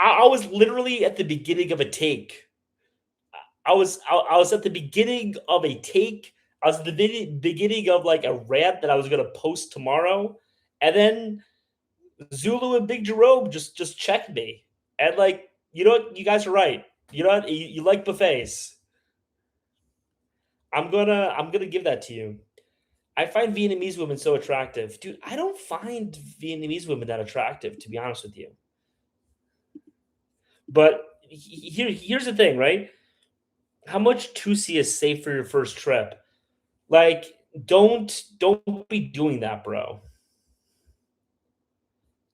I was literally at the beginning of a take. I was at the beginning of a take. I was at the beginning of like a rant that I was gonna post tomorrow, and then Zulu and Big Jerome just checked me, and like you know what? You guys are right. You know what? You like buffets. I'm gonna give that to you. I find Vietnamese women so attractive, dude. I don't find Vietnamese women that attractive, to be honest with you. But here's the thing, right? How much Tusi is safe for your first trip? Like, don't be doing that, bro.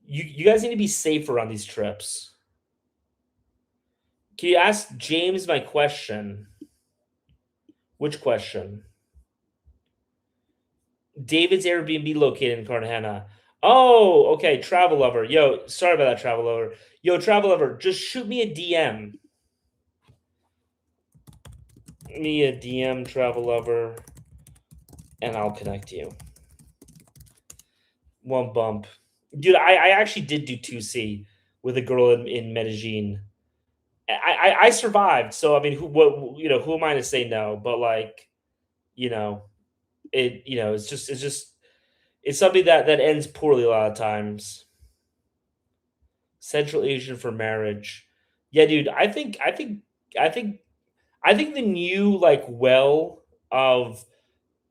You guys need to be safer on these trips. Can you ask James my question? Which question? David's Airbnb located in Cartagena. Oh, okay. Travel lover. Yo, sorry about that, travel lover. Yo, travel lover, just shoot me a DM. Me a DM, travel lover, and I'll connect you. One bump. Dude, I actually did do 2C with a girl in Medellin. I survived, so I mean, who am I to say no? But like, you know, it's something that ends poorly a lot of times. Central Asian for marriage. Yeah, dude, I think the new of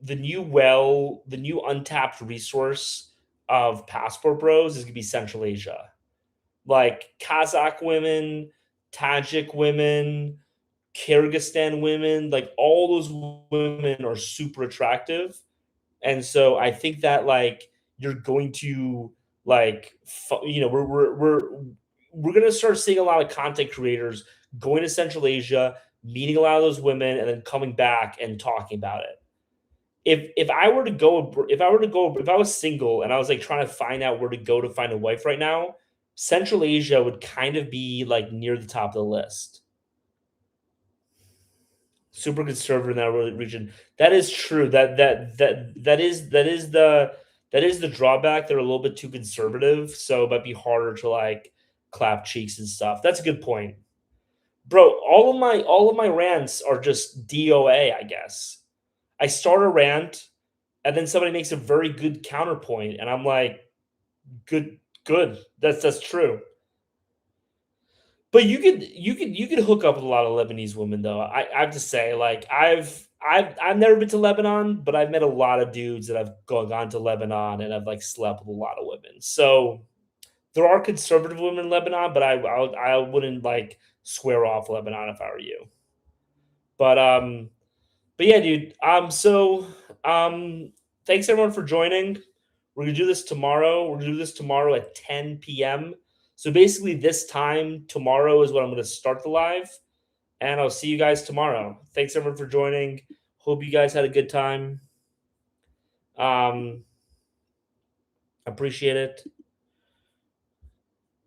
the new untapped resource of passport bros is gonna be Central Asia. Like Kazakh women, Tajik women, Kyrgyzstan women, like all those women are super attractive. And so I think that like you're going to we're going to start seeing a lot of content creators going to Central Asia, meeting a lot of those women and then coming back and talking about it. If I were to go if I was single and I was like trying to find out where to go to find a wife right now, Central Asia would kind of be like near the top of the list. Super conservative in that region. That is true. That is the drawback. They're a little bit too conservative, so it might be harder to like clap cheeks and stuff. That's a good point, bro. All of my rants are just DOA. I guess I start a rant, and then somebody makes a very good counterpoint, and I'm like, good. That's true. But you could hook up with a lot of Lebanese women though. I have to say, like I've never been to Lebanon, but I've met a lot of dudes that have gone to Lebanon and I've like slept with a lot of women. So there are conservative women in Lebanon, but I wouldn't like swear off Lebanon if I were you. But yeah, dude. Thanks everyone for joining. We're gonna do this tomorrow. We're gonna do this tomorrow at 10 p.m. So basically, this time tomorrow is when I'm gonna start the live, and I'll see you guys tomorrow. Thanks everyone for joining. Hope you guys had a good time. Appreciate it.